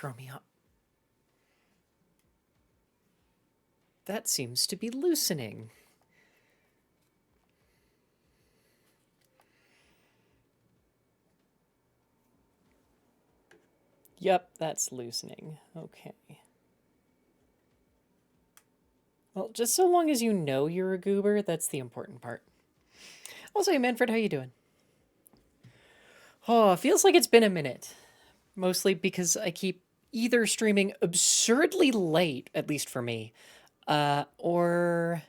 throw me off. That seems to be loosening. Yep, that's loosening. Okay. Well, just so long as you know you're a goober, that's the important part. Also, hey Manfred, how you doing? Oh, it feels like it's been a minute. Mostly because I keep either streaming absurdly late, at least for me, or...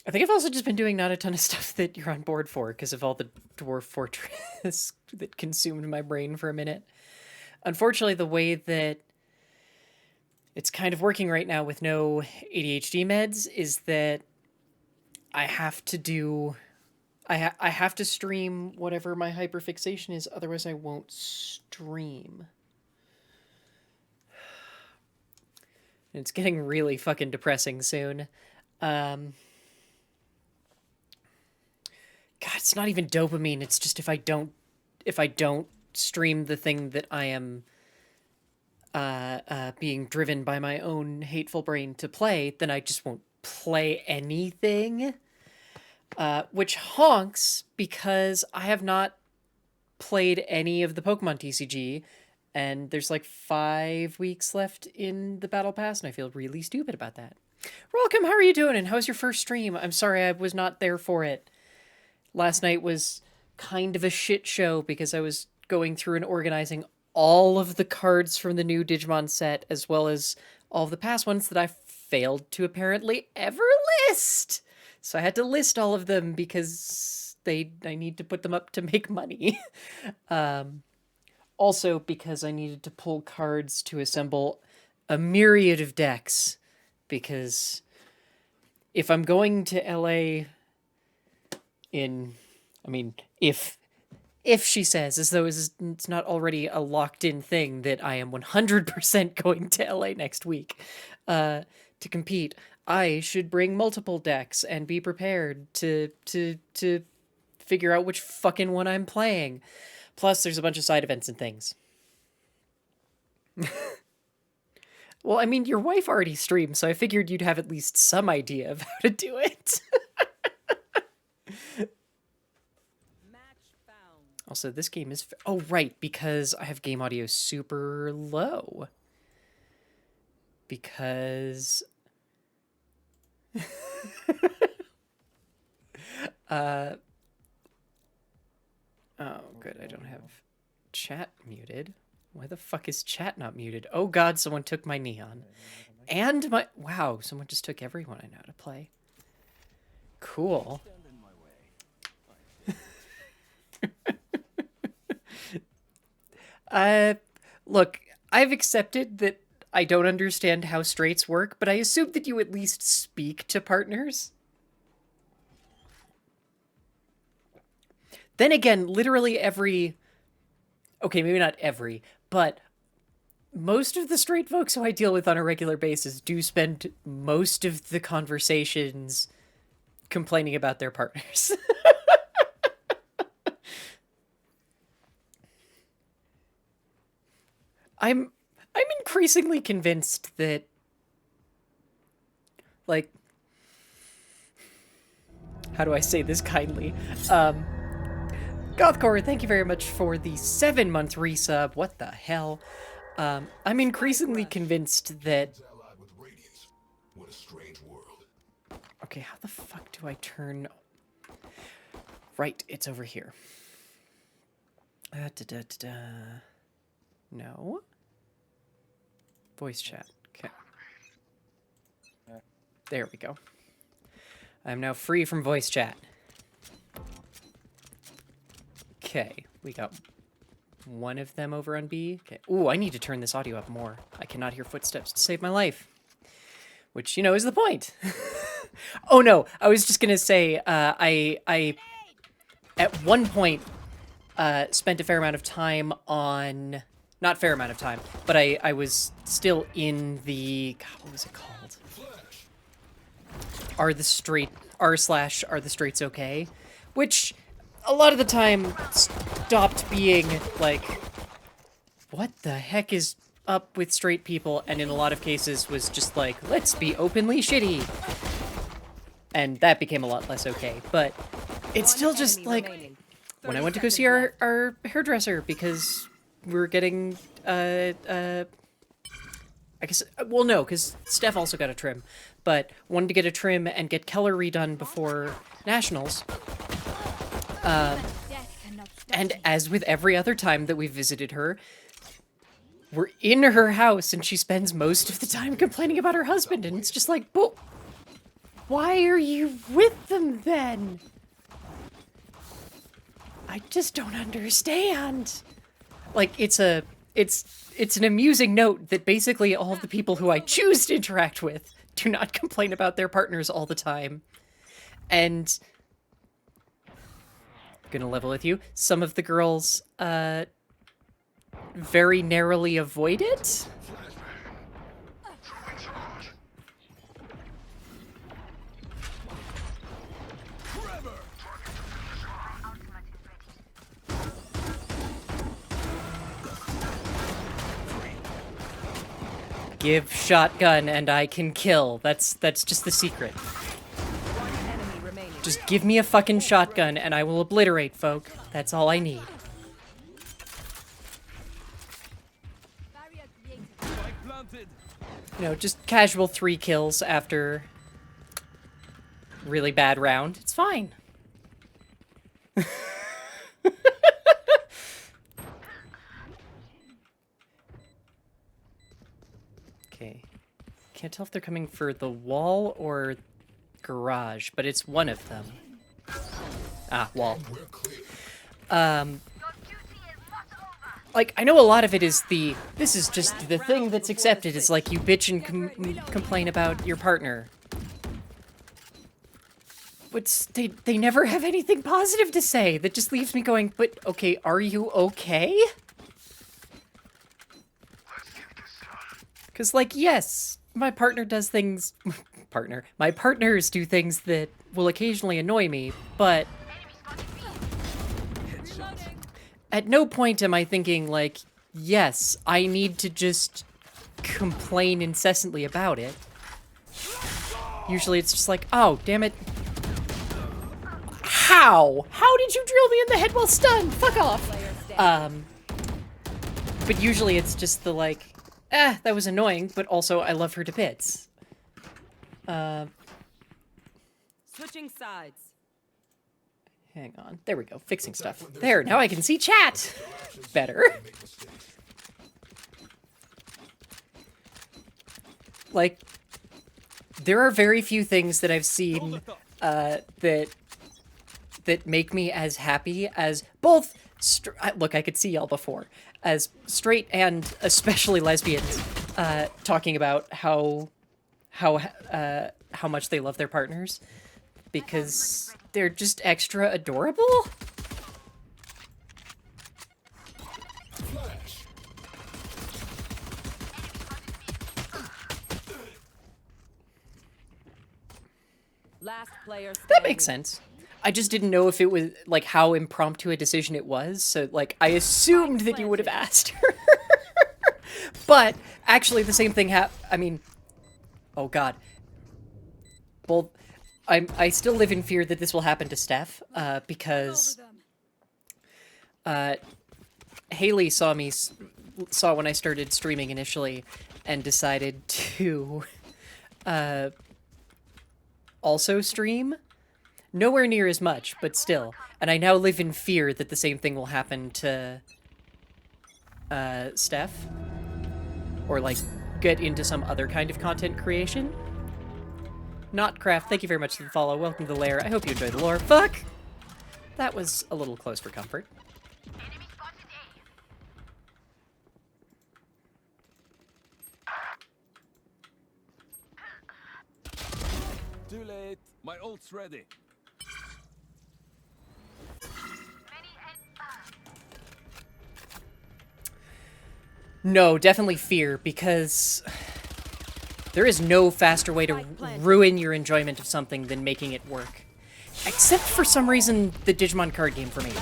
I think I've also just been doing not a ton of stuff that you're on board for because of all the Dwarf Fortress that consumed my brain for a minute. Unfortunately, the way that it's kind of working right now with no ADHD meds is that I have to do... I have to stream whatever my hyperfixation is, otherwise I won't stream. It's getting really fucking depressing soon. God, it's not even dopamine. It's just if I don't stream the thing that I am being driven by my own hateful brain to play, then I just won't play anything. Which honks because I have not played any of the Pokemon TCG, and there's like 5 weeks left in the Battle Pass, and I feel really stupid about that. Welcome, how are you doing, and how's your first stream? I'm sorry I was not there for it. Last night was kind of a shit show because I was going through and organizing all of the cards from the new Digimon set, as well as all of the past ones that I failed to apparently ever list. So I had to list all of them because I need to put them up to make money. Also because I needed to pull cards to assemble a myriad of decks, because if I'm going to LA if she says, as though it's not already a locked-in thing, that I am 100% going to LA next week to compete, I should bring multiple decks and be prepared to figure out which fucking one I'm playing. Plus, there's a bunch of side events and things. Well, I mean, your wife already streams, so I figured you'd have at least some idea of how to do it. Also, this game is... Oh, right, because I have game audio super low. Because... Oh, good, I don't have chat muted. Why the fuck is chat not muted? Oh god, someone took my neon. And my... Wow, someone just took everyone I know how to play. Cool. Look, I've accepted that I don't understand how straights work, but I assume that you at least speak to partners. Then again, literally every... Okay, maybe not every, but most of the straight folks who I deal with on a regular basis do spend most of the conversations complaining about their partners. I'm increasingly convinced that, like, how do I say this kindly? Gothcore, thank you very much for the 7-month resub. What the hell? I'm increasingly convinced that... Okay, how the fuck do I turn... Right, it's over here. No. Voice chat. Okay. There we go. I'm now free from voice chat. Okay, we got one of them over on B. Okay. Ooh, I need to turn this audio up more. I cannot hear footsteps to save my life. Which, you know, is the point. Oh no, I was just gonna say, I at one point spent a fair amount of time on... Not fair amount of time, but I was still in the... God, what was it called? Are the Straights okay? Which, a lot of the time, stopped being, like, what the heck is up with straight people, and in a lot of cases was just like, let's be openly shitty. And that became a lot less okay, but it's still just like, when I went to go see our hairdresser because we were getting, I guess, well, no, because Steph also got a trim, but wanted to get a trim and get color redone before Nationals. And as with every other time that we visited her, we're in her house and she spends most of the time complaining about her husband, and it's just like, well, why are you with them then? I just don't understand. Like, it's an amusing note that basically all of the people who I choose to interact with do not complain about their partners all the time. And gonna level with you, some of the girls very narrowly avoid it. Give shotgun and I can kill. That's just the secret. Just give me a fucking shotgun and I will obliterate folk. That's all I need. You know, just casual 3 kills after really bad round. It's fine. Okay. Can't tell if they're coming for the wall or garage, but it's one of them. Ah, wall. Like, I know a lot of it is this is just the thing that's accepted, is like you bitch and complain about your partner. But they never have anything positive to say. That just leaves me going, but okay, are you okay? Because, like, yes, my partner does things... My partners do things that will occasionally annoy me, but... At no point am I thinking, like, yes, I need to just complain incessantly about it. Usually it's just like, oh, damn it. How? How did you drill me in the head while stunned? Fuck off. But usually it's just the, like... that was annoying, but also I love her to bits. Switching sides. Hang on. There we go. Fixing stuff. There, now I can see chat! Better. Like, there are very few things that I've seen, that make me as happy as both... Look, I could see y'all before. As straight and especially lesbians talking about how much they love their partners because they're just extra adorable. Last player standing. That makes sense. I just didn't know if it was, like, how impromptu a decision it was, so, like, I assumed that you would have asked her. But, actually, the same thing I mean, oh god. Well, I still live in fear that this will happen to Steph, because, Haley saw when I started streaming initially, and decided to, also stream. Nowhere near as much, but still. And I now live in fear that the same thing will happen to, Steph. Or, like, get into some other kind of content creation. Notcraft, thank you very much for the follow. Welcome to the lair. I hope you enjoyed the lore. Fuck! That was a little close for comfort. Too late. My ult's ready. No, definitely fear, because there is no faster way to ruin your enjoyment of something than making it work. Except for some reason, the Digimon card game for me.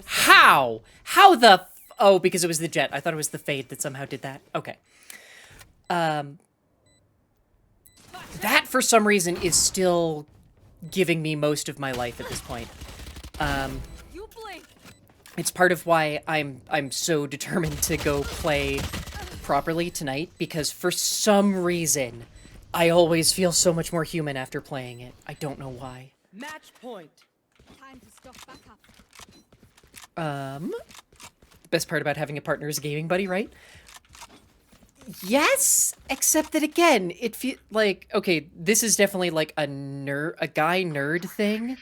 How? How the Oh, because it was the jet. I thought it was the fade that somehow did that. Okay. That, for some reason, is still giving me most of my life at this point. You blink. It's part of why I'm so determined to go play properly tonight, because for some reason, I always feel so much more human after playing it. I don't know why. Match point. Time to stock back up. The best part about having a partner is a gaming buddy, right? Yes, except that again, it feels like, okay, this is definitely like a guy nerd thing,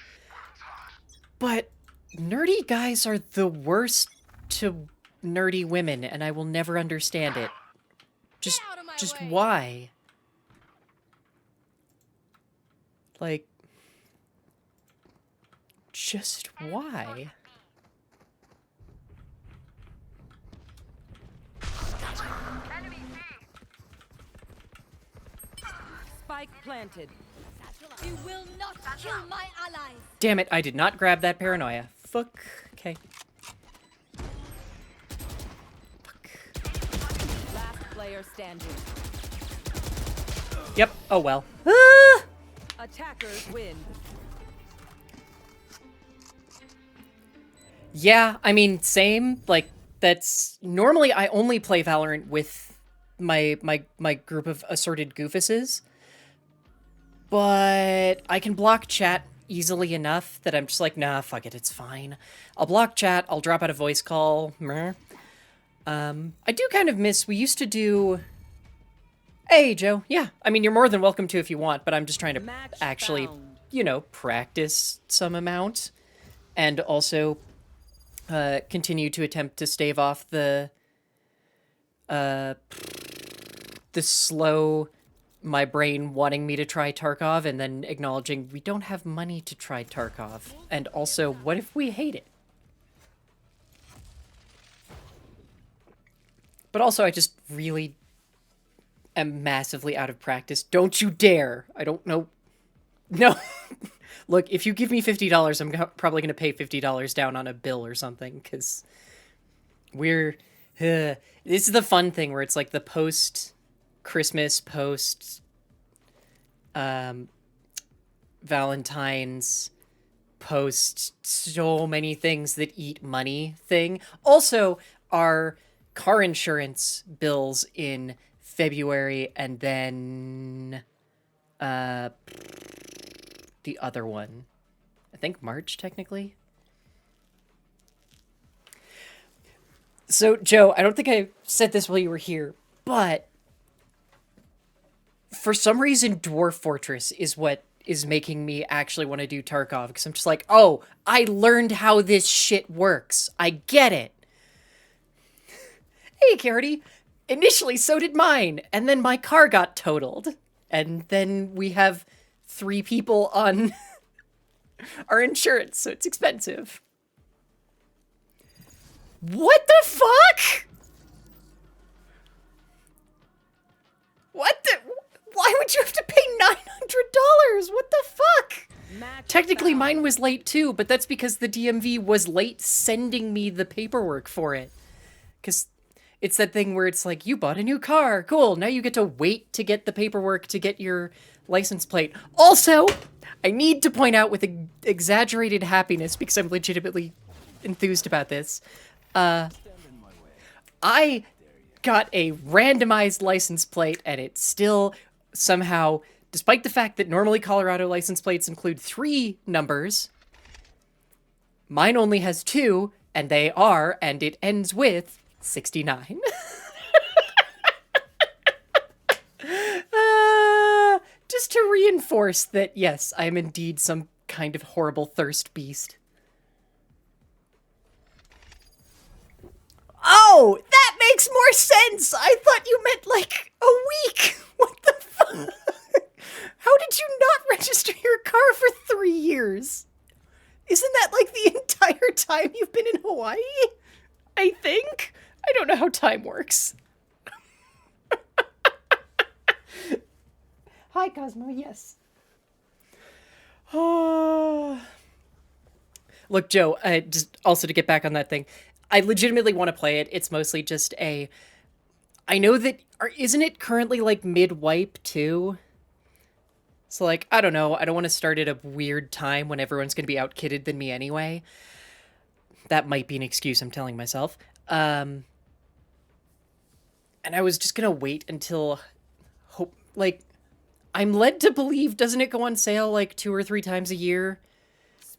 but nerdy guys are the worst to nerdy women, and I will never understand it. Just way. why? Like, just why? Spike planted. You will not kill my allies. Damn it, I did not grab that paranoia. Fuck. Okay. Fuck. Last player standing. Yep. Oh well. Ah! Attackers win. Yeah, I mean, same. Like, that's... Normally, I only play Valorant with my group of assorted goofuses. But I can block chat easily enough that I'm just like, nah, fuck it, it's fine. I'll block chat, I'll drop out a voice call. Meh. I do kind of miss... We used to do... Hey, Joe. Yeah, I mean, you're more than welcome to if you want, but I'm just trying to Match actually, found. you know, practice some amount. And also... continue to attempt to stave off the slow, my brain wanting me to try Tarkov and then acknowledging we don't have money to try Tarkov. And also, what if we hate it? But also, I just really am massively out of practice. Don't you dare! I don't know... No! Look, if you give me $50, I'm probably going to pay $50 down on a bill or something, because we're... this is the fun thing where it's like the post-Christmas, Valentine's, post so many things that eat money thing. Also, our car insurance bills in February, and then... the other one. I think March, technically. So, Joe, I don't think I said this while you were here, but for some reason, Dwarf Fortress is what is making me actually want to do Tarkov, because I'm just like, oh, I learned how this shit works. I get it. Hey, Carity. Initially, so did mine, and then my car got totaled. And then we have 3 people on our insurance, so it's expensive. What the fuck? What the... Why would you have to pay $900? What the fuck? Match Technically, found. mine was late too, but that's because the DMV was late sending me the paperwork for it. Because it's that thing where it's like, you bought a new car. Cool, now you get to wait to get the paperwork to get your license plate. Also, I need to point out with exaggerated happiness, because I'm legitimately enthused about this, I got a randomized license plate, and it still somehow, despite the fact that normally Colorado license plates include 3 numbers, mine only has 2, and they are, and it ends with 69. Just to reinforce that, yes, I am indeed some kind of horrible thirst beast. Oh, that makes more sense! I thought you meant, like, a week! What the fuck? How did you not register your car for 3 years? Isn't that, like, the entire time you've been in Hawaii? I think? I don't know how time works. Hi, Cosmo, yes. Oh. Look, Joe, just also to get back on that thing, I legitimately want to play it. It's mostly just a... I know that... Isn't it currently, like, mid-wipe, too? So, like, I don't know. I don't want to start at a weird time when everyone's going to be out-kitted than me anyway. That might be an excuse I'm telling myself. And I was just going to wait until... Like, I'm led to believe, doesn't it go on sale, like, 2 or 3 times a year?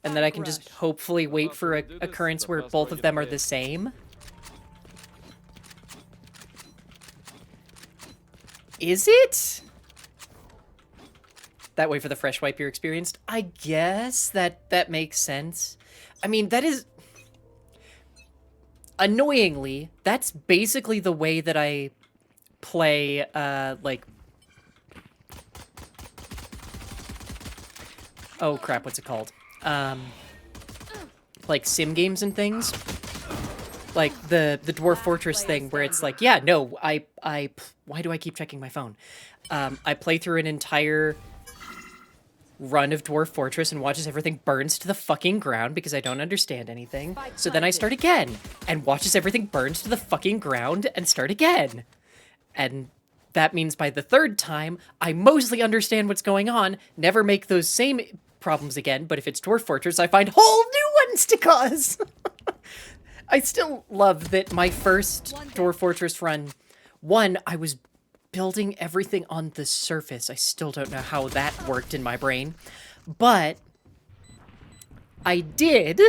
And then I can just hopefully wait for a occurrence where both of them are the same. Is it? That way for the fresh wipe you're experienced? I guess that makes sense. I mean, that is... Annoyingly, that's basically the way that I play, like... Oh crap, what's it called? Like sim games and things. Like the Dwarf Fortress thing where it's like, yeah, no, why do I keep checking my phone? I play through an entire run of Dwarf Fortress and watch as everything burns to the fucking ground because I don't understand anything. So then I start again and watch as everything burns to the fucking ground and start again. And that means by the third time, I mostly understand what's going on, never make those same problems again, but if it's Dwarf Fortress, I find whole new ones to cause! I still love that my first Dwarf Fortress run, one, I was building everything on the surface. I still don't know how that worked in my brain, but I did.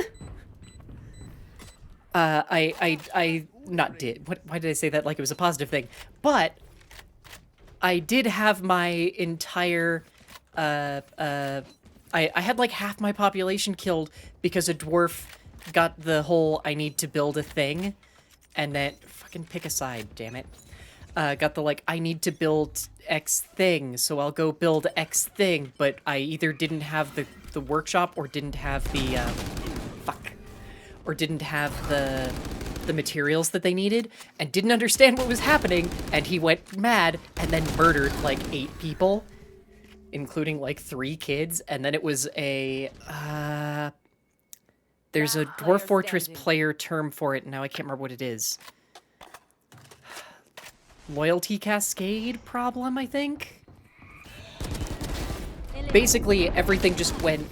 Not did. Why did I say that like it was a positive thing? But I did have my entire, I had like half my population killed because a dwarf got the whole I need to build a thing, and then fucking pick a side, damn it. Got the like I need to build X thing, so I'll go build X thing, but I either didn't have the workshop or didn't have the or didn't have the materials that they needed, and didn't understand what was happening, and he went mad and then murdered like 8 people, including like 3 kids, and then it was a there's a Dwarf Fortress player term for it, and now I can't remember what it is. Loyalty cascade problem, I think? Basically, everything just went...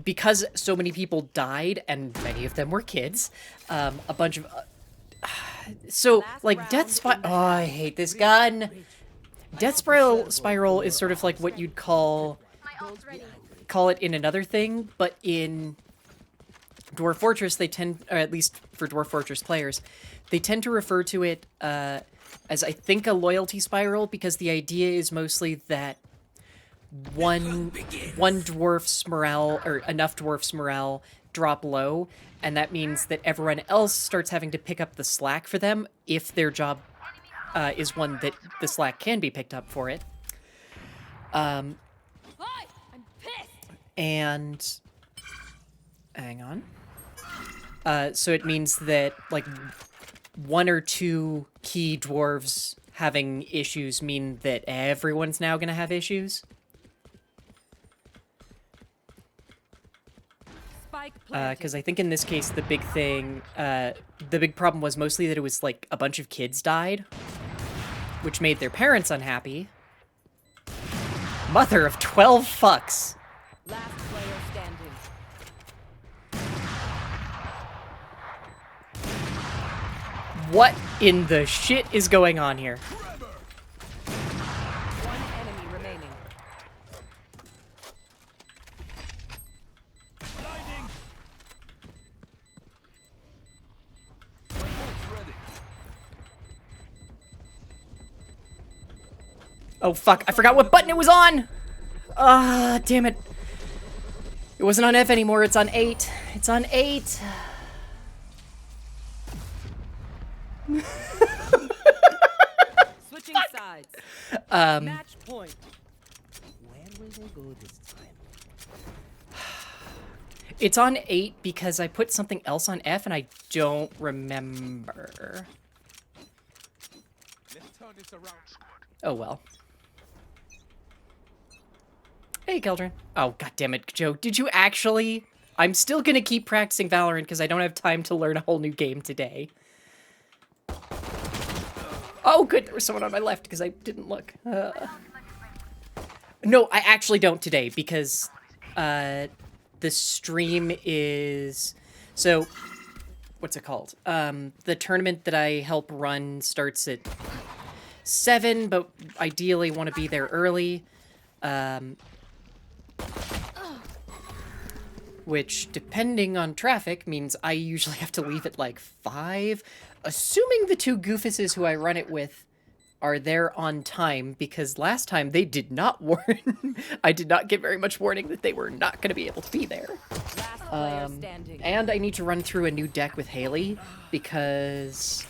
Because so many people died, and many of them were kids, a bunch of... so, like, Death Spiral... Oh, I hate this gun! Death Spiral is sort of like what you'd call it in another thing, but in Dwarf Fortress, they tend... Or at least for Dwarf Fortress players, they tend to refer to it, as I think a loyalty spiral, because the idea is mostly that one dwarf's morale, or enough dwarfs' morale, drop low, and that means that everyone else starts having to pick up the slack for them if their job is one that the slack can be picked up for it. I'm pissed. And hang on. So it means that like 1 or 2 key dwarves having issues mean that everyone's now gonna have issues. Because I think in this case, the big thing, the big problem was mostly that it was like a bunch of kids died, which made their parents unhappy. Mother of 12 fucks. Last player standing. What in the shit is going on here? One enemy remaining. Oh fuck, I forgot what button it was on! Ah, damn it. It wasn't on F anymore, it's on 8. It's on 8. Switching sides. Match point. Where will they go this time? It's on 8 because I put something else on F and I don't remember. Let's turn this around, squad. Oh well. Hey, Keldrin. Oh, god damn it, Joe. Did you actually? I'm still gonna keep practicing Valorant because I don't have time to learn a whole new game today. Oh, good, there was someone on my left because I didn't look. No, I actually don't today because the stream is... So, what's it called? The tournament that I help run starts at 7, but ideally want to be there early. Which, depending on traffic, means I usually have to leave at like 5. Assuming the 2 goofuses who I run it with are there on time, because last time they did not warn. I did not get very much warning that they were not going to be able to be there. Last player standing. And I need to run through a new deck with Haley, because...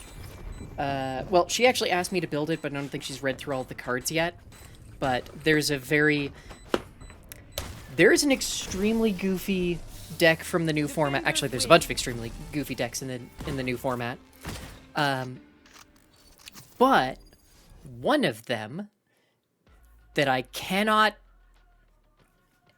well, she actually asked me to build it, but I don't think she's read through all the cards yet. But there's an extremely goofy deck from the new format. Actually, there's a bunch of extremely goofy decks in the new format. But one of them that I cannot...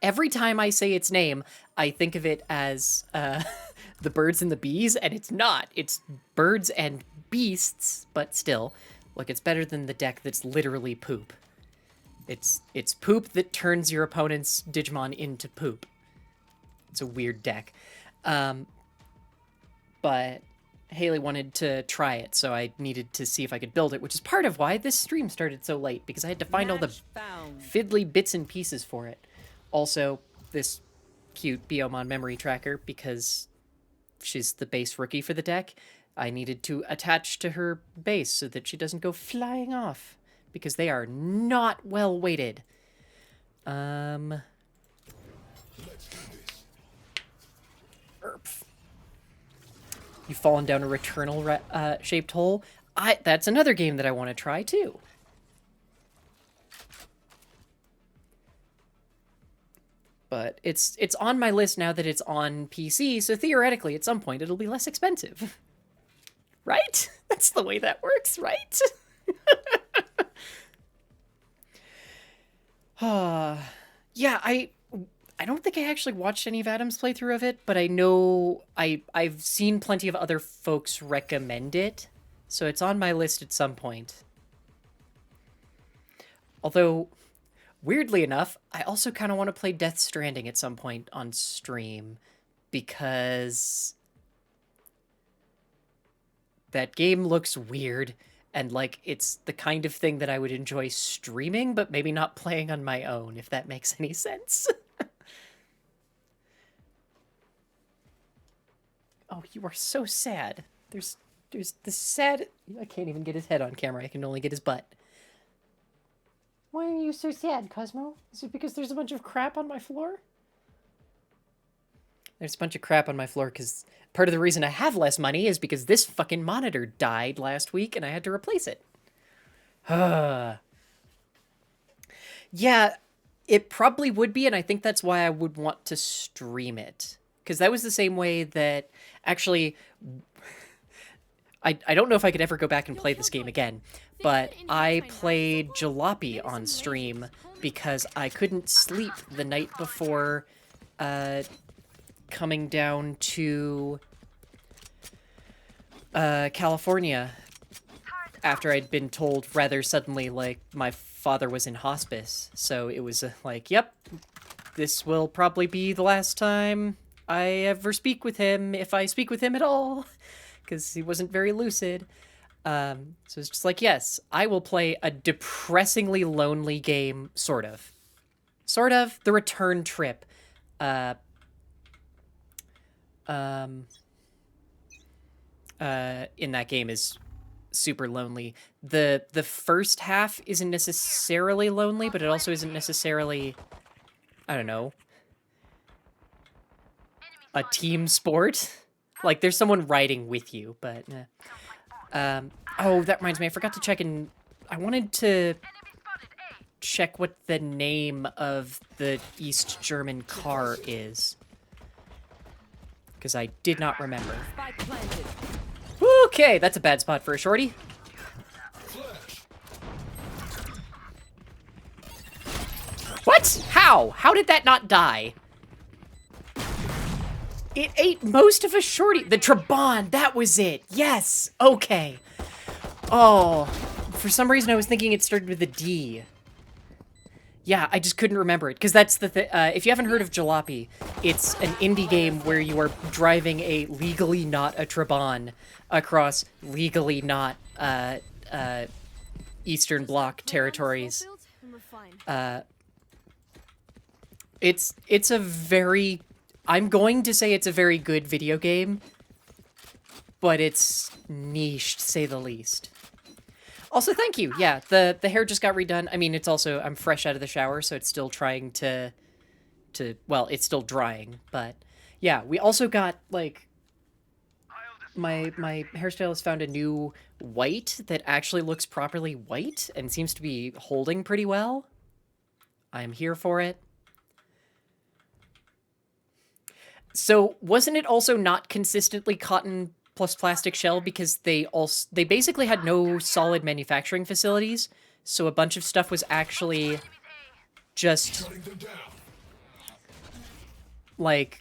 Every time I say its name, I think of it as the birds and the bees, and it's not. It's birds and beasts, but still. Look, it's better than the deck that's literally poop. It's poop that turns your opponent's Digimon into poop. It's a weird deck. But Haley wanted to try it, so I needed to see if I could build it, which is part of why this stream started so late, because I had to find all the Match found. fiddly bits and pieces for it. Also, this cute Biomon memory tracker, because she's the base rookie for the deck, I needed to attach to her base so that she doesn't go flying off, because they are not well weighted. Erp. You've fallen down a returnal shaped hole. That's another game that I want to try too. But it's on my list now that it's on PC, so theoretically at some point it'll be less expensive. Right? That's the way that works, right? Yeah, I don't think I actually watched any of Adam's playthrough of it, but I know I've seen plenty of other folks recommend it, so it's on my list at some point. Although, weirdly enough, I also kind of want to play Death Stranding at some point on stream, because that game looks weird, and like it's the kind of thing that I would enjoy streaming, but maybe not playing on my own, if that makes any sense. Oh, you are so sad. There's this sad... I can't even get his head on camera. I can only get his butt. Why are you so sad, Cosmo? Is it because there's a bunch of crap on my floor? There's a bunch of crap on my floor because part of the reason I have less money is because this fucking monitor died last week and I had to replace it. Yeah, it probably would be, and I think that's why I would want to stream it. Because that was the same way that... Actually, I don't know if I could ever go back and play this game again, but I played Jalopy on stream because I couldn't sleep the night before coming down to California after I'd been told rather suddenly, like, my father was in hospice. So it was like, yep, this will probably be the last time I ever speak with him, if I speak with him at all, because he wasn't very lucid. So it's just like, yes, I will play a depressingly lonely game, sort of. Sort of. The Return Trip. In that game is super lonely. The first half isn't necessarily lonely, but it also isn't necessarily, I don't know, a team sport. Like, there's someone riding with you, but... oh, that reminds me, I forgot to check in... I wanted to check what the name of the East German car is. Because I did not remember. Spike planted. Okay, that's a bad spot for a shorty. What? How? How did that not die? It ate most of a shorty. The Trabant, that was it. Yes. Okay. Oh, for some reason I was thinking it started with a D. Yeah, I just couldn't remember it, because that's the thing. If you haven't heard of Jalopy, it's an indie game where you are driving a legally not a Trabant across legally not Eastern Bloc territories. It's a very... I'm going to say it's a very good video game, but it's niche, to say the least. Also, thank you. Yeah, the hair just got redone. I mean, it's also... I'm fresh out of the shower, so it's still trying to... Well, it's still drying, but... Yeah, we also got, like... My hairstylist found a new white that actually looks properly white and seems to be holding pretty well. I'm here for it. So, wasn't it also not consistently cotton plus plastic shell because they basically had no solid manufacturing facilities, so a bunch of stuff was actually just like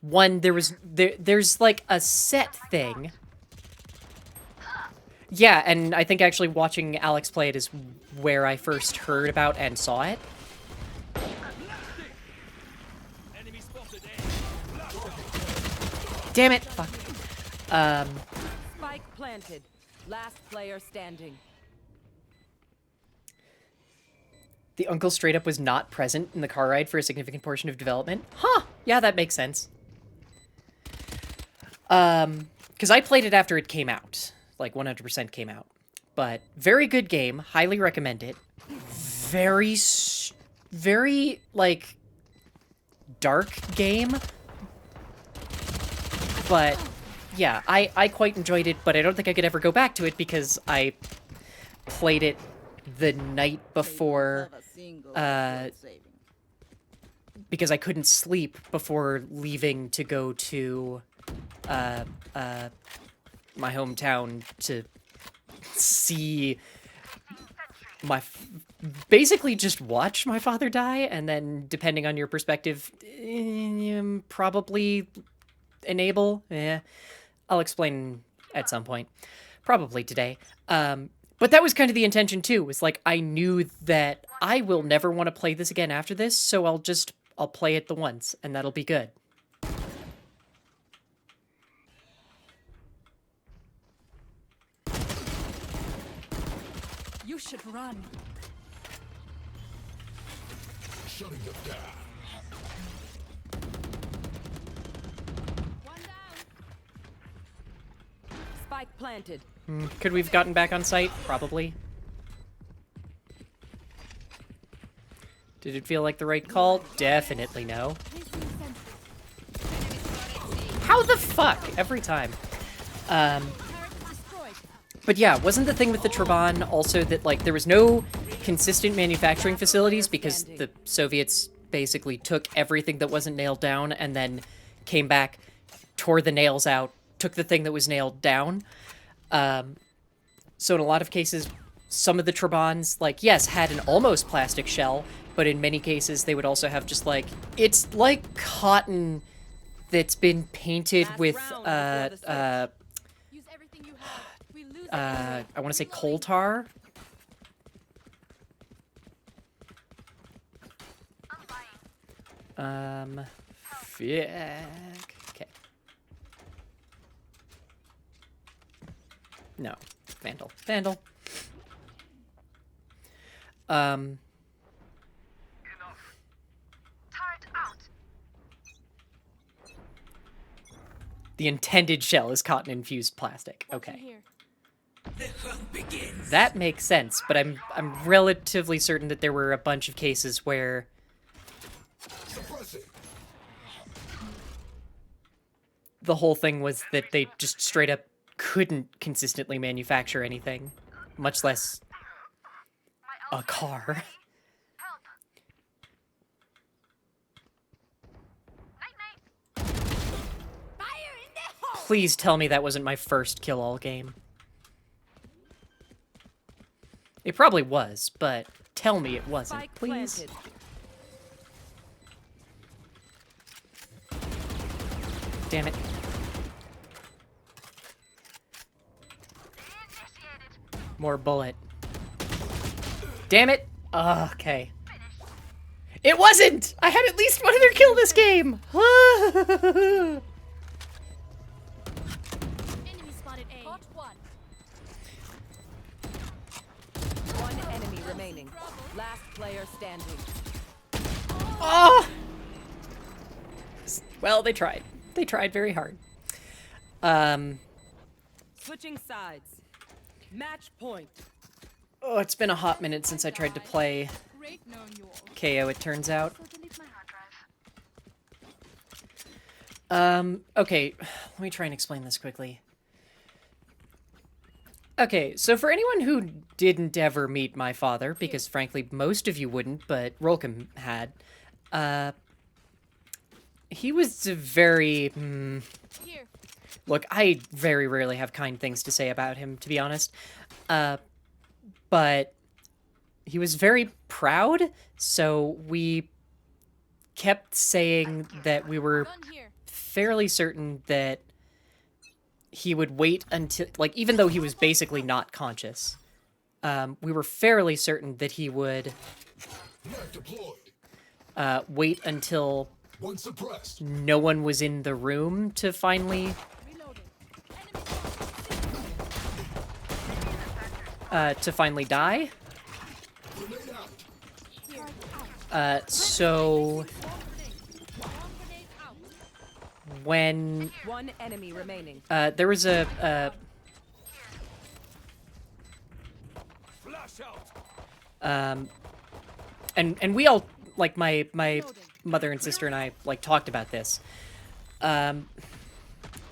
there's like a set thing. Yeah, and I think actually watching Alex play it is where I first heard about and saw it. Damn it! Fuck. Spike planted. Last player standing. The uncle straight up was not present in the car ride for a significant portion of development. Huh! Yeah, that makes sense. Because I played it after it came out. Like, 100% came out. But, very good game. Highly recommend it. Very, like, dark game. But, yeah, I quite enjoyed it, but I don't think I could ever go back to it because I played it the night before, because I couldn't sleep before leaving to go to, my hometown to see basically just watch my father die, and then, depending on your perspective, probably enable. Yeah, I'll explain at some point. Probably today. But that was kind of the intention too, was like, I knew that I will never want to play this again after this, so I'll play it the once, and that'll be good. You should run. Shutting them down. One down. Spike planted. Could we have gotten back on site? Probably. Did it feel like the right call? Definitely no. How the fuck? Every time. But yeah, wasn't the thing with the Trabant also that, like, there was no consistent manufacturing facilities because the Soviets basically took everything that wasn't nailed down and then came back, tore the nails out, took the thing that was nailed down. So in a lot of cases, some of the Trabants, like, yes, had an almost plastic shell, but in many cases they would also have just, like, it's like cotton that's been painted with, I want to say coal tar. Okay. No. Vandal. Vandal. Enough. Turret out. The intended shell is cotton-infused plastic. Okay. That makes sense, but I'm relatively certain that there were a bunch of cases where the whole thing was that they just straight up couldn't consistently manufacture anything, much less a car. Please tell me that wasn't my first kill-all game. It probably was, but tell me it wasn't, please. Damn it. More bullet. Damn it! Okay. It wasn't! I had at least one other kill this game! Enemy spotted A. Hot one. One enemy remaining. Last player standing. Oh! Well, they tried. They tried very hard. Switching sides. Match point. Oh, it's been a hot minute since I tried to play Great knowing you all. KO, it turns out. So delete my hard drive. Okay, let me try and explain this quickly. Okay, so for anyone who didn't ever meet my father, because frankly most of you wouldn't, but Rolcom had, he was a very, Here. look, I very rarely have kind things to say about him, to be honest, but he was very proud, so we kept saying that we were Gun here. fairly certain that he would wait until, like, even though he was basically not conscious, we were fairly certain that he would wait until One suppressed. no one was in the room to finally Reloading. die. Grenade out. So Grenade out. when One enemy remaining. there was a Flash out. and we all, like, my mother and sister and I, like, talked about this, and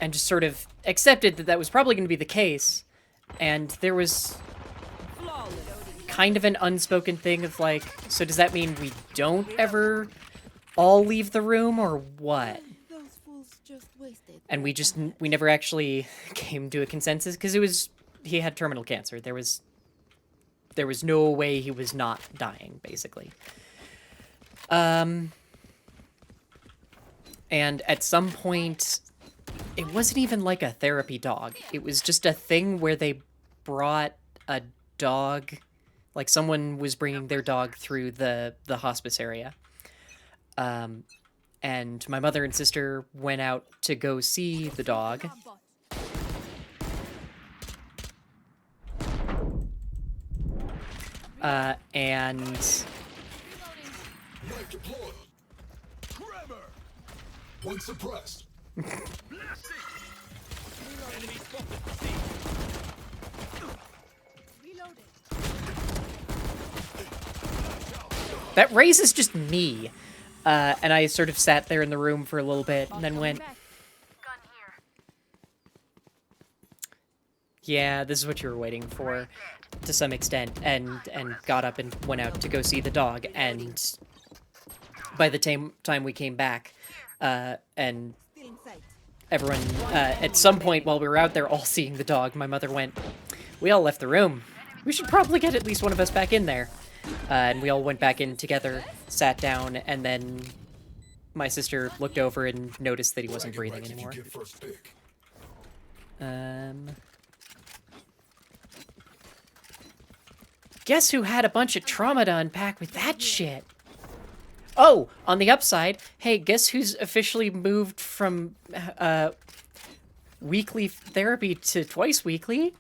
just sort of accepted that that was probably going to be the case, and there was Flawless. kind of an unspoken thing of, like, so does that mean we don't ever all leave the room, or what? Those fools just wasted. And we never actually came to a consensus, because he had terminal cancer. There was no way he was not dying, basically. And at some point, it wasn't even like a therapy dog. It was just a thing where they brought a dog, like someone was bringing their dog through the hospice area. And my mother and sister went out to go see the dog. Bot. And Knife deployed. Tremor. One suppressed. Reloading. that raise is just me. And I sort of sat there in the room for a little bit and then went, Gun here. yeah, this is what you were waiting for, to some extent, and got up and went out to go see the dog. And by the time we came back, and everyone, at some point while we were out there all seeing the dog, my mother went, we all left the room. We should probably get at least one of us back in there. And we all went back in together, sat down, and then my sister looked over and noticed that he wasn't breathing anymore. First pick. Guess who had a bunch of trauma to unpack with that shit? Oh, on the upside, hey, guess who's officially moved from weekly therapy to twice weekly?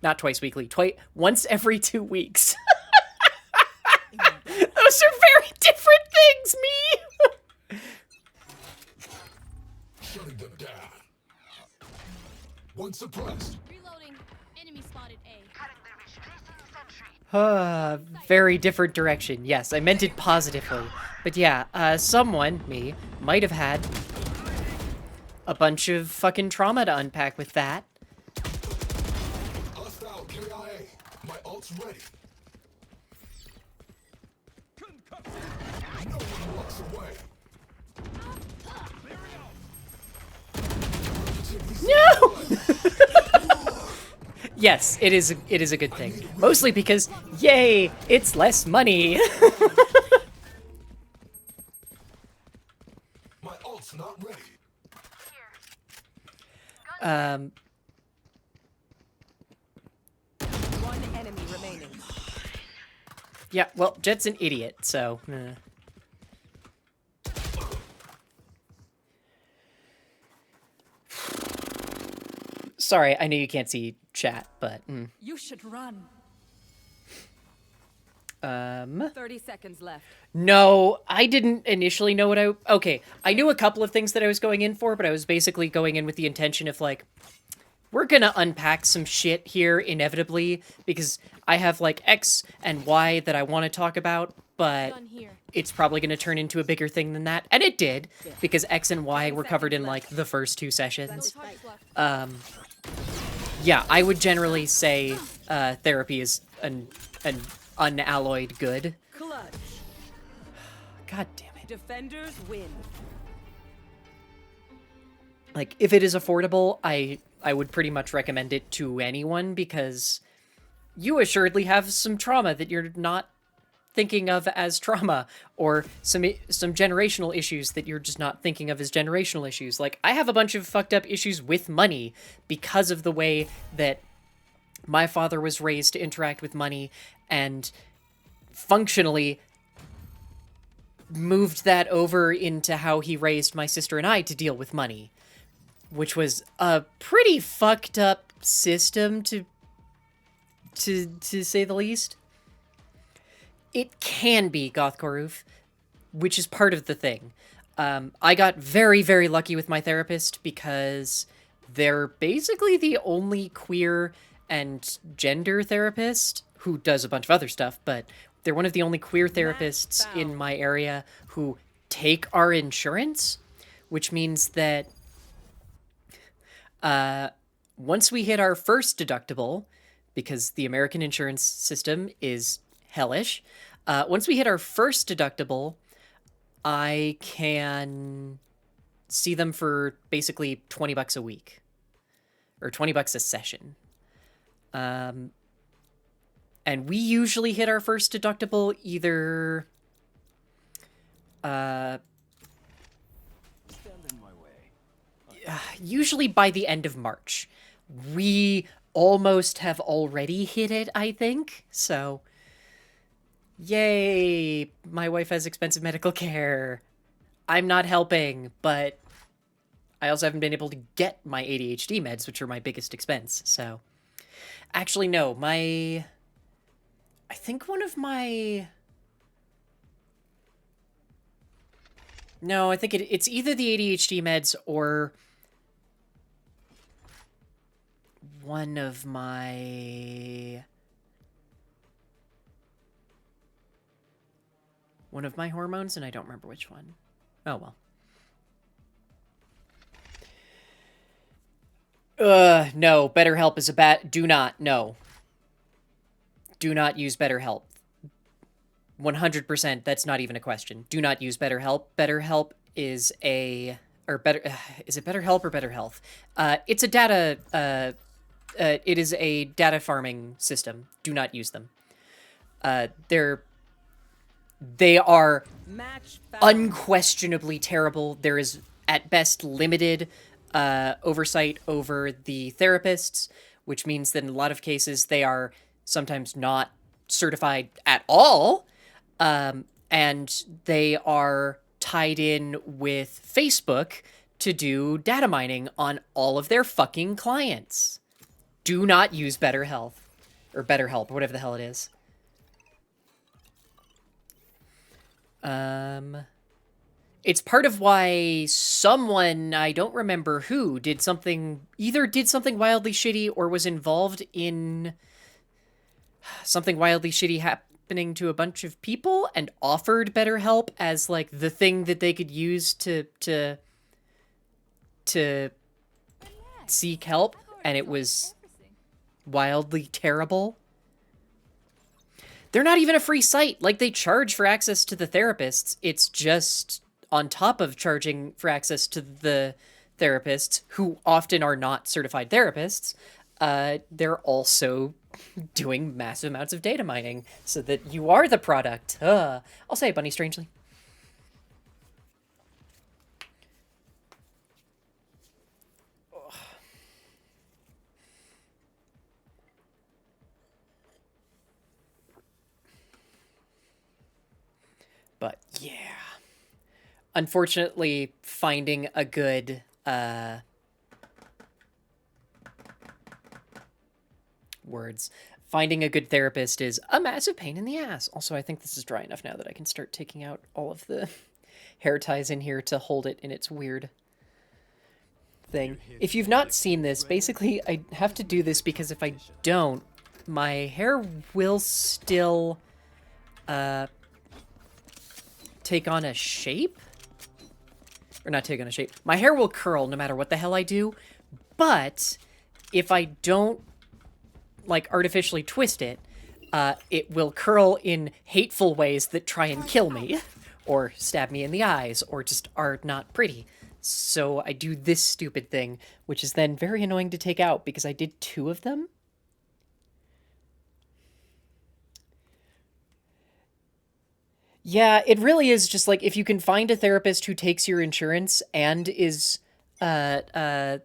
Not twice weekly, once every 2 weeks. Those are very different things, me! Shutting them down. One suppressed. Reloading. Enemy spotted A. Cutting their vision. Placing sentry. Very different direction. Yes, I meant it positively. But yeah, someone, me, might have had a bunch of fucking trauma to unpack with that. Hostile KIA. My ult's ready. No one walks away. No! Yes, it is a good thing. Mostly because, yay, it's less money. My ult's not ready. One enemy remaining. Yeah, well, Jet's an idiot, so... Sorry, I know you can't see chat, but... You should run. 30 seconds left. No, I didn't initially know what I... Okay, I knew a couple of things that I was going in for, but I was basically going in with the intention of, like, we're gonna unpack some shit here inevitably, because I have, like, X and Y that I want to talk about, but Gun here. it's probably gonna turn into a bigger thing than that. And it did, because X and Y were covered in, like, the first 2 sessions. Yeah, I would generally say therapy is an unalloyed good. Clutch. God damn it. Defenders win. Like, if it is affordable, I would pretty much recommend it to anyone, because you assuredly have some trauma that you're not thinking of as trauma, or some generational issues that you're just not thinking of as generational issues. Like, I have a bunch of fucked up issues with money because of the way that my father was raised to interact with money, and functionally moved that over into how he raised my sister and I to deal with money, which was a pretty fucked up system to say the least. It can be Gothkoruf, which is part of the thing. I got very, very lucky with my therapist, because they're basically the only queer and gender therapist who does a bunch of other stuff, but they're one of the only queer therapists in my area who take our insurance, which means that once we hit our first deductible, because the American insurance system is hellish, once we hit our first deductible, I can see them for basically $20 a week, or $20 a session. And we usually hit our first deductible either usually by the end of March. We almost have already hit it, I think. So, yay! My wife has expensive medical care. I'm not helping, but I also haven't been able to get my ADHD meds, which are my biggest expense. So, actually, no, I think one of my... No, I think it's either the ADHD meds or one of my hormones, and I don't remember which one. Oh, well. No, BetterHelp is a bad... Do not, no. Do not use BetterHelp. 100%, that's not even a question. Do not use BetterHelp. BetterHelp is a... Or better... Is it BetterHelp or BetterHealth? It's a data... it is a data farming system. Do not use them. They are unquestionably terrible. There is, at best, limited oversight over the therapists, which means that in a lot of cases they are sometimes not certified at all, and they are tied in with Facebook to do data mining on all of their fucking clients. Do not use BetterHelp, or BetterHelp, or whatever the hell it is. It's part of why someone, I don't remember who, either did something wildly shitty or was involved in something wildly shitty happening to a bunch of people and offered BetterHelp as, like, the thing that they could use to seek help, and it was wildly terrible. They're not even a free site. Like, they charge for access to the therapists. It's just on top of charging for access to the therapists, who often are not certified therapists, they're also doing massive amounts of data mining so that you are the product. I'll say it, Bunny Strangely. unfortunately, finding a good, finding a good therapist is a massive pain in the ass. Also, I think this is dry enough now that I can start taking out all of the hair ties in here to hold it in its weird thing. If you've not seen this, basically I have to do this because if I don't, my hair will still take on a shape? Or not take on a shape. My hair will curl no matter what the hell I do, but if I don't like artificially twist it, it will curl in hateful ways that try and kill me, or stab me in the eyes, or just are not pretty. So I do this stupid thing, which is then very annoying to take out because I did 2 of them. Yeah, it really is just like if you can find a therapist who takes your insurance and is the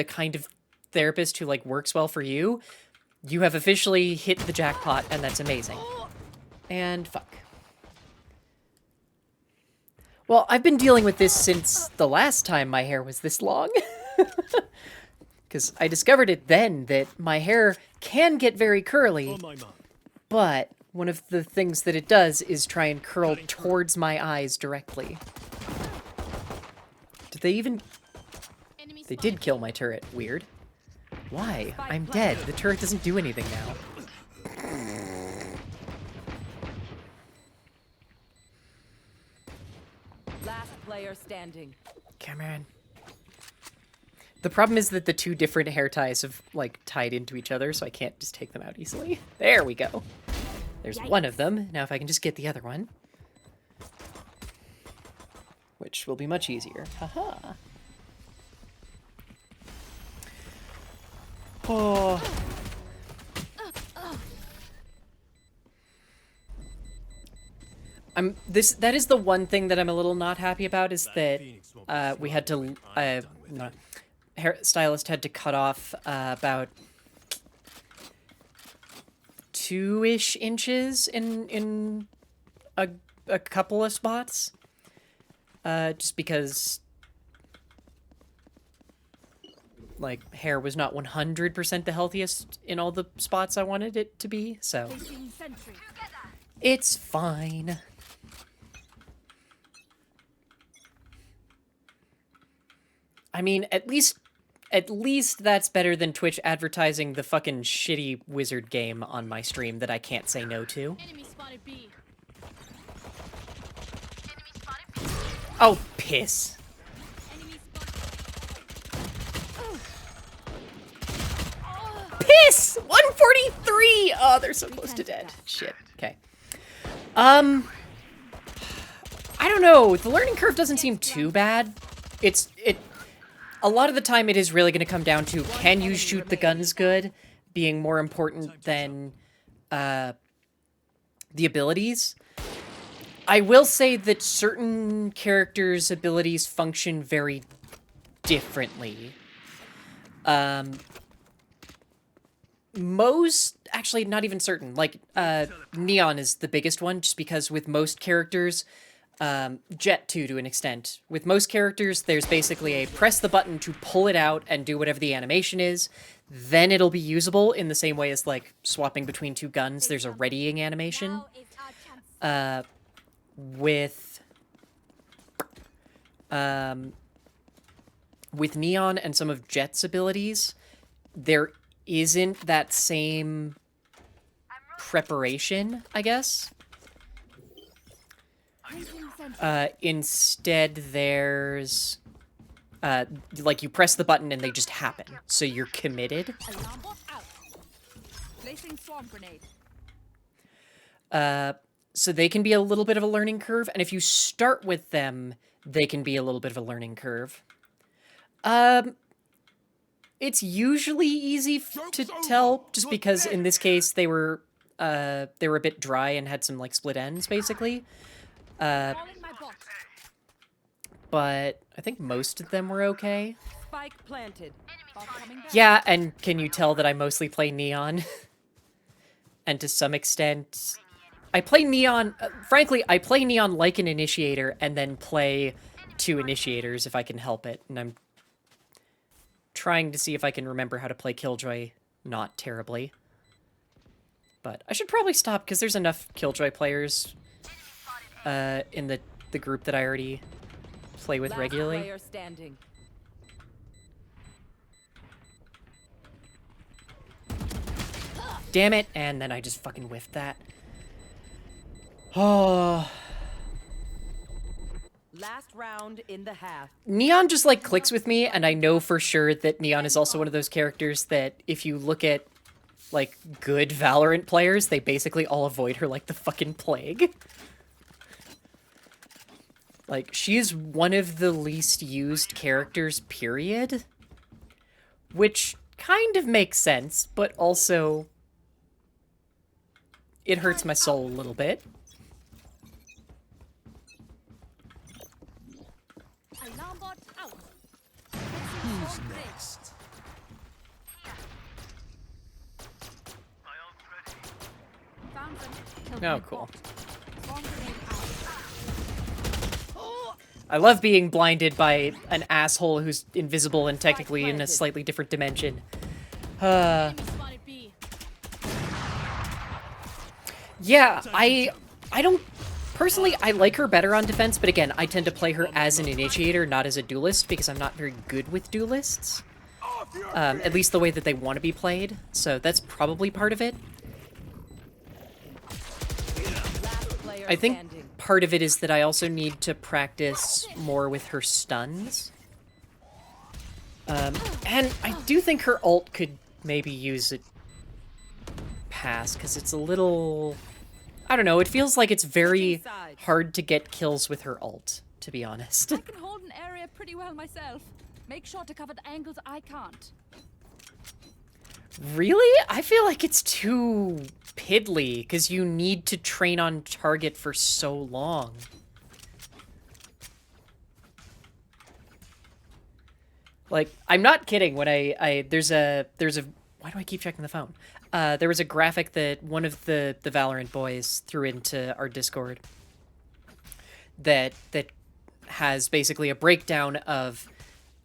kind of therapist who like works well for you, you have officially hit the jackpot, and that's amazing. And fuck. Well, I've been dealing with this since the last time my hair was this long. Because I discovered it then that my hair can get very curly, but one of the things that it does is try and curl towards my eyes directly. Did they even... They did kill my turret. Weird. Why? I'm dead. The turret doesn't do anything now. Last player standing. Come on. The problem is that the 2 different hair ties have, like, tied into each other, so I can't just take them out easily. There we go. There's one of them. Now if I can just get the other one. Which will be much easier. Haha. Oh. That is the one thing that I'm a little not happy about, is that we had to hairstylist had to cut off about 2-ish inches in a couple of spots, just because like hair was not 100% the healthiest in all the spots I wanted it to be, so it's fine. I mean, at least that's better than Twitch advertising the fucking shitty wizard game on my stream that I can't say no to. Enemy spotted B. Oh, piss. Enemy spotted. Piss! 143! Oh, they're so close to dead. Shit. Okay. I don't know. The learning curve doesn't seem too bad. A lot of the time it is really going to come down to, can you shoot the guns good, being more important than the abilities. I will say that certain characters' abilities function very differently. Actually, not even certain. Like, Neon is the biggest one, just because with most characters... Jet too, to an extent. With most characters, there's basically a press the button to pull it out and do whatever the animation is. Then it'll be usable in the same way as, like, swapping between 2 guns. There's a readying animation. With Neon and some of Jet's abilities, there isn't that same preparation, I guess. Instead, there's, like, you press the button and they just happen. So you're committed. Alarm bot out. Placing swarm grenade. So they can be a little bit of a learning curve. And if you start with them, they can be a little bit of a learning curve. It's usually easy to tell, just because in this case they were a bit dry and had some, like, split ends, basically. But I think most of them were okay. Spike planted. Yeah, and can you tell that I mostly play Neon? And to some extent, I play Neon, frankly, I play Neon like an initiator and then play 2 initiators if I can help it. And I'm trying to see if I can remember how to play Killjoy not terribly. But I should probably stop because there's enough Killjoy players in the group that I already play with regularly. Player standing. Damn it, and then I just fucking whiffed that. Oh. Last round in the half. Neon just, like, clicks with me, and I know for sure that Neon is also one of those characters that if you look at, like, good Valorant players, they basically all avoid her like the fucking plague. Like, she is one of the least used characters, period. Which kind of makes sense, but also it hurts my soul a little bit. Alarm bot out. Who's next? Found them. Oh, cool. Bomb grenade out. I love being blinded by an asshole who's invisible and technically in a slightly different dimension. Enemy spotted B. Yeah, I don't... Personally, I like her better on defense, but again, I tend to play her as an initiator, not as a duelist, because I'm not very good with duelists. At least the way that they want to be played, so that's probably part of it. I think part of it is that I also need to practice more with her stuns. And I do think her ult could maybe use a pass, because it's a little... I don't know, it feels like it's very hard to get kills with her ult, to be honest. I can hold an area pretty well myself. Make sure to cover the angles I can't. Really? I feel like it's too piddly, because you need to train on target for so long. Like, I'm not kidding when there's a, why do I keep checking the phone? There was a graphic that one of the Valorant boys threw into our Discord that has basically a breakdown of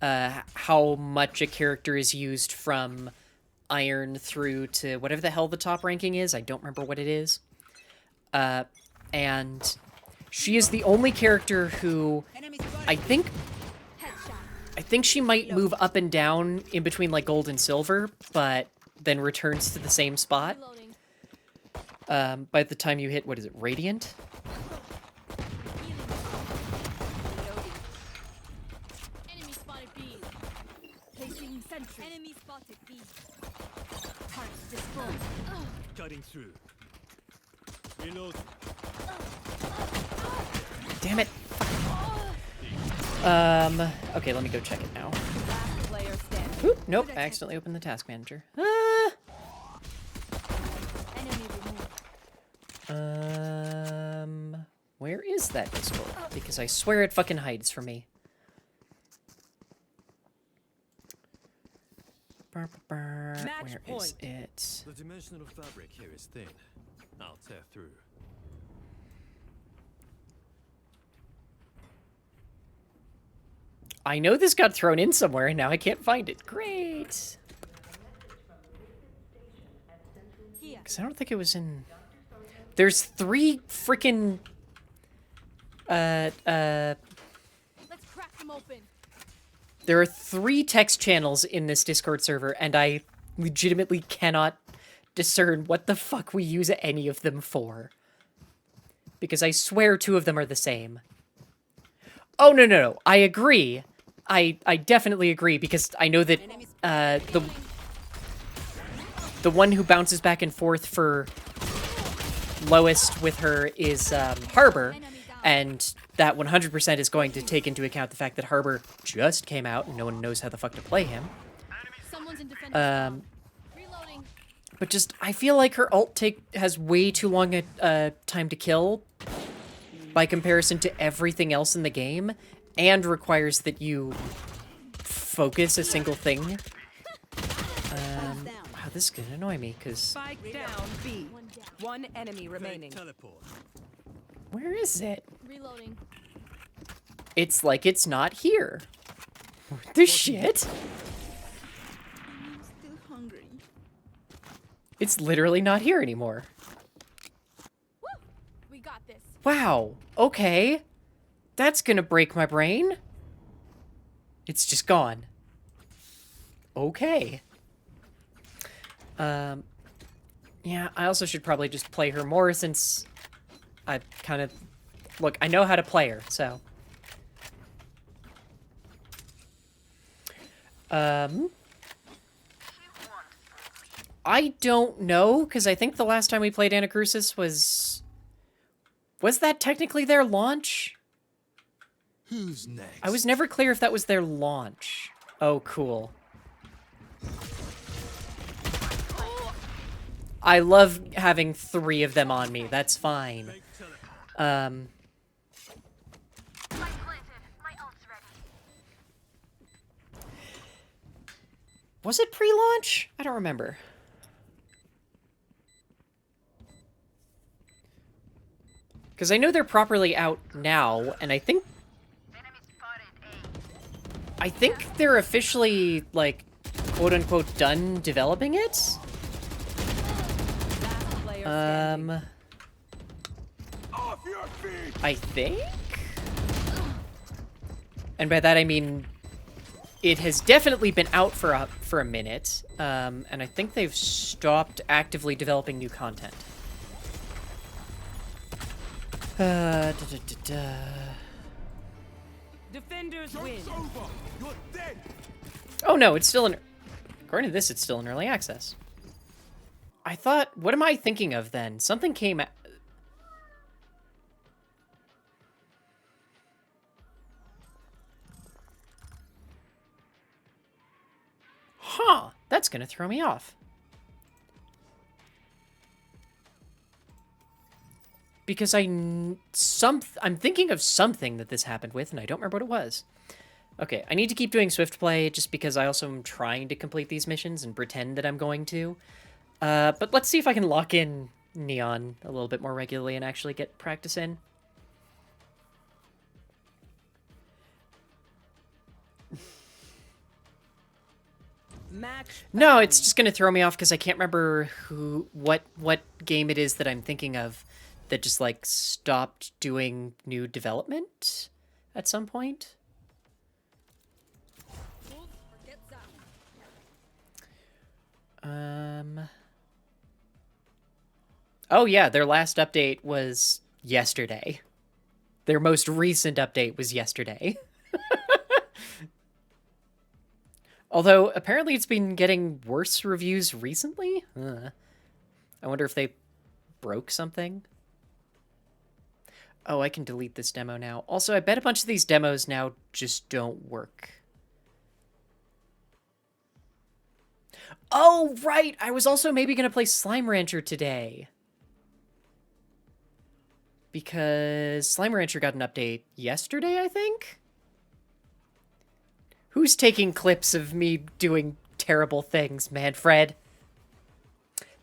how much a character is used from Iron through to whatever the hell the top ranking is. I don't remember what it is. And she is the only character who I think she might move up and down in between like gold and silver, but then returns to the same spot Reloading. by the time you hit, what is it, Radiant? Enemy spotted B. Placing sentry. Enemy spotted B. Targets destroyed. Cutting through. Reload. Damn it. Okay, let me go check it now. Last player standing. Oop, nope, I accidentally opened the task manager. Ah! Enemy removed. Where is that Discord? Because I swear it fucking hides from me. Where is it? The dimensional fabric here is thin. I'll tear through. I know this got thrown in somewhere, and now I can't find it. Great! Here. Because I don't think it was in... There's 3 freaking... Let's crack them open. There are 3 text channels in this Discord server, and I legitimately cannot discern what the fuck we use any of them for. Because I swear 2 of them are the same. Oh, no. I agree. I definitely agree, because I know that the one who bounces back and forth for lowest with her is Harbor, and that 100% is going to take into account the fact that Harbor just came out and no one knows how the fuck to play him. Someone's in defense. Reloading. But just, I feel like her ult has way too long a time to kill by comparison to everything else in the game, and requires that you focus a single thing. Wow, God, this is gonna annoy me, because... Spike down B. One enemy remaining. Where is it? Reloading. It's like it's not here. The shit? I'm still hungry. It's literally not here anymore. Woo! We got this. Wow. Okay. That's gonna break my brain. It's just gone. Okay. Yeah, I also should probably just play her more since I kind of... Look, I know how to play her, so... I don't know, because I think the last time we played Anacrusis was... Was that technically their launch? Who's next? I was never clear if that was their launch. Oh, cool. I love having 3 of them on me. That's fine. My planted. My ult's ready. Was it pre-launch? I don't remember. Because I know they're properly out now, and I think Enemy spotted A. I think they're officially, like, quote-unquote done developing it? Last player standing. Off your feet! I think? And by that I mean, it has definitely been out for a minute, and I think they've stopped actively developing new content. Defenders win. It's over! You're dead! Oh no, it's still in... According to this, it's still in early access. I thought... What am I thinking of then? Something came out... Huh, that's gonna throw me off. Because I'm thinking of something that this happened with, and I don't remember what it was. Okay, I need to keep doing Swift Play, just because I also am trying to complete these missions and pretend that I'm going to. But let's see if I can lock in Neon a little bit more regularly and actually get practice in. Match. No, it's just gonna throw me off because I can't remember what game it is that I'm thinking of that just, like, stopped doing new development at some point. Oh yeah, their last update was yesterday. Their most recent update was yesterday. Although, apparently it's been getting worse reviews recently? I wonder if they broke something? Oh, I can delete this demo now. Also, I bet a bunch of these demos now just don't work. Oh, right! I was also maybe going to play Slime Rancher today. Because Slime Rancher got an update yesterday, I think? Who's taking clips of me doing terrible things, Manfred?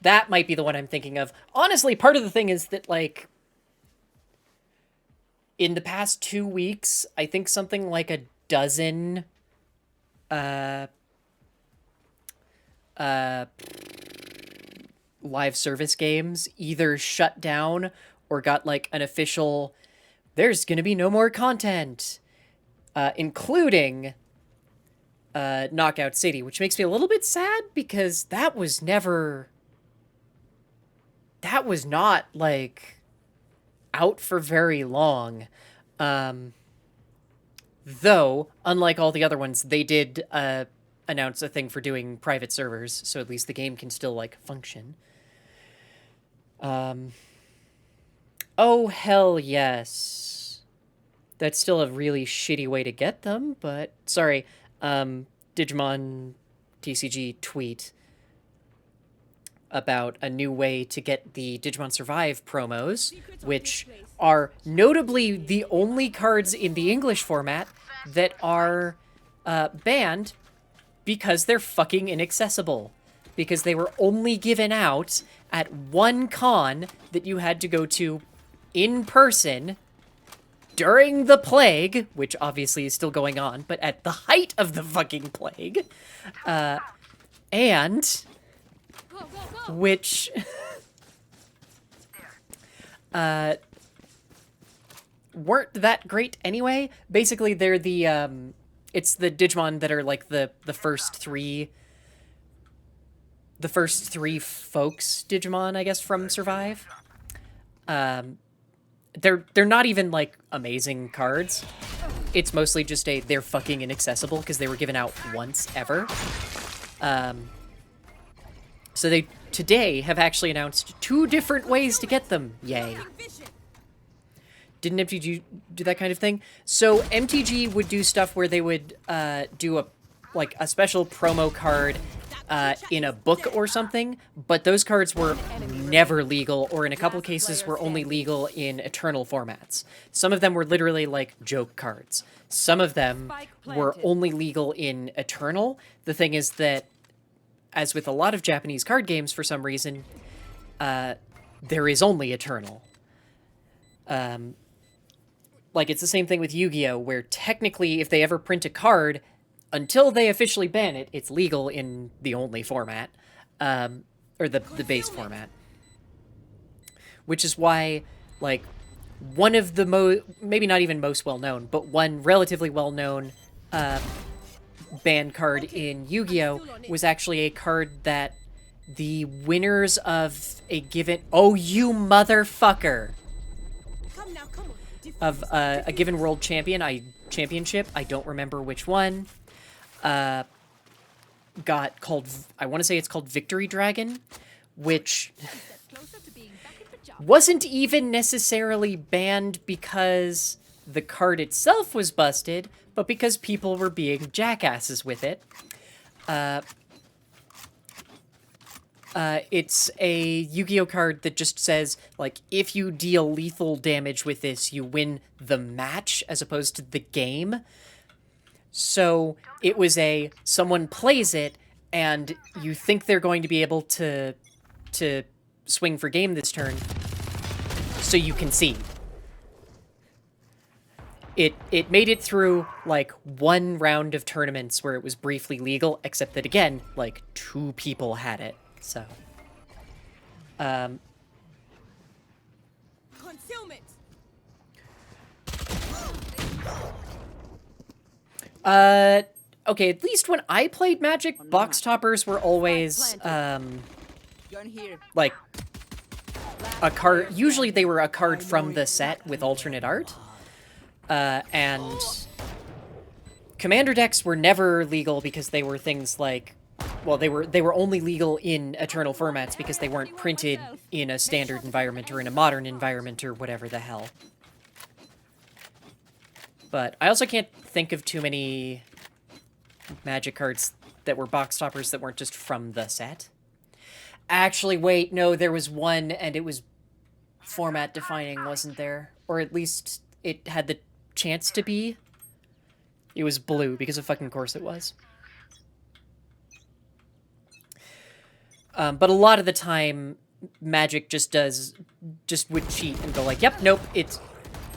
That might be the one I'm thinking of. Honestly, part of the thing is that, like, in the past 2 weeks, I think something like a dozen live service games either shut down or got, like, an official, there's gonna be no more content, including Knockout City, which makes me a little bit sad because that was not, like, out for very long. Though, unlike all the other ones, they did announce a thing for doing private servers, so at least the game can still, like, function. Oh, hell yes. That's still a really shitty way to get them, but... Sorry, Digimon TCG tweet about a new way to get the Digimon Survive promos, which are notably the only cards in the English format that are banned because they're fucking inaccessible. because they were only given out at one con that you had to go to in person during the plague, which obviously is still going on, but at the height of the fucking plague. And Go, go, go. which weren't that great anyway. Basically, they're the it's the Digimon that are like the first three folks Digimon, I guess, from Survive. They're not even like amazing cards. It's mostly just they're fucking inaccessible because they were given out once ever. So they today have actually announced 2 different ways to get them. Yay. Didn't MTG do that kind of thing? So MTG would do stuff where they would do a special promo card in a book or something, but those cards were never legal, or in a couple cases were only legal in Eternal formats. Some of them were literally like joke cards. Some of them were only legal in Eternal. The thing is that, as with a lot of Japanese card games, for some reason, there is only Eternal. Like, it's the same thing with Yu-Gi-Oh!, where technically, if they ever print a card, until they officially ban it, it's legal in the only format, or the base format. Which is why, like, one of the maybe not even most well-known, but one relatively well-known ban card in Yu-Gi-Oh! Was actually a card that the winners of a given... Oh, you motherfucker! Of a given world championship, I don't remember which one, got called, I want to say it's called Victory Dragon, which wasn't even necessarily banned because the card itself was busted, but because people were being jackasses with it. It's a Yu-Gi-Oh card that just says, like, if you deal lethal damage with this, you win the match as opposed to the game. So it was someone plays it, and you think they're going to be able to swing for game this turn, so you concede. It made it through, like, 1 round of tournaments where it was briefly legal, except that, again, like, 2 people had it. So, Concealment. okay, at least when I played Magic, box toppers were always, like, a card. Usually they were a card from the set with alternate art. And commander decks were never legal because they were things like, well, they were only legal in Eternal formats because they weren't printed in a standard environment or in a modern environment or whatever the hell. But I also can't think of too many Magic cards that were box toppers that weren't just from the set. Actually, wait, no, there was one, and it was format defining, wasn't there? Or at least it had the chance to be. It was blue, because of fucking course it was. But a lot of the time, Magic just would cheat and go like, yep, nope, it's...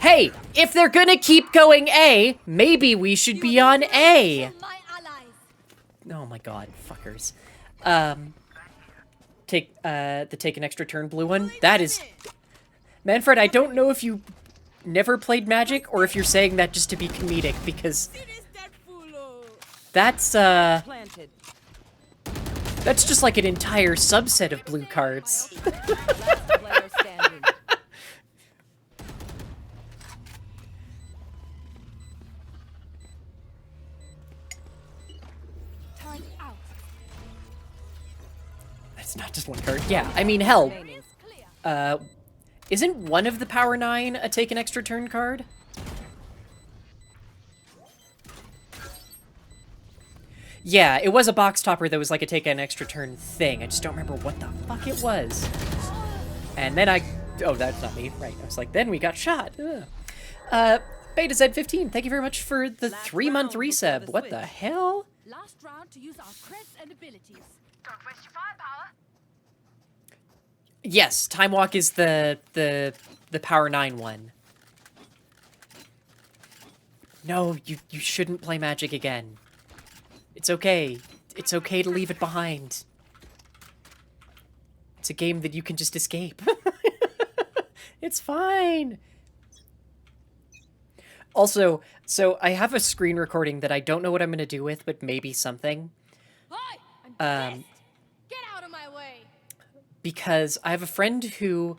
Hey, if they're gonna keep going A, maybe we should be on A! Oh my god, fuckers. Take an extra turn blue one? That is... Manfred, I don't know if you never played Magic, or if you're saying that just to be comedic, because... That's just like an entire subset of blue cards. That's not just one card. Yeah, I mean, hell. Isn't one of the Power 9 a take an extra turn card? Yeah, it was a box topper that was like a take an extra turn thing. I just don't remember what the fuck it was. And then oh, that's not me. Right, I was like, then we got shot. Beta Z15, thank you very much for the 3-month resub. What the hell? Last round to use our creds and abilities. Don't waste your firepower. Yes, Time Walk is the Power 9 one. No, you shouldn't play Magic again. It's okay. It's okay to leave it behind. It's a game that you can just escape. It's fine. Also, so I have a screen recording that I don't know what I'm going to do with, but maybe something. Hi, I'm pissed. Get out of my way. Because I have a friend who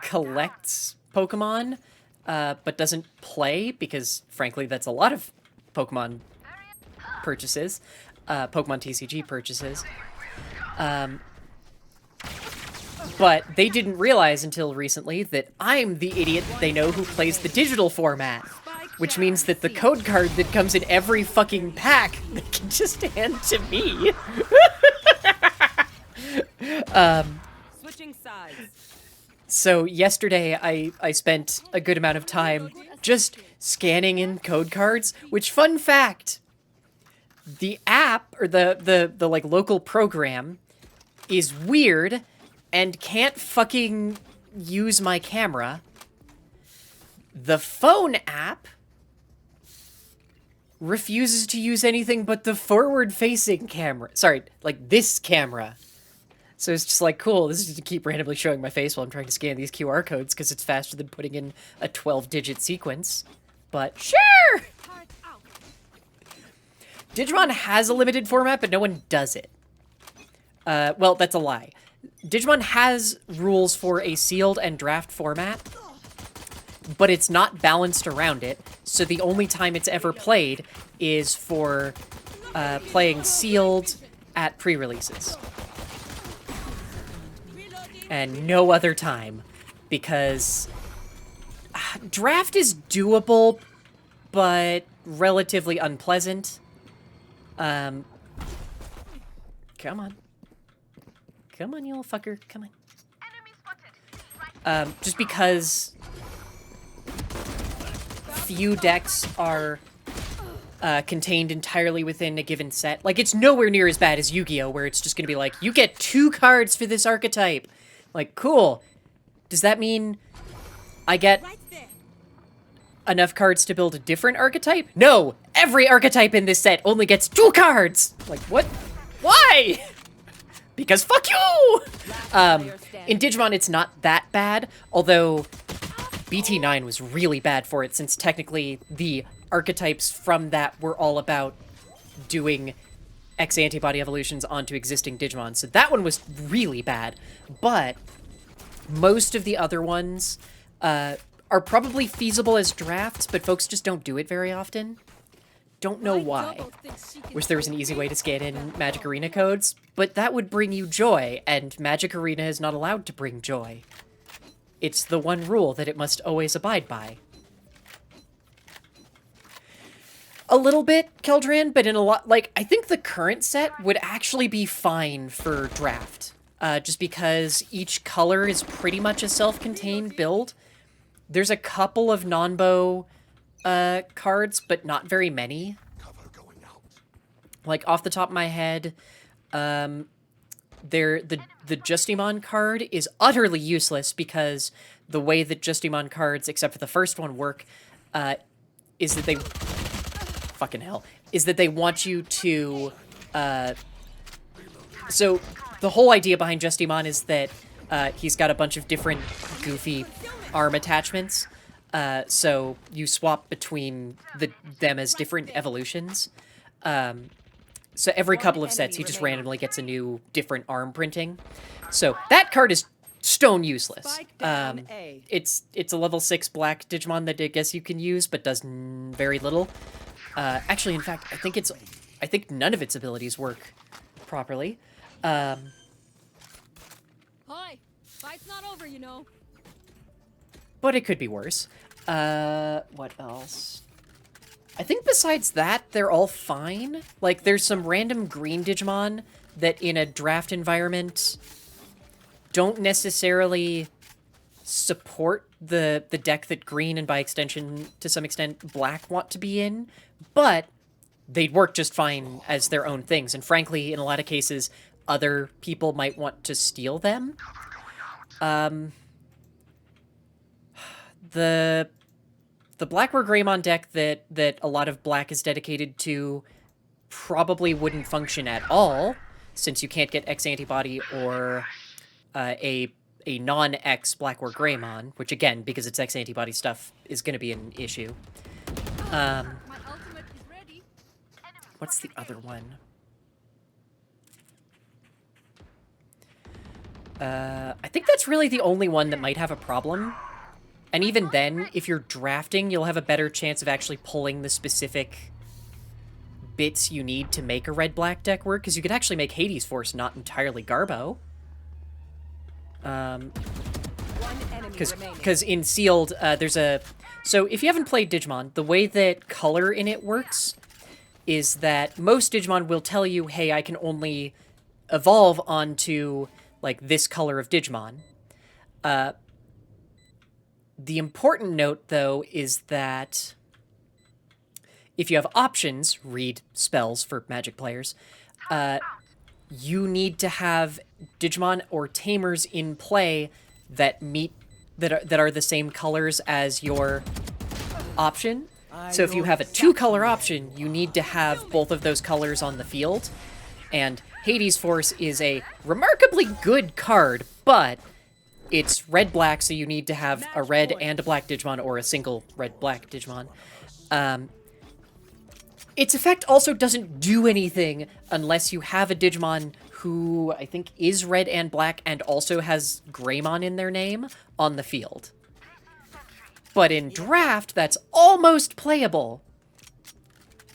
collects Pokemon, but doesn't play, because frankly that's a lot of Pokemon purchases, Pokemon TCG purchases. But they didn't realize until recently that I'm the idiot they know who plays the digital format. Which means that the code card that comes in every fucking pack, they can just hand to me. Switching sides. So yesterday I spent a good amount of time just scanning in code cards, which, fun fact, the app, or the like local program, is weird and can't fucking use my camera. The phone app refuses to use anything but the forward-facing camera. Sorry, like this camera. So it's just like, cool, this is to keep randomly showing my face while I'm trying to scan these QR codes because it's faster than putting in a 12-digit sequence. But sure! Digimon has a limited format, but no one does it. Well, that's a lie. Digimon has rules for a sealed and draft format, but it's not balanced around it, so the only time it's ever played is for playing sealed at pre-releases. And no other time, because draft is doable, but relatively unpleasant. Come on. Come on, you little fucker. Come on. Enemy spotted. Right. Just because few decks are contained entirely within a given set. Like, it's nowhere near as bad as Yu-Gi-Oh!, where it's just gonna be like, you get 2 cards for this archetype. Like, cool. Does that mean I get enough cards to build a different archetype? No! Every archetype in this set only gets 2 cards! Like, what? Why? Because fuck you! In Digimon, it's not that bad, although BT9 was really bad for it, since technically the archetypes from that were all about doing X antibody evolutions onto existing Digimon. So that one was really bad, but most of the other ones are probably feasible as drafts, but folks just don't do it very often. Don't know why. Wish there was an easy way to scan in Magic Arena codes, but that would bring you joy, and Magic Arena is not allowed to bring joy. It's the one rule that it must always abide by. A little bit, Keldran, but in a lot, like, I think the current set would actually be fine for draft. Just because each color is pretty much a self-contained build. There's a couple of non-bow cards, but not very many. Like, off the top of my head, the Justimon card is utterly useless because the way that Justimon cards, except for the first one, work, is that they... Fucking hell. Is that they want you to... So, the whole idea behind Justimon is that he's got a bunch of different goofy arm attachments. So you swap between them as different evolutions. So every couple of sets, he just randomly gets a new different arm printing. So that card is stone useless. It's a level 6 black Digimon that I guess you can use, but does very little. Actually, in fact, I think none of its abilities work properly. Hi, fight's not over, you know. But it could be worse. What else? I think besides that, they're all fine. Like, there's some random green Digimon that in a draft environment don't necessarily support the deck that green and by extension, to some extent, black want to be in, but they'd work just fine as their own things. And frankly, in a lot of cases, other people might want to steal them. The Black or Greymon deck that a lot of black is dedicated to probably wouldn't function at all, since you can't get X antibody or a non-X Black or Greymon, which again, because it's X antibody stuff, is going to be an issue. My ultimate is ready. What's the other one? I think that's really the only one that might have a problem. And even then, if you're drafting, you'll have a better chance of actually pulling the specific bits you need to make a red-black deck work, because you could actually make Hades Force not entirely Garbo. One enemy remaining. Because in Sealed, there's a... So if you haven't played Digimon, the way that color in it works is that most Digimon will tell you, hey, I can only evolve onto, like, this color of Digimon. The important note, though, is that if you have options, read spells for Magic players, you need to have Digimon or Tamers in play that that are the same colors as your option. So if you have a 2-color option, you need to have both of those colors on the field. And Hades Force is a remarkably good card, but it's red-black, so you need to have a red and a black Digimon, or a single red-black Digimon. Its effect also doesn't do anything unless you have a Digimon who I think is red and black and also has Greymon in their name on the field. But in draft, that's almost playable.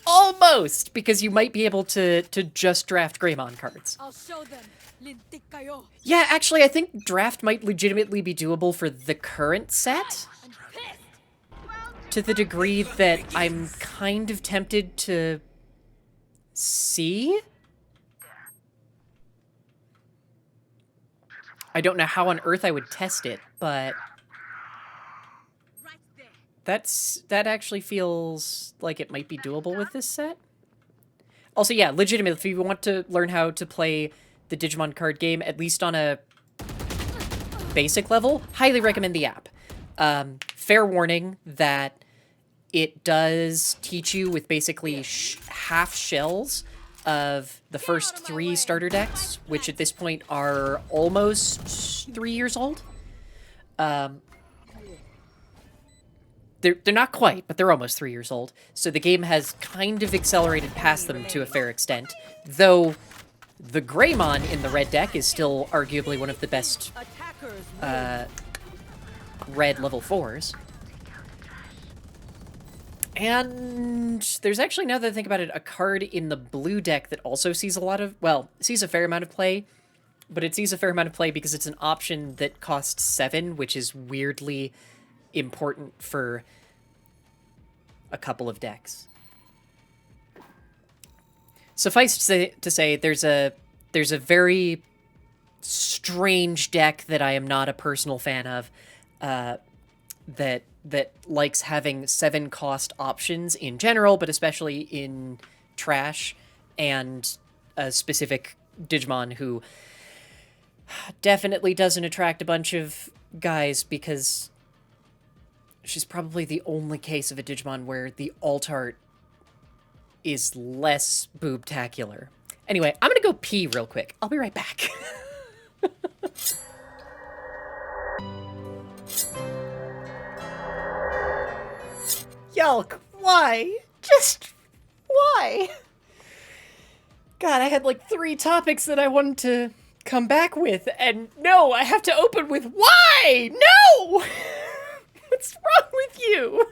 Almost! Because you might be able to just draft Greymon cards. I'll show them. Lintik kayo. Yeah, actually, I think draft might legitimately be doable for the current set. I'm pissed. To the degree that I'm kind of tempted to see. I don't know how on earth I would test it, but Right there. that actually feels like it might be doable with this set. Also, yeah, legitimately, if you want to learn how to play the Digimon card game, at least on a basic level, highly recommend the app. Fair warning that it does teach you with basically half shells of the first 3 starter decks, which at this point are almost 3 years old. They're not quite, but they're almost 3 years old. So the game has kind of accelerated past them to a fair extent, though the Greymon in the red deck is still arguably one of the best Attackers red level 4s. And there's actually, now that I think about it, a card in the blue deck that also sees sees a fair amount of play, but it sees a fair amount of play because it's an option that costs 7, which is weirdly important for a couple of decks. Suffice to say, there's a very strange deck that I am not a personal fan of, that likes having 7 cost options in general, but especially in Trash, and a specific Digimon who definitely doesn't attract a bunch of guys because she's probably the only case of a Digimon where the alt art is less boobtacular. Anyway, I'm gonna go pee real quick. I'll be right back. Yalc, why? Just why? God, I had like 3 topics that I wanted to come back with, and no, I have to open with why? No! What's wrong with you?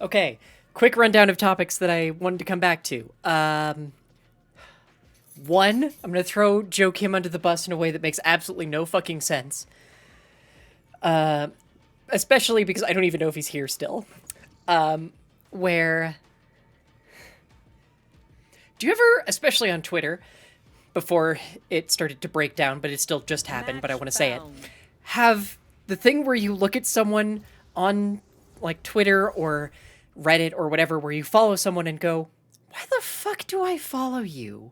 Okay, quick rundown of topics that I wanted to come back to. One, I'm going to throw Joe Kim under the bus in a way that makes absolutely no fucking sense. Especially because I don't even know if he's here still. Where... Do you ever, especially on Twitter, before it started to break down, but it still just happened, but I want to say it, have the thing where you look at someone on like Twitter or Reddit or whatever, where you follow someone and go, why the fuck do I follow you?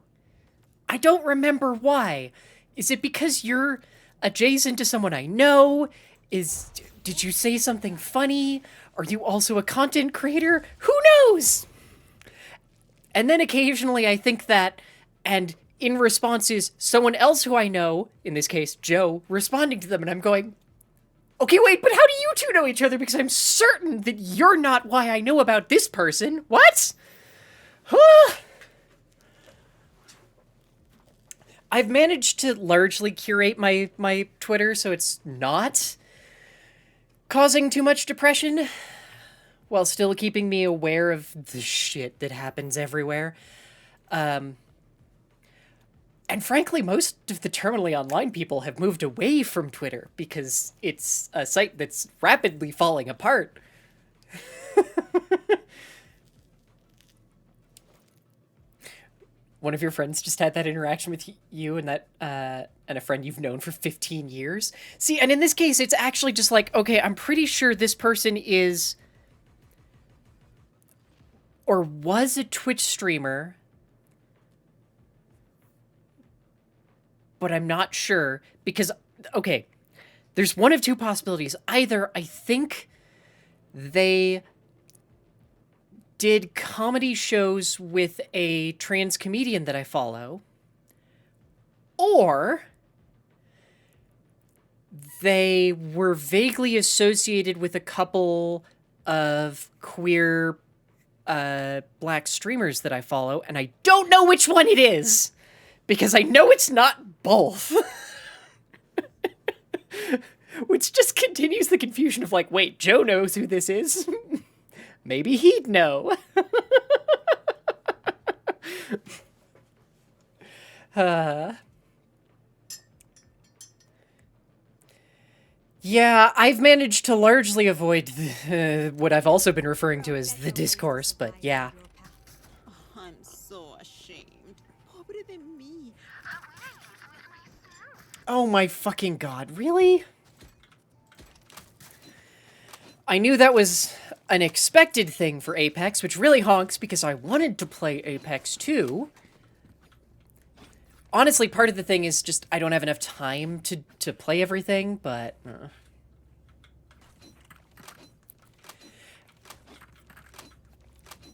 I don't remember why. Is it because you're adjacent to someone I know? Did you say something funny? Are you also a content creator? Who knows? And then occasionally I think that, and in response is someone else who I know, in this case, Joe, responding to them, and I'm going, okay, wait, but how do you two know each other? Because I'm certain that you're not why I know about this person. What? I've managed to largely curate my Twitter so it's not causing too much depression, while still keeping me aware of the shit that happens everywhere. And frankly, most of the terminally online people have moved away from Twitter because it's a site that's rapidly falling apart. One of your friends just had that interaction with you and that and a friend you've known for 15 years. See, and in this case, it's actually just like, okay, I'm pretty sure this person is or was a Twitch streamer, but I'm not sure because, okay, there's one of two possibilities. Either I think they did comedy shows with a trans comedian that I follow, or they were vaguely associated with a couple of queer black streamers that I follow, and I don't know which one it is, because I know it's not both. Which just continues the confusion of like, wait, Joe knows who this is? Maybe he'd know. Yeah, I've managed to largely avoid what I've also been referring to as the discourse, but yeah. I'm so ashamed. Pobre de mí. Oh my fucking god, really? I knew that was an expected thing for Apex, which really honks because I wanted to play Apex 2. Honestly, part of the thing is just I don't have enough time to play everything, but...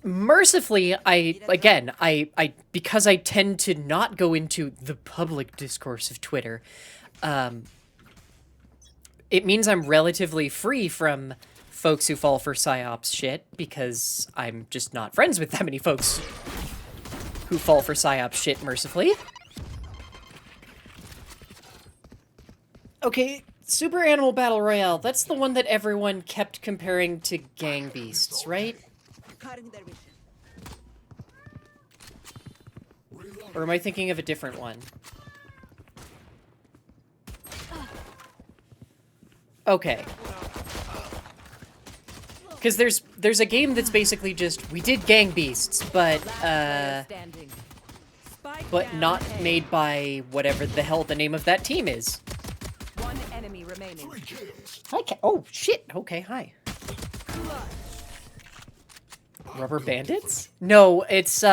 Mercifully, I because I tend to not go into the public discourse of Twitter, it means I'm relatively free from folks who fall for PsyOps shit, because I'm just not friends with that many folks who fall for PsyOps shit, mercifully. Okay, Super Animal Battle Royale, that's the one that everyone kept comparing to Gang Beasts, right? Or am I thinking of a different one? Okay. Because there's a game that's basically just, we did Gang Beasts, but not made by whatever the hell the name of that team is. One enemy remaining. Hi, oh, shit. Okay, hi. Rubber Bandits? No, it's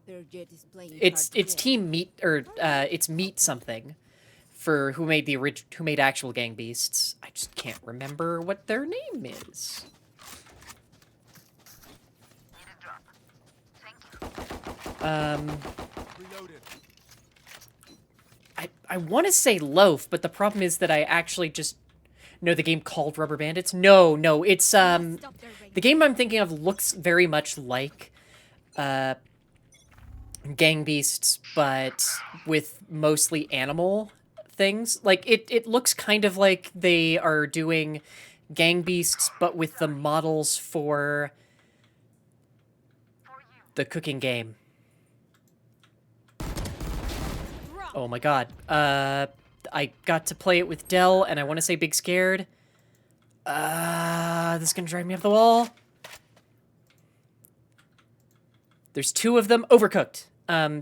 it's Team Meat, or it's Meat something, for who made actual Gang Beasts. I just can't remember what their name is. I want to say Loaf, but the problem is that I actually just know the game called Rubber Bandits. No, it's the game I'm thinking of looks very much like Gang Beasts, but with mostly animal things. Like it looks kind of like they are doing Gang Beasts, but with the models for the cooking game. Oh my god. I got to play it with Dell, and I want to say Big Scared. This is gonna drive me up the wall. There's two of them. Overcooked.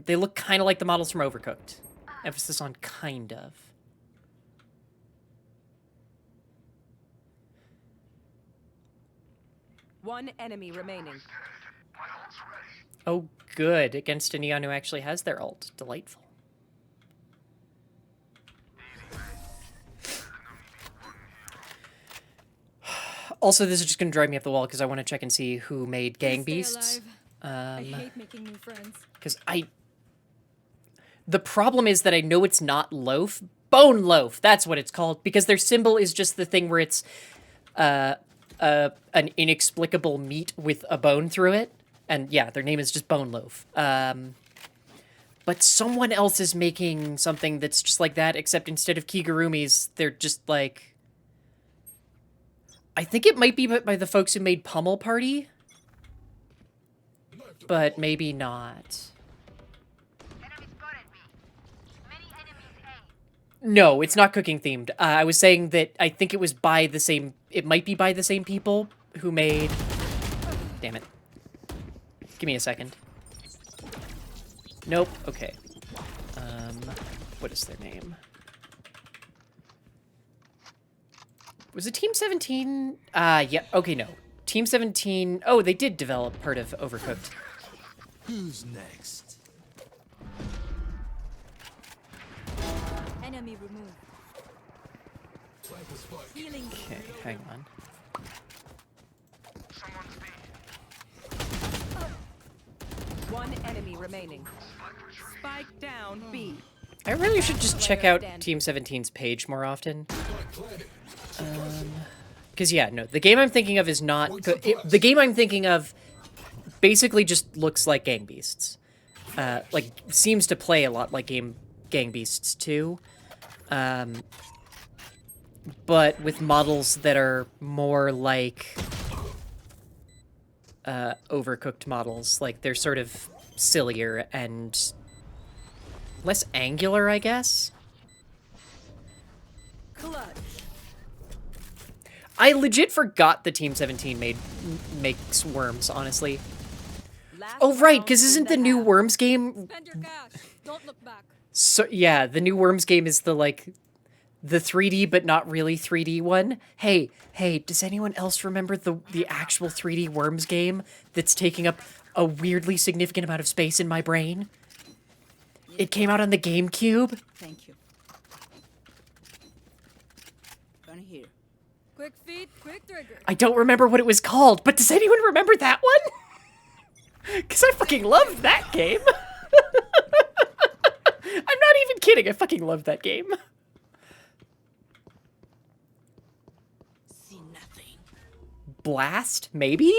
They look kind of like the models from Overcooked. Emphasis on kind of. One enemy remaining. Oh, good. Against a Neon who actually has their ult. Delightful. Also, this is just going to drive me up the wall because I want to check and see who made Gang Beasts. I hate making new friends. Because the problem is that I know it's not loaf. Bone loaf, that's what it's called. Because their symbol is just the thing where it's an inexplicable meat with a bone through it. And yeah, their name is just Bone Loaf. But someone else is making something that's just like that, except instead of Kigurumis, they're just like... I think it might be by the folks who made Pummel Party. But maybe not. Enemy spotted me. Many enemies A. No, it's not cooking themed. I was saying that I think it was by the same... It might be by the same people who made... Damn it. Give me a second. Nope. Okay. What is their name? Was it Team 17? Yeah. Okay, no. Team 17... Oh, they did develop part of Overcooked. Who's next? Enemy removed. Healing. Okay, hang on. One enemy remaining. Spike down B. I really should just check out Team 17's page more often. Because, yeah, no, the game I'm thinking of is not... the game I'm thinking of basically just looks like Gang Beasts. Like, seems to play a lot like Gang Beasts 2. But with models that are more like... Overcooked models. Like, they're sort of sillier and less angular, I guess? Clutch. I legit forgot the Team 17 makes Worms, honestly. Last Oh, right, round because isn't in the new half. Worms game... Spend your cash. Don't look back. So, yeah, the new Worms game is the 3D but not really 3D one. Hey, does anyone else remember the actual 3D Worms game that's taking up a weirdly significant amount of space in my brain? It came out on the GameCube. Thank you. Gonna hear. Quick feet, quick trigger. I don't remember what it was called, but does anyone remember that one? Because I fucking loved that game. I'm not even kidding, I fucking loved that game. See nothing. Blast, maybe?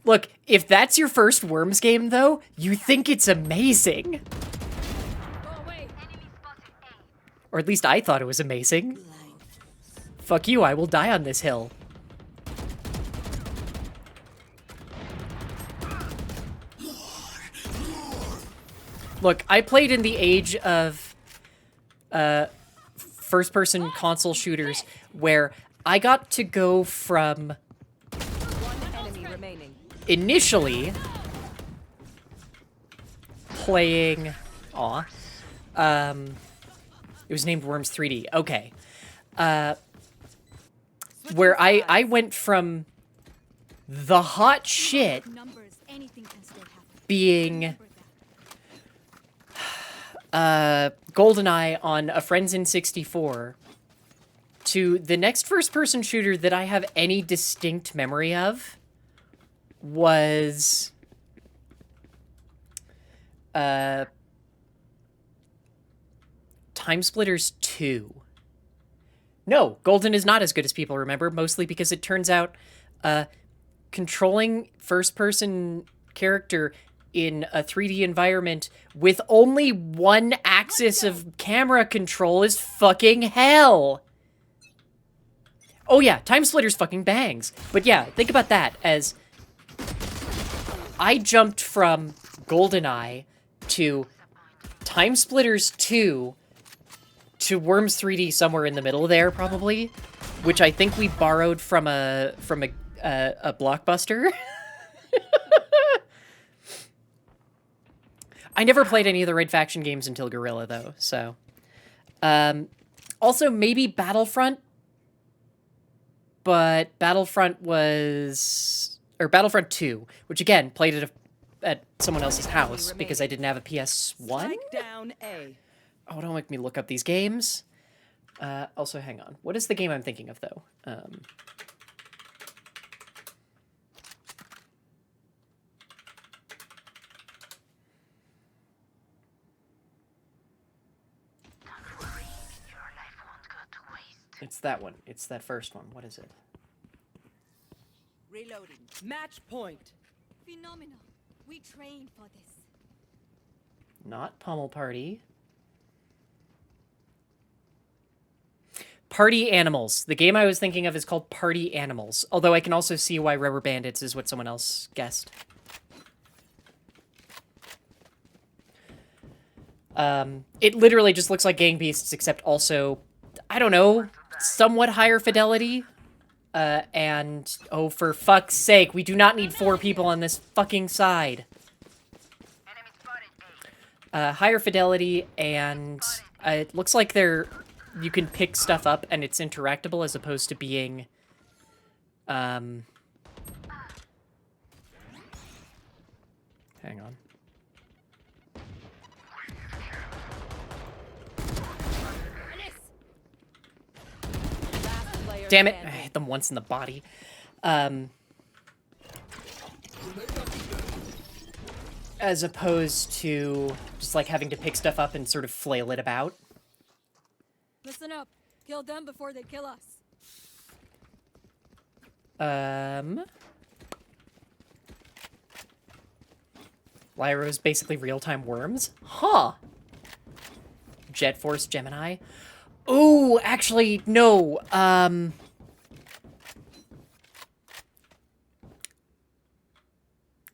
Look, if that's your first Worms game, though, you think it's amazing. Go away. Enemy spotted A. Or at least I thought it was amazing. Blind. Fuck you, I will die on this hill. Look, I played in the age of first-person console shooters where I got to go from One enemy remaining. initially playing... Aw. It was named Worms 3D. Okay. Where I went from the hot shit Numbers, anything can still happen. being Remember that. GoldenEye on a Friends in 64 to the next first-person shooter that I have any distinct memory of was Timesplitters 2. No, Golden is not as good as people remember, mostly because it turns out controlling first-person character in a 3D environment with only one axis of camera control is fucking hell. Oh yeah, Timesplitters fucking bangs. But yeah, think about that as I jumped from GoldenEye to Timesplitters 2 to Worms 3D somewhere in the middle there, probably, which I think we borrowed from a Blockbuster. I never played any of the Red Faction games until Guerrilla, though, so. Also, maybe Battlefront, but Battlefront was Battlefront 2, which again played at someone else's house because I didn't have a PS1. Spike down A. Oh, don't make me look up these games. Also, hang on. What is the game I'm thinking of, though? It's that one. It's that first one. What is it? Reloading. Match point. Phenomenal. We trained for this. Not Pummel Party. Party Animals. The game I was thinking of is called Party Animals. Although I can also see why Rubber Bandits is what someone else guessed. It literally just looks like Gang Beasts, except also, I don't know, somewhat higher fidelity. And, oh, for fuck's sake, we do not need 4 people on this fucking side. Enemy spotted A. Higher fidelity, and it looks like you can pick stuff up and it's interactable as opposed to being, hang on. Last player Damn it, I standing. hit them once in the body. As opposed to just like having to pick stuff up and sort of flail it about. Listen up. Kill them before they kill us. Lyra's basically real-time worms? Huh. Jet Force Gemini. Ooh, actually, no.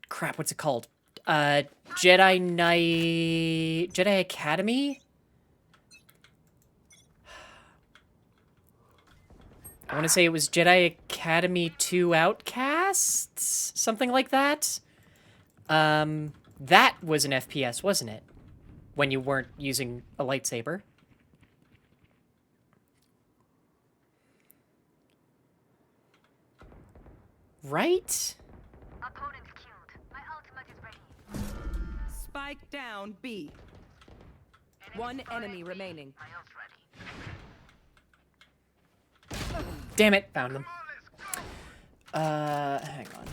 Crap, what's it called? Jedi Knight... Jedi Academy? I want to say it was Jedi Academy 2 Outcasts? Something like that? That was an FPS, wasn't it? When you weren't using a lightsaber. Right? Opponent killed. My ultimate is ready. Spike down B. One enemy remaining. My ult's ready. Damn it, found them. Hang on.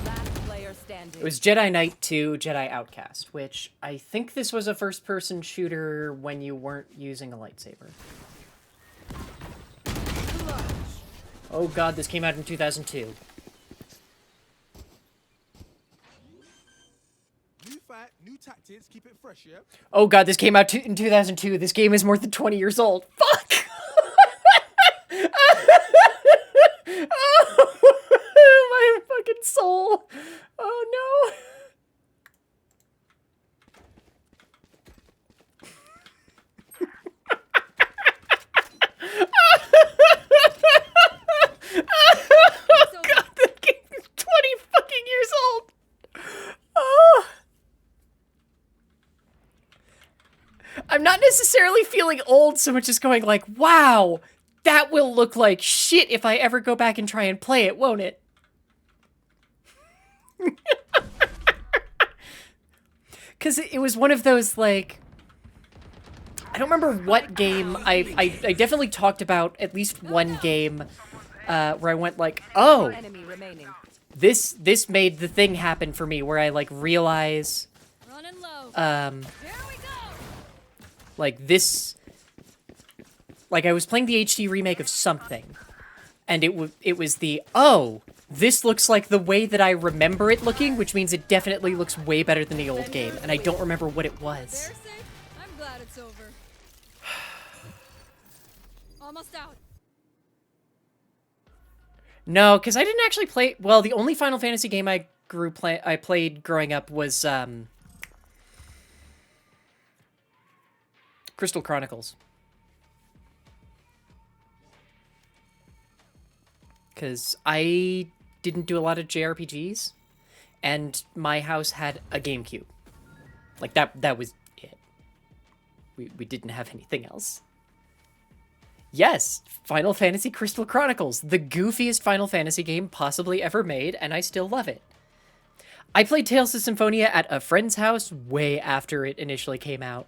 Last player standing. It was Jedi Knight 2, Jedi Outcast, which I think this was a first-person shooter when you weren't using a lightsaber. Oh god, this came out in 2002. New fight, new tactics, keep it fresh, yeah? Oh god, this came out in 2002. This game is more than 20 years old. Fuck! Oh, my fucking soul. Oh no. Oh god, this game is 20 fucking years old. Oh. I'm not necessarily feeling old so much as going like, wow, that will look like shit if I ever go back and try and play it, won't it? Because it was one of those, like, I don't remember what game. I definitely talked about at least one game where I went like, oh, Enemy remaining. this made the thing happen for me where I, like, realize, Running low. Here we go. like, this, like, I was playing the HD remake of something, and it was the, oh, this looks like the way that I remember it looking, which means it definitely looks way better than the old game, and I don't remember what it was. They're safe. I'm glad it's over. Almost out. No, because I didn't actually play, well, the only Final Fantasy game I played growing up was, Crystal Chronicles. Because I didn't do a lot of JRPGs, and my house had a GameCube. Like, that was it. We didn't have anything else. Yes, Final Fantasy Crystal Chronicles, the goofiest Final Fantasy game possibly ever made, and I still love it. I played Tales of Symphonia at a friend's house way after it initially came out.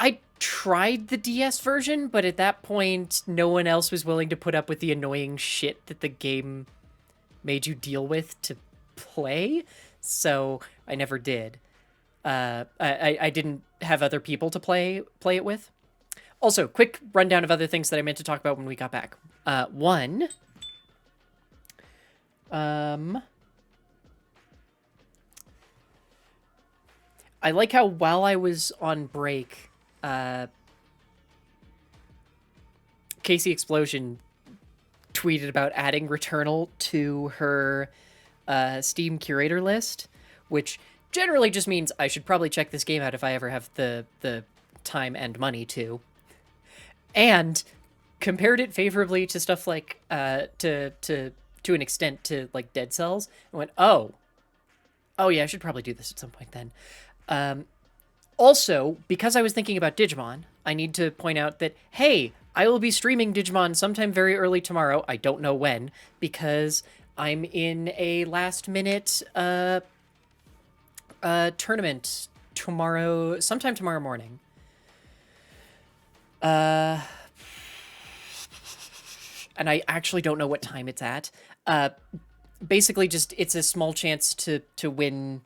I tried the DS version, but at that point, no one else was willing to put up with the annoying shit that the game made you deal with to play, so I never did. I didn't have other people to play it with. Also, quick rundown of other things that I meant to talk about when we got back. One, I like how while I was on break, Casey Explosion tweeted about adding Returnal to her Steam curator list, which generally just means I should probably check this game out if I ever have the time and money to. And compared it favorably to stuff like to an extent to like Dead Cells, and went, oh yeah, I should probably do this at some point then. Also, because I was thinking about Digimon, I need to point out that, hey, I will be streaming Digimon sometime very early tomorrow. I don't know when, because I'm in a last-minute tournament tomorrow, sometime tomorrow morning. And I actually don't know what time it's at. Basically, just it's a small chance to win.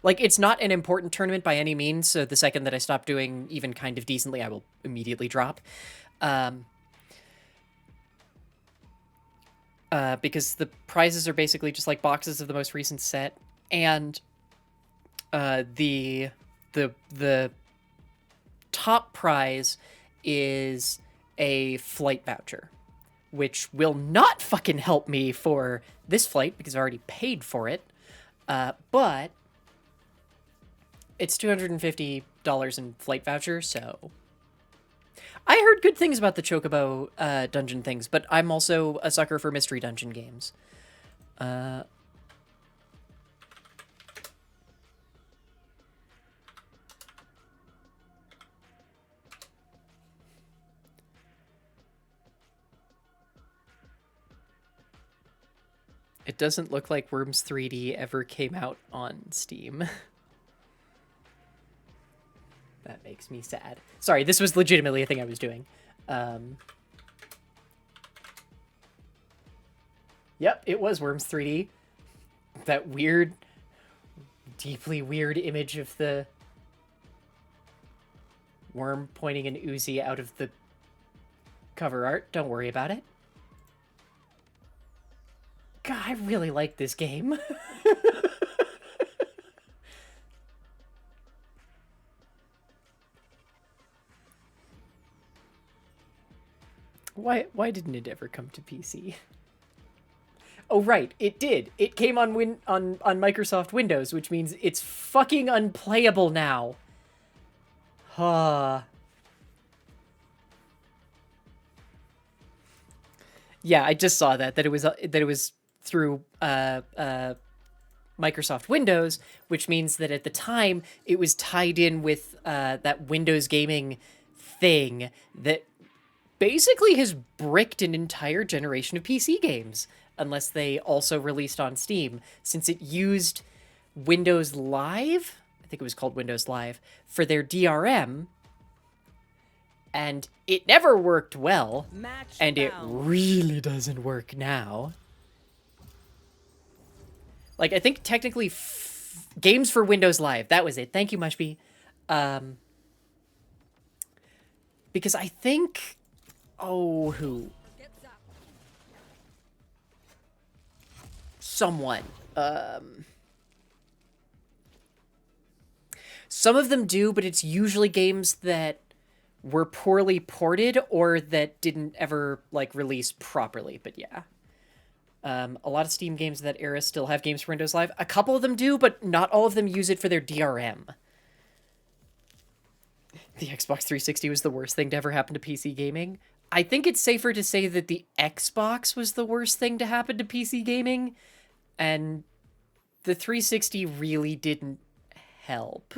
Like, it's not an important tournament by any means, so the second that I stop doing even kind of decently, I will immediately drop. Because the prizes are basically just like boxes of the most recent set, and the top prize is a flight voucher, which will not fucking help me for this flight because I already paid for it, but it's $250 in flight voucher, so I heard good things about the Chocobo dungeon things, but I'm also a sucker for mystery dungeon games. It doesn't look like Worms 3D ever came out on Steam. That makes me sad. Sorry, this was legitimately a thing I was doing. Yep, it was Worms 3D. That weird, deeply weird image of the worm pointing an Uzi out of the cover art. Don't worry about it. God, I really like this game. Why didn't it ever come to PC? Oh right, it did. It came on Microsoft Windows, which means it's fucking unplayable now. Huh. Yeah, I just saw that it was through Microsoft Windows, which means that at the time it was tied in with that Windows gaming thing that basically has bricked an entire generation of PC games, unless they also released on Steam, since it used Windows Live, I think it was called Windows Live, for their DRM, and it never worked well, and it really doesn't work now. Like, I think technically games for Windows Live, that was it. Thank you, Mushby. Because I think... Oh, who? Someone. Some of them do, but it's usually games that were poorly ported or that didn't ever, like, release properly, but yeah. A lot of Steam games of that era still have games for Windows Live. A couple of them do, but not all of them use it for their DRM. The Xbox 360 was the worst thing to ever happen to PC gaming. I think it's safer to say that the Xbox was the worst thing to happen to PC gaming, and the 360 really didn't help.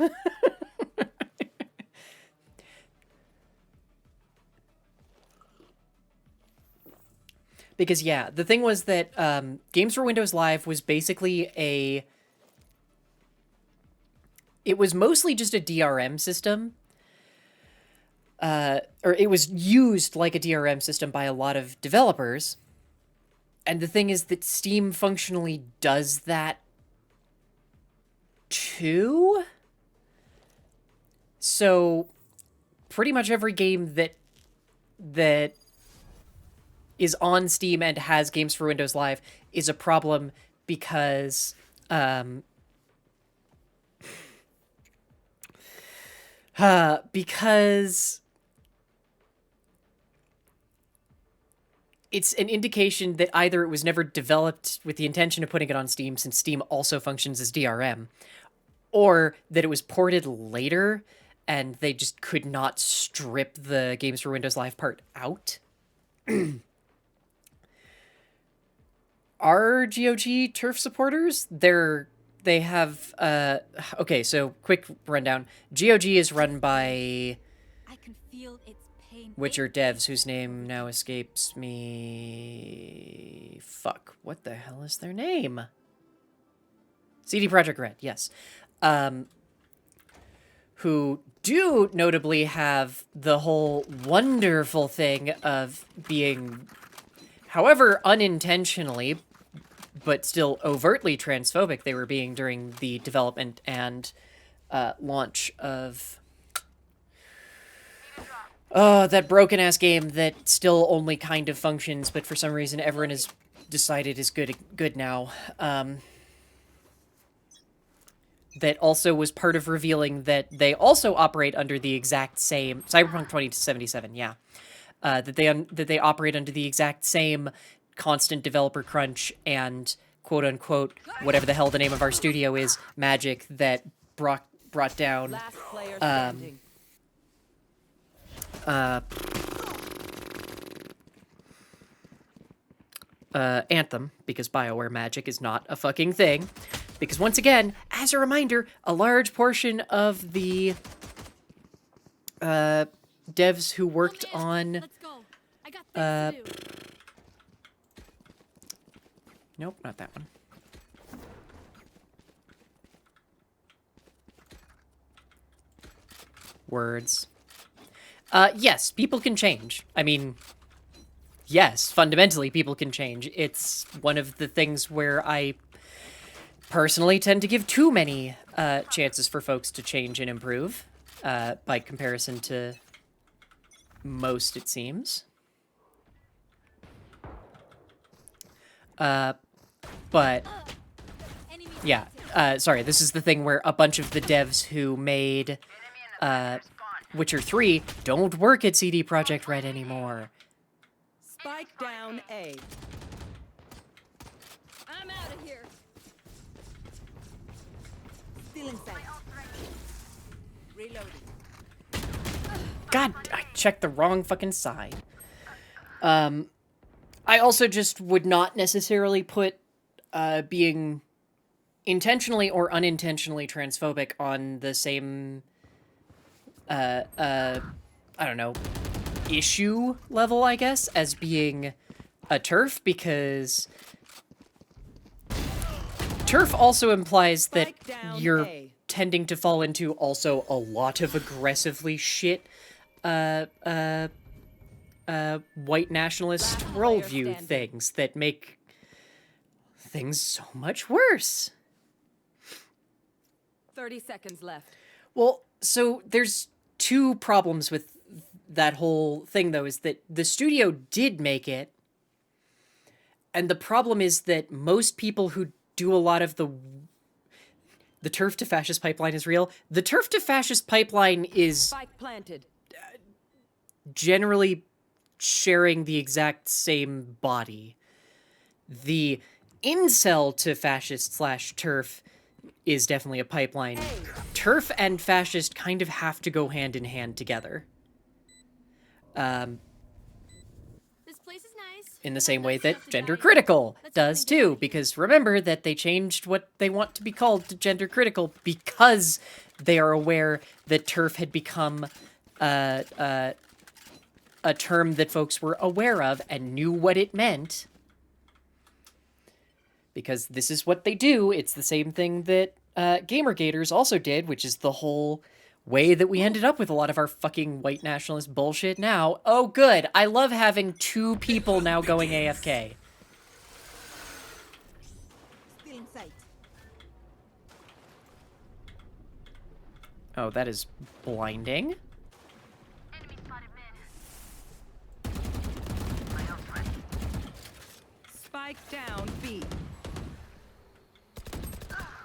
Because, yeah, the thing was that Games for Windows Live was basically it was mostly just a DRM system. Or it was used like a DRM system by a lot of developers. And the thing is that Steam functionally does that too. So pretty much every game that is on Steam and has Games for Windows Live is a problem because because it's an indication that either it was never developed with the intention of putting it on Steam, since Steam also functions as DRM, or that it was ported later and they just could not strip the Games for Windows Live part out. Are GOG turf supporters? They have okay, so quick rundown. GOG is run by I can feel its pain. Witcher devs whose name now escapes me. Fuck, what the hell is their name? CD Projekt Red, yes. Who do notably have the whole wonderful thing of being, however unintentionally, but still overtly transphobic they were being during the development and launch of that broken-ass game that still only kind of functions, but for some reason everyone has decided is good now. That also was part of revealing that they also operate under the exact same Cyberpunk 2077, yeah. That they operate under the exact same constant developer crunch and quote unquote whatever the hell the name of our studio is, magic that brought down Last player standing. Anthem, because BioWare magic is not a fucking thing. Because once again, as a reminder, a large portion of the devs who worked on Let's go. I got things to do. nope, not that one. Words. Yes, people can change. I mean, yes, fundamentally people can change. It's one of the things where I personally tend to give too many chances for folks to change and improve, by comparison to most, it seems. But yeah, sorry, this is the thing where a bunch of the devs who made Witcher 3 don't work at CD Projekt Red anymore. Spike down A. I'm out of here. Still inside. Reloading. God, I checked the wrong fucking side. I also just would not necessarily put being intentionally or unintentionally transphobic on the same, I don't know, issue level, I guess, as being a TERF, because TERF also implies that Spike down you're A. tending to fall into also a lot of aggressively shit white nationalist Last player worldview standing. things that make things so much worse. 30 seconds left. Well, so there's two problems with that whole thing, though, is that the studio did make it, and the problem is that most people who do a lot of the turf to fascist pipeline is real. The turf to fascist pipeline is Spike planted. generally sharing the exact same body. The incel to fascist / turf is definitely a pipeline. Turf and fascist kind of have to go hand in hand together. This place is nice. In the but same I've way got that stuff to gender value. critical Let's does open and get out too, of here. because remember that they changed what they want to be called to gender critical because they are aware that turf had become a a term that folks were aware of and knew what it meant. Because this is what they do. It's the same thing that Gamergaters also did, which is the whole way that we ended up with a lot of our fucking white nationalist bullshit now. Oh, good. I love having 2 people now going AFK. Still in sight. Oh, that is blinding. Enemy spotted mid. My ult's ready. Spike down B.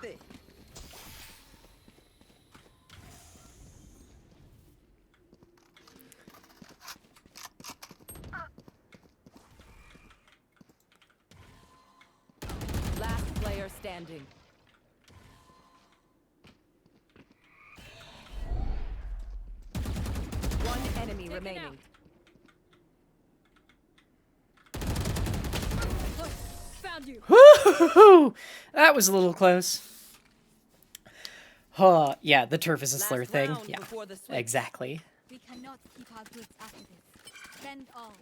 There. Last player standing. One enemy remaining. Found you. Woo! That was a little close. Yeah, the turf is a slur Last thing. round Yeah, before the switch. exactly. We cannot keep our goods after this. Spend all.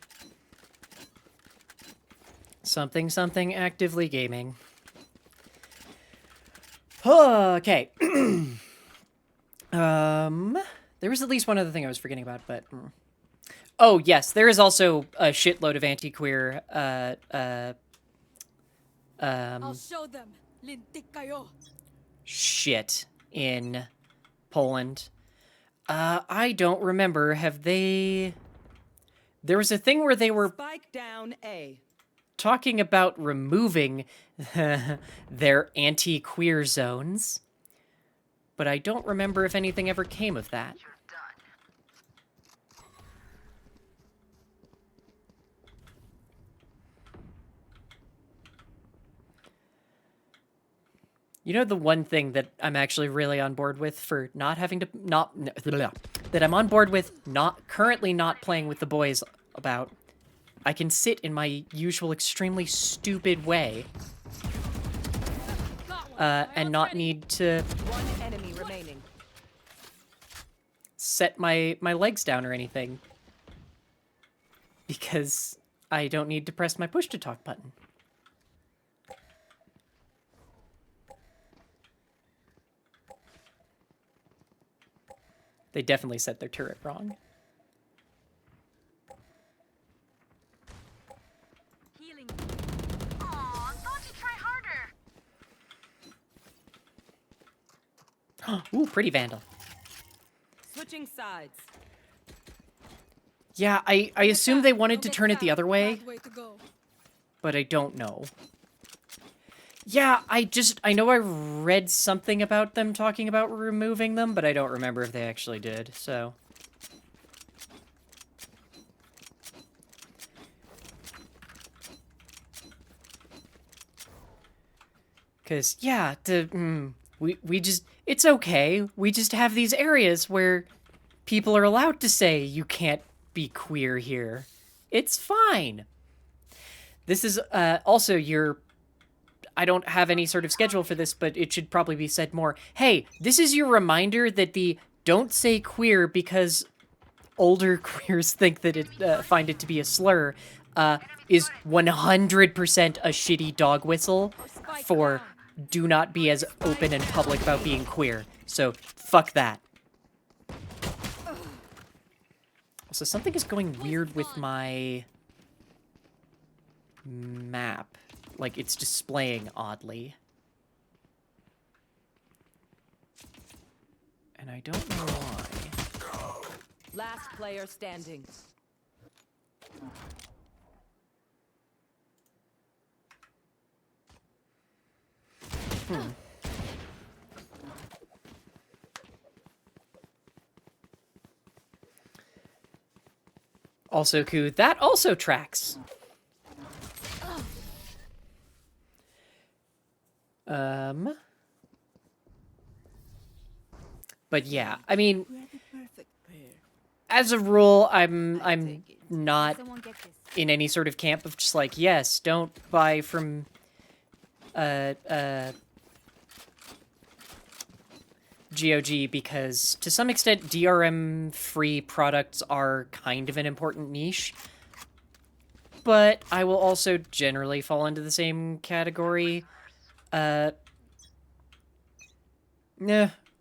Something actively gaming. Okay. There was at least one other thing I was forgetting about, but oh yes, there is also a shitload of anti-queer I'll show them. Lintik kayo. shit in Poland. I don't remember. Have they? There was a thing where they were Spike down A. talking about removing their anti-queer zones, but I don't remember if anything ever came of that. You're done. You know, the one thing that I'm actually really on board with for not having to that I'm on board with currently not playing with the boys about, I can sit in my usual extremely stupid way and not need to One enemy remaining. set my legs down or anything, because I don't need to press my push to talk button. They definitely set their turret wrong. Healing. Aw, thought you'd try harder. Ooh, pretty Vandal. Switching sides. Yeah, I assume they wanted to Don't get turn it the sad. other way, Bad way to go. but I don't know. Yeah, I know I read something about them talking about removing them, but I don't remember if they actually did, so. Cause yeah, we just, it's okay. We just have these areas where people are allowed to say you can't be queer here. It's fine. This is also your, I don't have any sort of schedule for this, but it should probably be said more. Hey, this is your reminder that the don't say queer because older queers think that it find it to be a slur is 100% a shitty dog whistle for do not be as open and public about being queer. So fuck that. So something is going weird with my map. Like, it's displaying oddly. And I don't know why. Last player standing. Also, Ku, that also tracks. But yeah, I mean, We're the perfect pair. as a rule, I'm take it. not Someone get this. in any sort of camp of just like, yes, don't buy from GOG because, to some extent, DRM-free products are kind of an important niche. But I will also generally fall into the same category. Nah,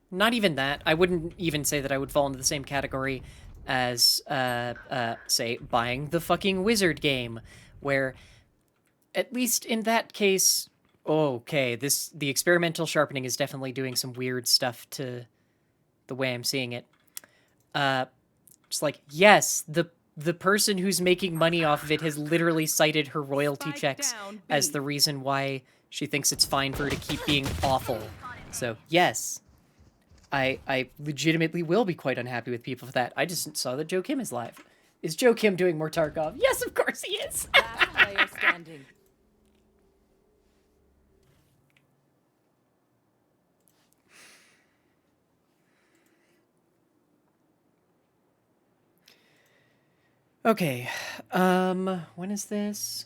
not even that. I wouldn't even say that I would fall into the same category as, say, buying the fucking Wizard game, where, at least in that case, okay, the experimental sharpening is definitely doing some weird stuff to the way I'm seeing it. Just like, yes, the person who's making money off of it has literally cited her royalty checks as the reason why she thinks it's fine for her to keep being awful. So, yes. I legitimately will be quite unhappy with people for that. I just saw that Joe Kim is live. Is Joe Kim doing more Tarkov? Yes, of course he is! Last player standing. Okay, when is this?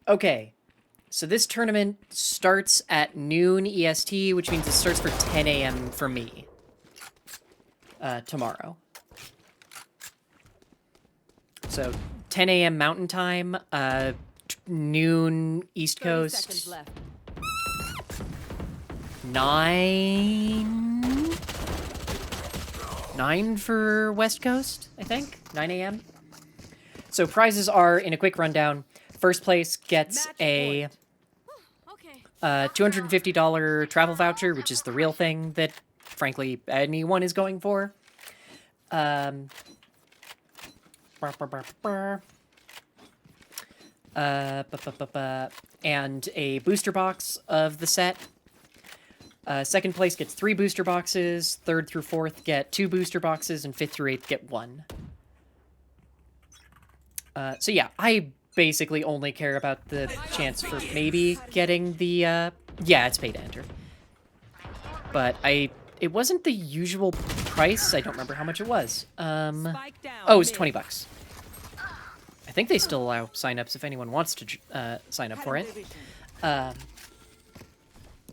Okay, so this tournament starts at noon EST, which means it starts for 10 a.m. for me. Tomorrow. So, 10 a.m. Mountain Time, noon East 30 Coast. seconds left. 9 for West Coast, I think. 9 a.m. So prizes are, in a quick rundown, first place gets a Okay. $250 travel voucher, which is the real thing that, frankly, anyone is going for. And a booster box of the set. Second place gets 3 booster boxes, third through fourth get 2 booster boxes, and fifth through eighth get 1. So yeah, I basically only care about the chance for maybe getting the, yeah, it's pay to enter. But it wasn't the usual price, I don't remember how much it was. Spike down. Oh, it was 20 bucks. I think they still allow signups if anyone wants to sign up for it.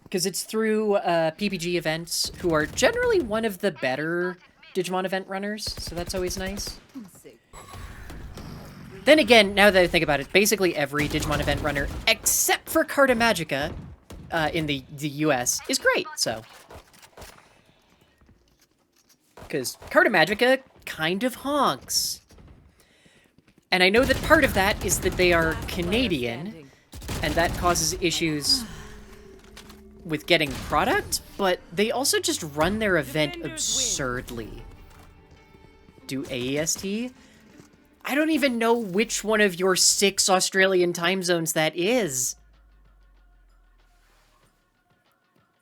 Because it's through PPG events, who are generally one of the better Digimon event runners, so that's always nice. Then again, now that I think about it, basically every Digimon event runner, except for Carta Magica, in the US, is great, so. Because Carta Magica kind of honks. And I know that part of that is that they are Canadian, and that causes issues with getting product, but they also just run their event absurdly. Do AEST? I don't even know which one of your 6 Australian time zones that is.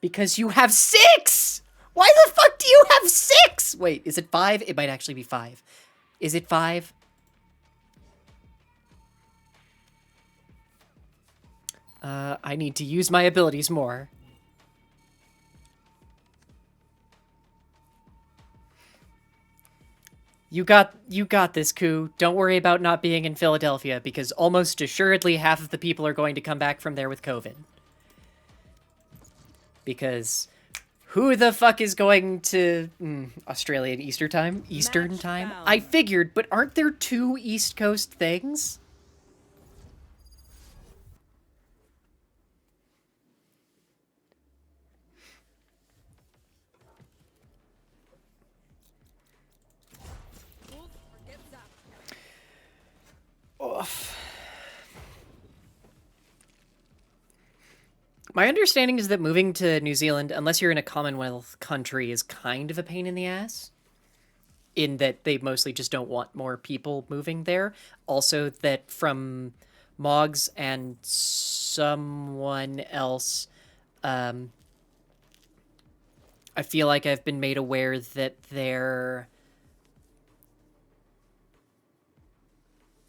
Because you have 6! Why the fuck do you have 6? Wait, is it 5? It might actually be 5. Is it 5? I need to use my abilities more. You got this, Koo. Don't worry about not being in Philadelphia, because almost assuredly half of the people are going to come back from there with COVID. Because who the fuck is going to Australian Eastern time? Eastern time? I figured, but aren't there 2 East Coast things? Oof. My understanding is that moving to New Zealand, unless you're in a Commonwealth country, is kind of a pain in the ass. In that they mostly just don't want more people moving there. Also, that from Moggs and someone else, I feel like I've been made aware that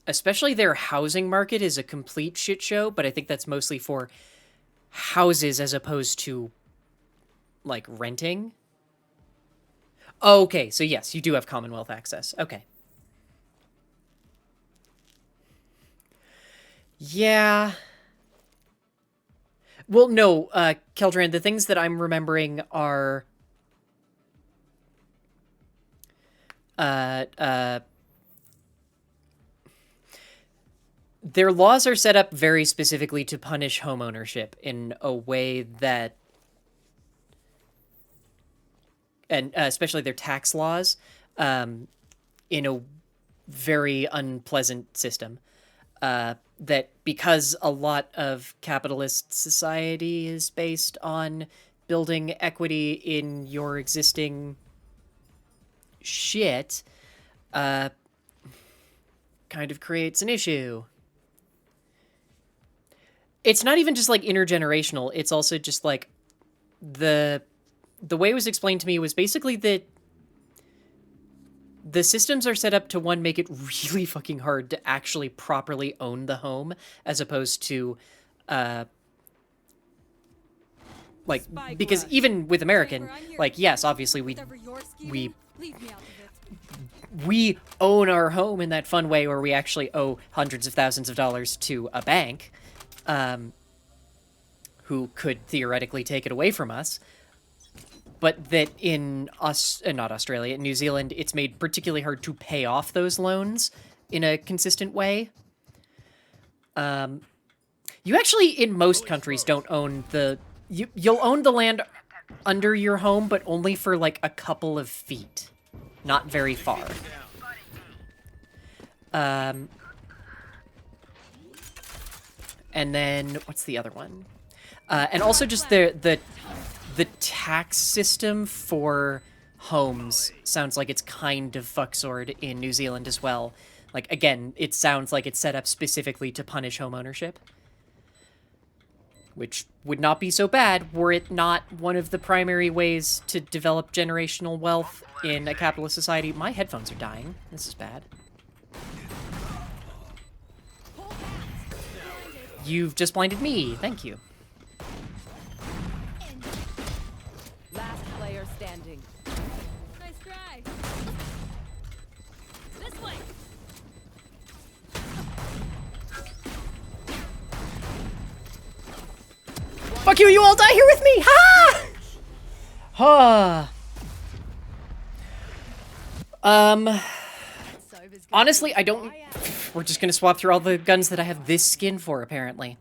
especially their housing market is a complete shit show, but I think that's mostly for houses as opposed to, like, renting. Oh, okay, so yes, you do have Commonwealth access. Okay. Yeah. Well, no, Keldran, the things that I'm remembering are their laws are set up very specifically to punish homeownership in a way that, and especially their tax laws, in a very unpleasant system. That because a lot of capitalist society is based on building equity in your existing shit, kind of creates an issue. It's not even just like intergenerational, it's also just like the way it was explained to me was basically that the systems are set up to, one, make it really fucking hard to actually properly own the home, as opposed to, like, because even with American, like, yes, obviously we own our home in that fun way where we actually owe hundreds of thousands of dollars to a bank, who could theoretically take it away from us. But that in not Australia, in New Zealand, it's made particularly hard to pay off those loans in a consistent way. You actually, in most countries, don't own you'll own the land under your home, but only for like a couple of feet. Not very far. And then, what's the other one? And also just the tax system for homes sounds like it's kind of fucksword in New Zealand as well. Like, again, it sounds like it's set up specifically to punish homeownership. Which would not be so bad were it not one of the primary ways to develop generational wealth in a capitalist society. My headphones are dying. This is bad. You've just blinded me. Thank you. Last player standing. Nice try. This way. Fuck you, you all die here with me! Ha! Ha! Honestly, I don't... We're just gonna swap through all the guns that I have this skin for, apparently.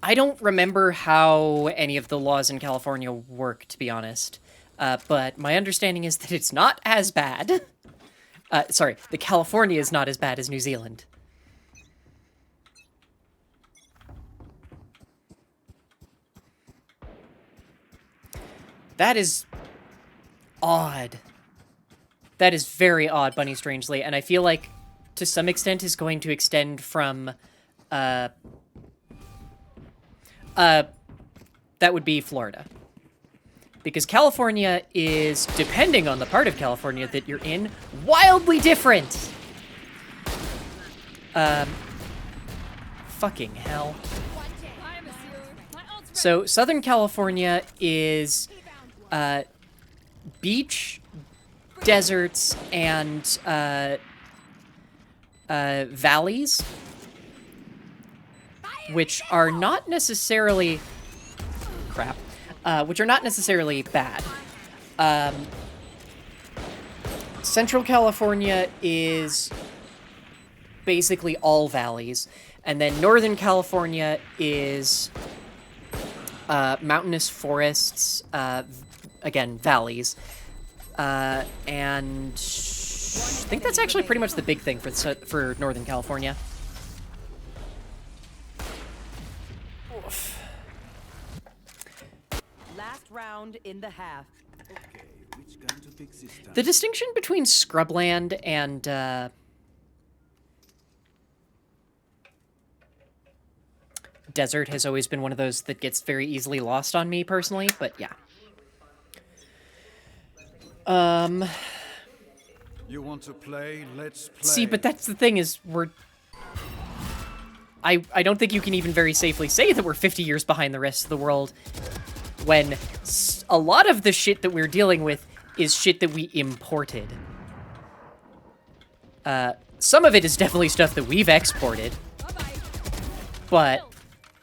I don't remember how any of the laws in California work, to be honest. But my understanding is that it's not as bad. Sorry, the California is not as bad as New Zealand. That is odd. That is very odd, Bunny Strangely, and I feel like, to some extent, is going to extend from, that would be Florida. Because California is, depending on the part of California that you're in, wildly different! Fucking hell. So, Southern California is, beach, deserts, and, valleys, which are not necessarily... Crap. Which are not necessarily bad. Central California is basically all valleys, and then Northern California is mountainous forests, again, valleys, and I think that's actually pretty much the big thing for Northern California. Oof. Last round in the half. Okay, which gun to pick this time? The distinction between scrubland and desert has always been one of those that gets very easily lost on me personally, but yeah. You want to play? Let's play. See, but that's the thing is I don't think you can even very safely say that we're 50 years behind the rest of the world when a lot of the shit that we're dealing with is shit that we imported. Some of it is definitely stuff that we've exported, but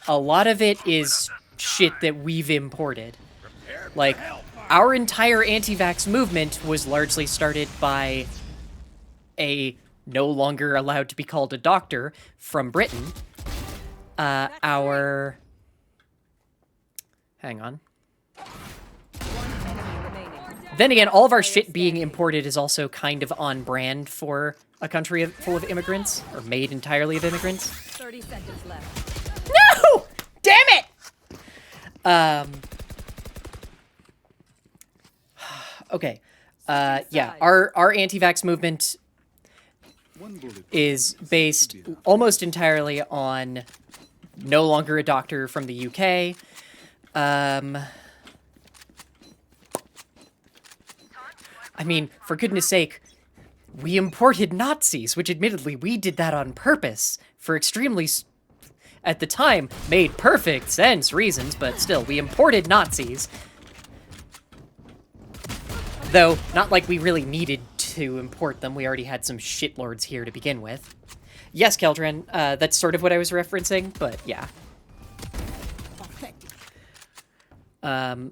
a lot of it is shit that we've imported. Like, our entire anti-vax movement was largely started by a no longer allowed to be called a doctor from Britain, our... Hang on. Enemy remaining. Then again, all of our shit being imported is also kind of on brand for a country full of immigrants, or made entirely of immigrants. 30 seconds left. No! Damn it! Okay. Yeah, our anti-vax movement is based almost entirely on no longer a doctor from the UK. I mean, for goodness sake, we imported Nazis, which admittedly we did that on purpose for extremely, at the time, made perfect sense reasons, but still, we imported Nazis. Though, not like we really needed to import them, we already had some shitlords here to begin with. Yes, Keldrin, that's sort of what I was referencing, but yeah. Still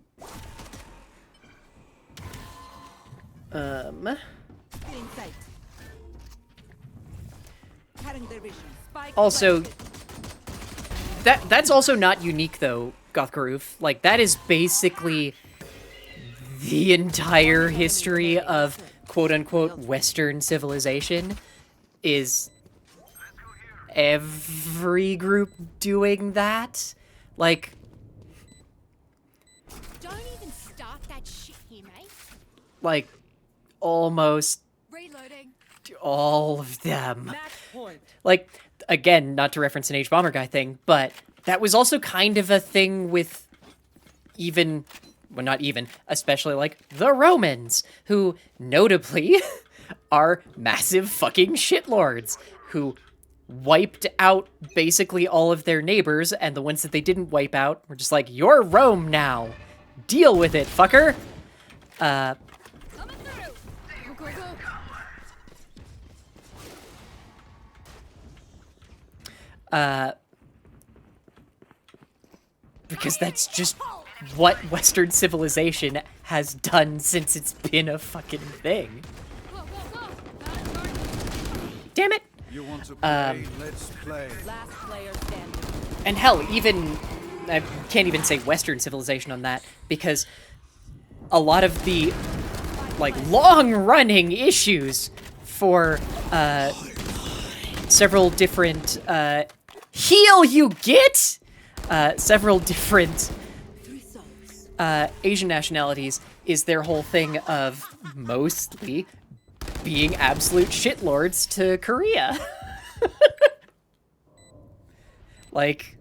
in sight. Cutting their vision. Also, that's also not unique though, Gothgaroof. Like, that is basically the entire history of quote-unquote Western civilization, is every group doing that. Like, Don't even start that shit here, mate. like, almost Reloading. all of them. Match point. Like, again, not to reference an H-Bomber guy thing, but that was also kind of a thing with even, well, not even, especially like the Romans, who notably are massive fucking shitlords, who wiped out basically all of their neighbors, and the ones that they didn't wipe out were just like, you're Rome now. Deal with it, fucker. Coming through. Go, go, go. Because that's just what Western civilization has done since it's been a fucking thing. Go, go, go. Damn it! You want to play? Let's play. Last player standing. And hell, even, I can't even say Western civilization on that, because a lot of the, like, long-running issues for, several different, heal you get! Several different, Asian nationalities is their whole thing of mostly being absolute shitlords to Korea. Like,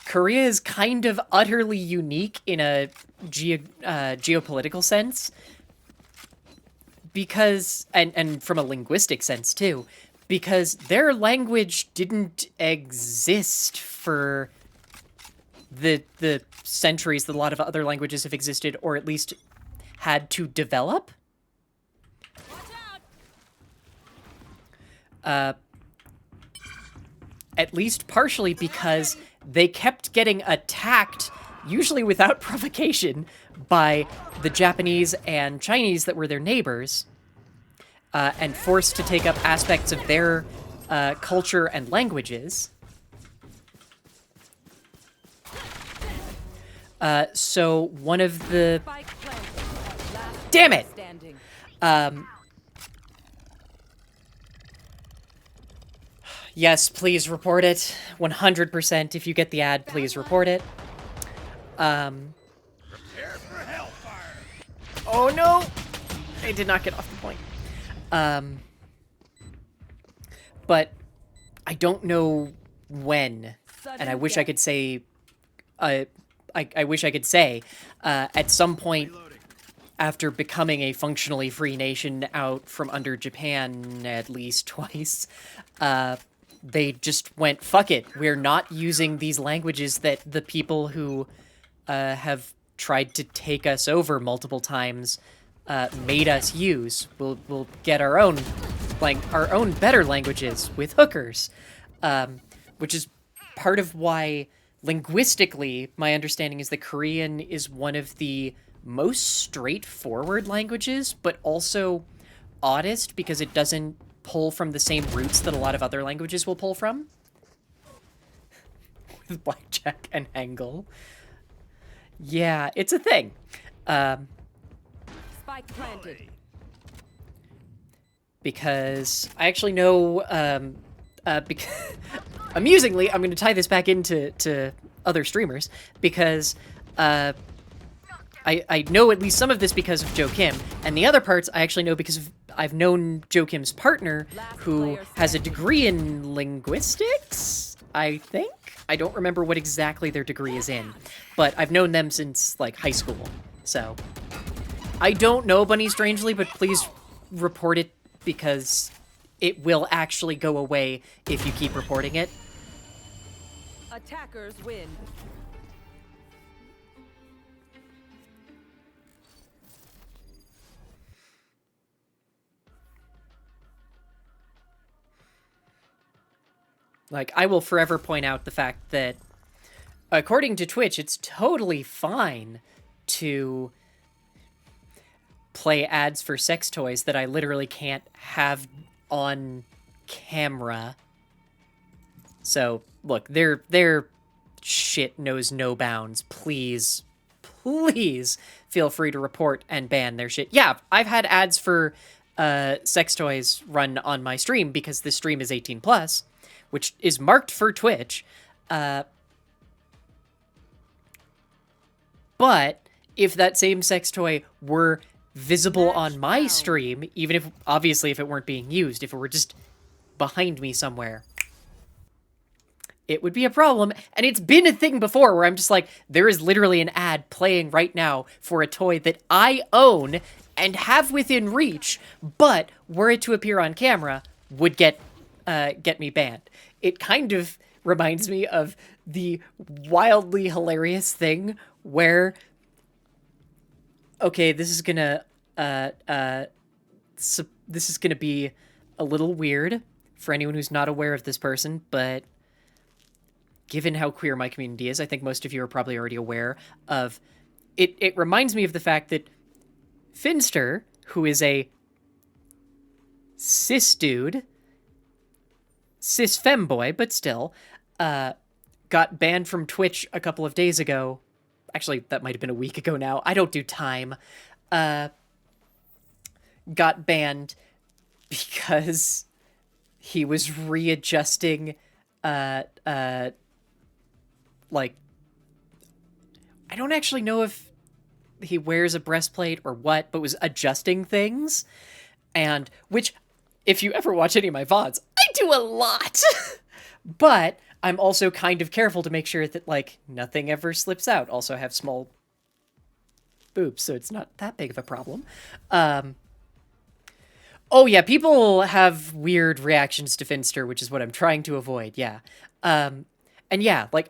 Korea is kind of utterly unique in a geopolitical sense, because, and from a linguistic sense too, because their language didn't exist for the centuries that a lot of other languages have existed, or at least had to develop. At least partially because they kept getting attacked, usually without provocation, by the Japanese and Chinese that were their neighbors, and forced to take up aspects of their culture and languages. So one of the... Spike planted. Last Damn player it! standing. Yes, please report it. 100%. If you get the ad, please report it. Oh no! I did not get off the point. But I don't know when, and I wish I could say, I wish I could say, at some point after becoming a functionally free nation out from under Japan at least twice, they just went, fuck it, we're not using these languages that the people who have tried to take us over multiple times made us use. We'll get our own better languages with hookers, which is part of why linguistically my understanding is that Korean is one of the most straightforward languages, but also oddest because it doesn't pull from the same roots that a lot of other languages will pull from. With blackjack and angle. Yeah, it's a thing. Spike planted. Because I actually know, amusingly, I'm going to tie this back into other streamers, because I know at least some of this because of Joe Kim, and the other parts I actually know because I've known Joe Kim's partner, who has a degree in linguistics, I think? I don't remember what exactly their degree is in, but I've known them since, like, high school, so. I don't know Bunny Strangely, but please report it, because it will actually go away if you keep reporting it. Attackers win. Like, I will forever point out the fact that, according to Twitch, it's totally fine to play ads for sex toys that I literally can't have on camera. So, look, their shit knows no bounds. Please, please feel free to report and ban their shit. Yeah, I've had ads for sex toys run on my stream because this stream is 18+, which is marked for Twitch. But if that same sex toy were visible on my stream, even if, obviously, if it weren't being used, if it were just behind me somewhere, it would be a problem. And it's been a thing before where I'm just like, there is literally an ad playing right now for a toy that I own and have within reach, but were it to appear on camera, would get me banned. It kind of reminds me of the wildly hilarious thing where, okay, this is gonna be a little weird for anyone who's not aware of this person, but given how queer my community is, I think most of you are probably already aware of it. It reminds me of the fact that Finster, who is a cis dude, cis femboy, but still, got banned from Twitch a couple of days ago. Actually, that might have been a week ago now. I don't do time. Got banned because he was readjusting, like, I don't actually know if he wears a breastplate or what, but was adjusting things. And, which, if you ever watch any of my VODs, I do a lot! But I'm also kind of careful to make sure that, like, nothing ever slips out. Also, I have small boobs, so it's not that big of a problem. Oh yeah, people have weird reactions to Finster, which is what I'm trying to avoid, yeah. And yeah, like,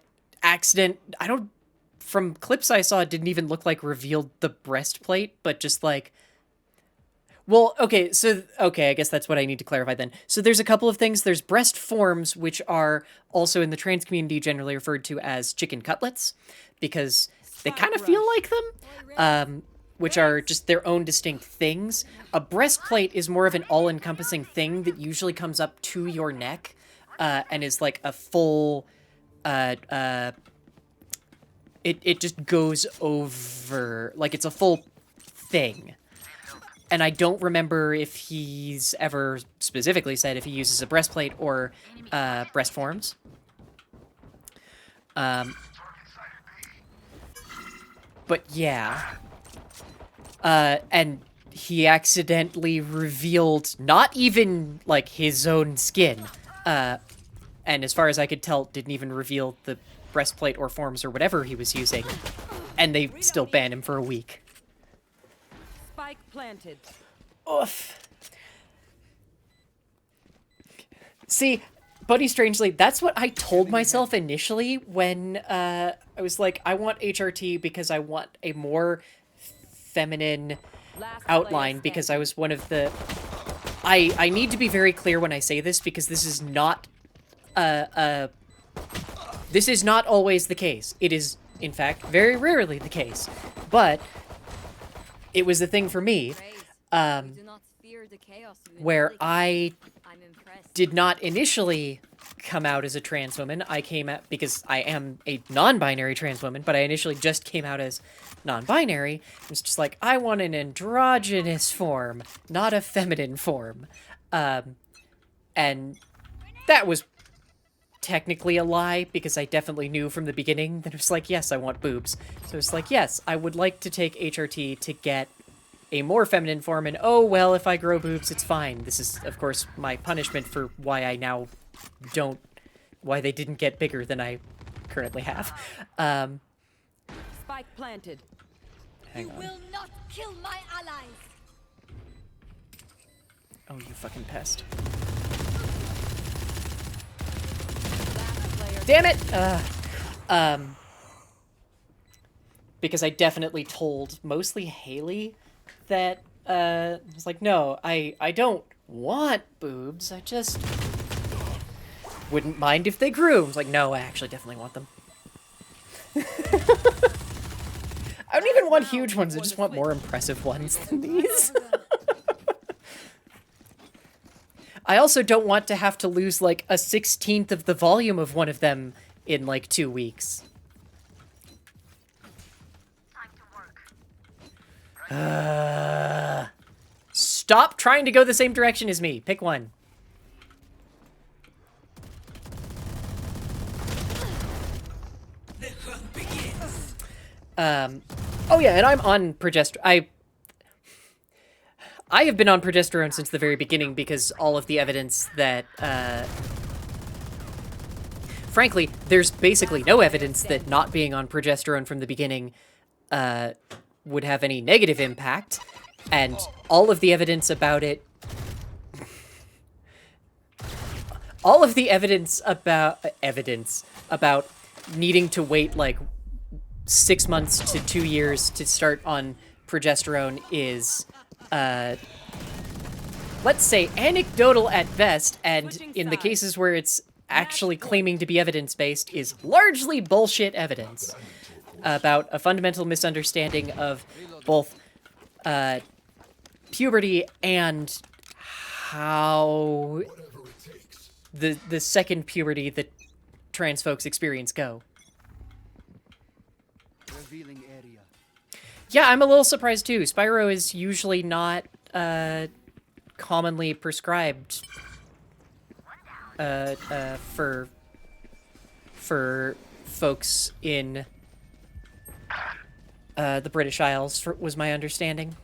from clips I saw, it didn't even look like revealed the breastplate, but just like, well, okay, I guess that's what I need to clarify then. So there's a couple of things. There's breast forms, which are also in the trans community generally referred to as chicken cutlets, because they kind of feel like them, which are just their own distinct things. A breastplate is more of an all-encompassing thing that usually comes up to your neck, and is like a full, it just goes over, like it's a full thing. And I don't remember if he's ever specifically said if he uses a breastplate or breast forms. But yeah. And he accidentally revealed not even, like, his own skin. And as far as I could tell, didn't even reveal the breastplate or forms or whatever he was using. And they still banned him for a week. Spike planted. Oof. See, Buddy Strangely, that's what I told myself initially when I was like, I want HRT because I want a more feminine outline, because I was one of the... I need to be very clear when I say this, because this is not always the case. It is, in fact, very rarely the case. But it was the thing for me. fear the chaos you where inflict. I I'm impressed. did not initially come out as a trans woman. I came out because I am a non-binary trans woman, but I initially just came out as non-binary. It was just like, I want an androgynous form, not a feminine form. And that was technically a lie, because I definitely knew from the beginning that it was like, yes, I want boobs. So it's like, yes, I would like to take HRT to get a more feminine form, and oh, well, if I grow boobs, it's fine. This is, of course, my punishment for why I now don't, why they didn't get bigger than I currently have. Spike planted. Hang You on. will not kill my allies. Oh, you fucking pest. Last player. Damn it! Because I definitely told mostly Haley that, I was like, no, I don't want boobs, I just wouldn't mind if they grew. I was like, no, I actually definitely want them. I don't even want huge ones, I just want more impressive ones than these. I also don't want to have to lose, like, a 16th of the volume of one of them in, like, 2 weeks. Stop trying to go the same direction as me. Pick one. Oh yeah, and I'm on progesterone. I have been on progesterone since the very beginning because all of the evidence that, frankly, there's basically no evidence that not being on progesterone from the beginning, would have any negative impact, and all of the evidence about it, all of the evidence about needing to wait like 6 months to 2 years to start on progesterone is, let's say, anecdotal at best, and in the cases where it's actually claiming to be evidence-based, is largely bullshit evidence about a fundamental misunderstanding of both puberty and how the second puberty that trans folks experience go. Revealing area. Yeah, I'm a little surprised too. Spyro is usually not commonly prescribed for folks in the British Isles, was my understanding.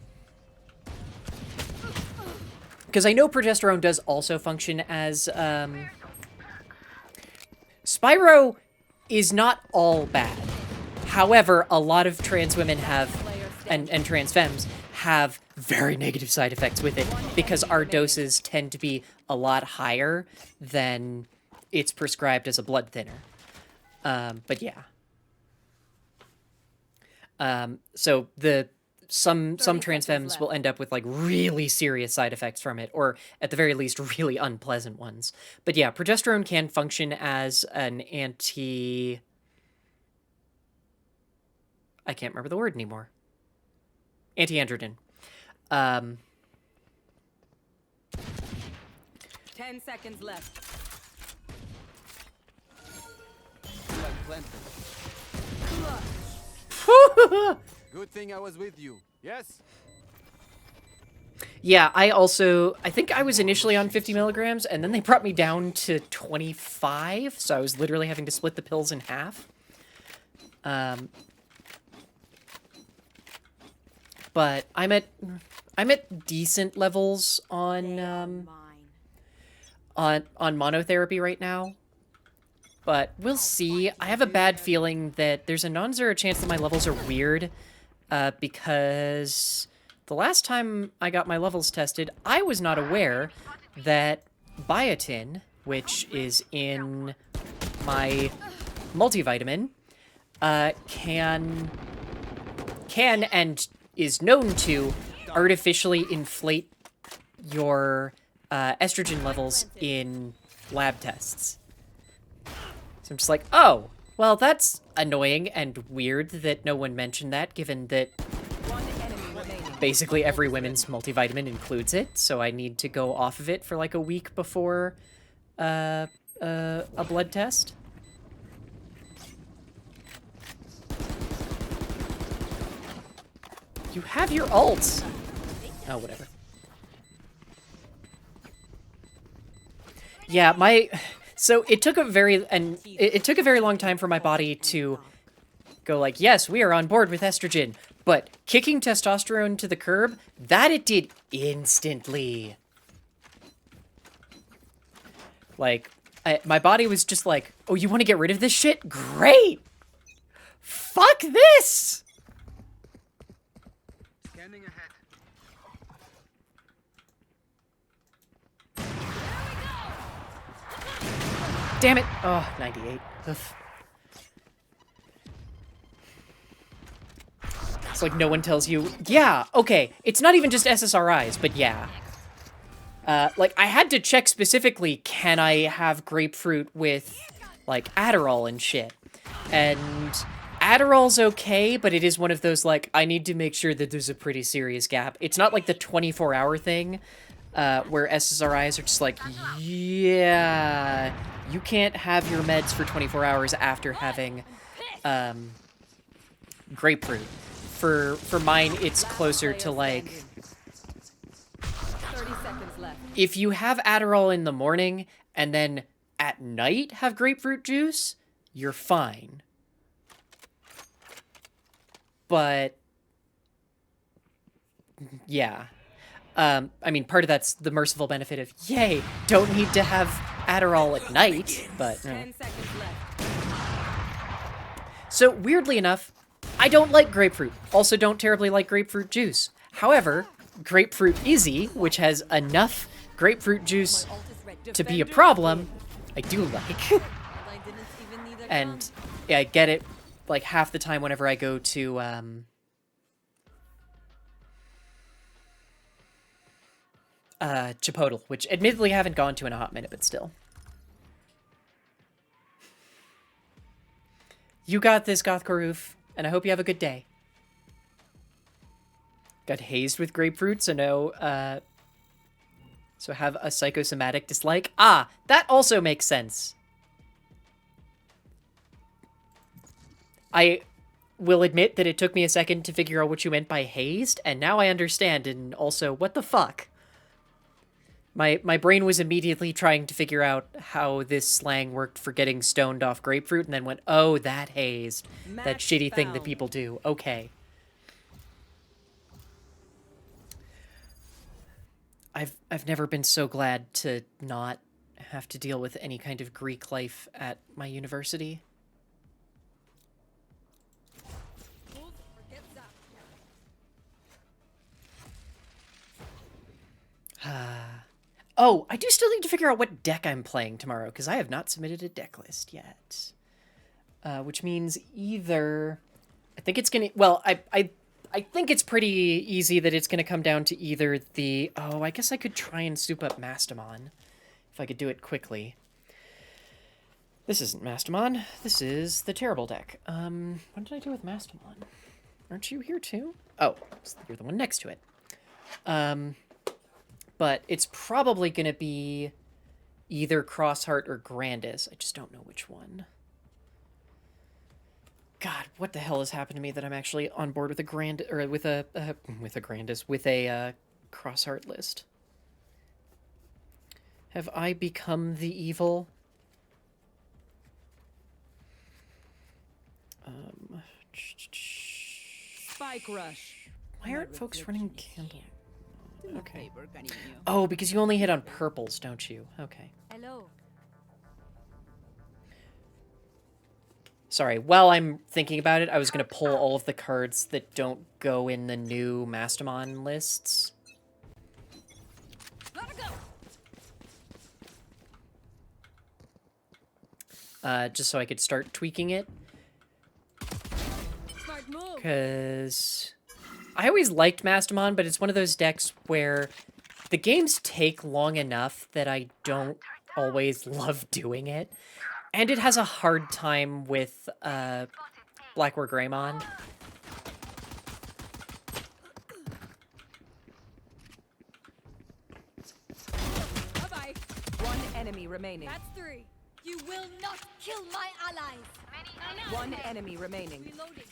Because I know progesterone does also function as, Spyro is not all bad. However, a lot of trans women have, and trans femmes, have very negative side effects with it, because our doses tend to be a lot higher than it's prescribed as a blood thinner. But yeah. So some trans femmes will end up with like really serious side effects from it, or at the very least really unpleasant ones. But yeah, progesterone can function as an I can't remember the word anymore. Anti-androgen. 10 seconds left. Like planted. Good thing I was with you. Yes? Yeah, I think I was initially on 50 milligrams, and then they brought me down to 25, so I was literally having to split the pills in half. But I'm at decent levels on monotherapy right now. But we'll see. I have a bad feeling that there's a non-zero chance that my levels are weird, because the last time I got my levels tested, I was not aware that biotin, which is in my multivitamin, can and is known to artificially inflate your estrogen levels in lab tests. So I'm just like, oh, well, that's annoying and weird that no one mentioned that, given that One enemy remaining. basically every women's multivitamin includes it, so I need to go off of it for like a week before a blood test. You have your ults. Oh, whatever. Yeah, so it took a very long time for my body to go like, yes, we are on board with estrogen, but kicking testosterone to the curb, that it did instantly. Like, my body was just like, oh, you want to get rid of this shit? Great! Fuck this! Scanning ahead. Damn it! Oh, 98. Ugh. It's like no one tells you, yeah, okay, it's not even just SSRIs, but yeah. Like, I had to check specifically, can I have grapefruit with, like, Adderall and shit? And Adderall's okay, but it is one of those, like, I need to make sure that there's a pretty serious gap. It's not like the 24-hour thing, where SSRIs are just like, yeah, you can't have your meds for 24 hours after having, grapefruit. For mine, it's closer to, like, 30 seconds left. if you have Adderall in the morning and then at night have grapefruit juice, you're fine. But yeah. I mean, part of that's the merciful benefit of, yay, don't need to have Adderall at night, but... 10 seconds left. So, weirdly enough, I don't like grapefruit. Also don't terribly like grapefruit juice. However, Grapefruit Izzy, which has enough grapefruit juice to be a problem, I do like. And yeah, I get it like half the time whenever I go to Chipotle, which admittedly I haven't gone to in a hot minute, but still. You got this, Gothkoroof, and I hope you have a good day. Got hazed with grapefruit, so no, so have a psychosomatic dislike. Ah, that also makes sense. I will admit that it took me a second to figure out what you meant by hazed, and now I understand, and also, what the fuck? My brain was immediately trying to figure out how this slang worked for getting stoned off grapefruit, and then went, oh, that hazed. That shitty thing that people do. Okay. I've never been so glad to not have to deal with any kind of Greek life at my university. Oh, I do still need to figure out what deck I'm playing tomorrow, because I have not submitted a deck list yet. Which means either... I think it's gonna... Well, I think it's pretty easy that it's gonna come down to either the... Oh, I guess I could try and soup up Mastamon, if I could do it quickly. This isn't Mastamon. This is the terrible deck. What did I do with Mastamon? Aren't you here too? Oh, you're the one next to it. But it's probably going to be either Crossheart or Grandis. I just don't know which one. God, what the hell has happened to me that I'm actually on board with a Crossheart list? Have I become the evil? Spike rush. Why aren't folks running Candle? Okay. Oh, because you only hit on purples, don't you? Okay. Hello. Sorry, while I'm thinking about it, I was going to pull all of the cards that don't go in the new Mastamon lists. Just so I could start tweaking it. Because I always liked Mastamon, but it's one of those decks where the games take long enough that I don't always love doing it. And it has a hard time with Black War Greymon. enemy remaining. That's 3. You will not kill my allies. One enemy remaining. Reloading.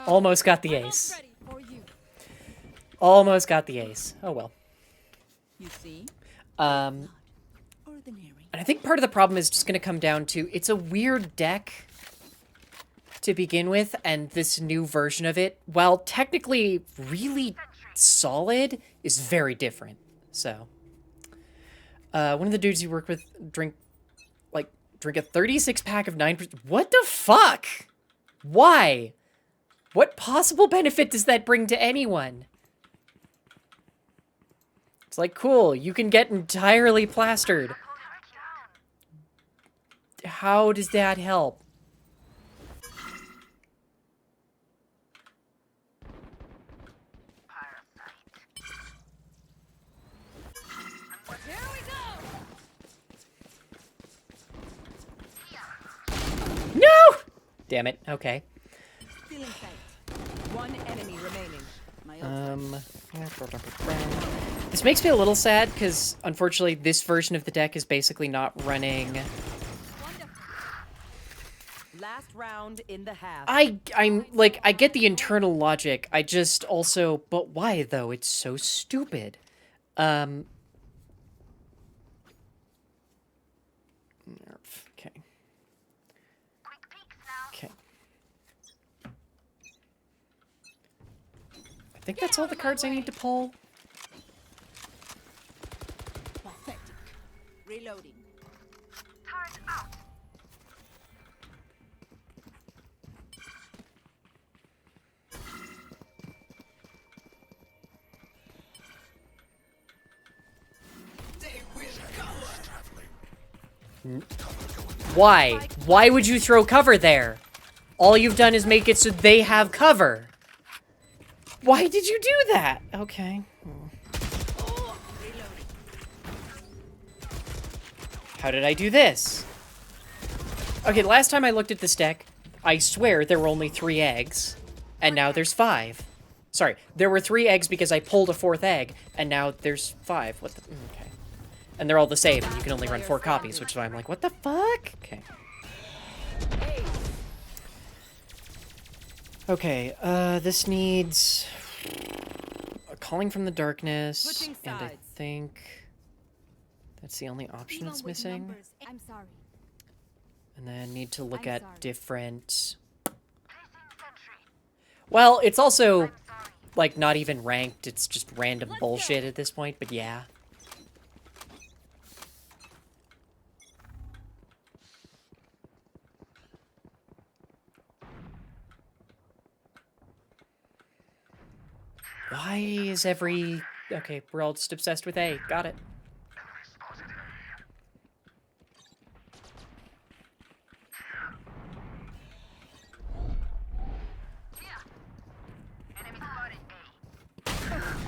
Almost got the My ult's ace. ready for you. Almost got the ace. Oh well. You see? Um, Ordinary. and I think part of the problem is just going to come down to it's a weird deck to begin with, and this new version of it, while technically really solid, is very different. So, one of the dudes you work with drink a 36 pack of 9%. What the fuck? Why? What possible benefit does that bring to anyone? It's like, cool, you can get entirely plastered. How does that help? Here we go. No! Damn it. Okay. Still in sight. One enemy remaining. My ult's This makes me a little sad because, unfortunately, this version of the deck is basically not running. Last round in the half. I'm like, I get the internal logic. I just also, but why though? It's so stupid. Okay. Okay. I think that's all the cards I need to pull. pathetic. Reloading. Turret out. Why? Why would you throw cover there? All you've done is make it so they have cover. Why did you do that? Okay. How did I do this? Okay, last time I looked at this deck, I swear there were only 3 eggs, and now there's 5. Sorry, there were 3 eggs because I pulled a 4th egg, and now there's 5. What the? Okay. And they're all the same, and you can only run 4 copies, which is why I'm like, what the fuck? Okay. Okay, this needs a Calling from the Darkness, Switching and I sides. think that's the only option it's missing. I'm sorry. And then need to look I'm at sorry. different... Well, it's also, like, not even ranked, it's just random bullshit at this point, but yeah. Why is every... Okay, we're all just obsessed with A. Got it.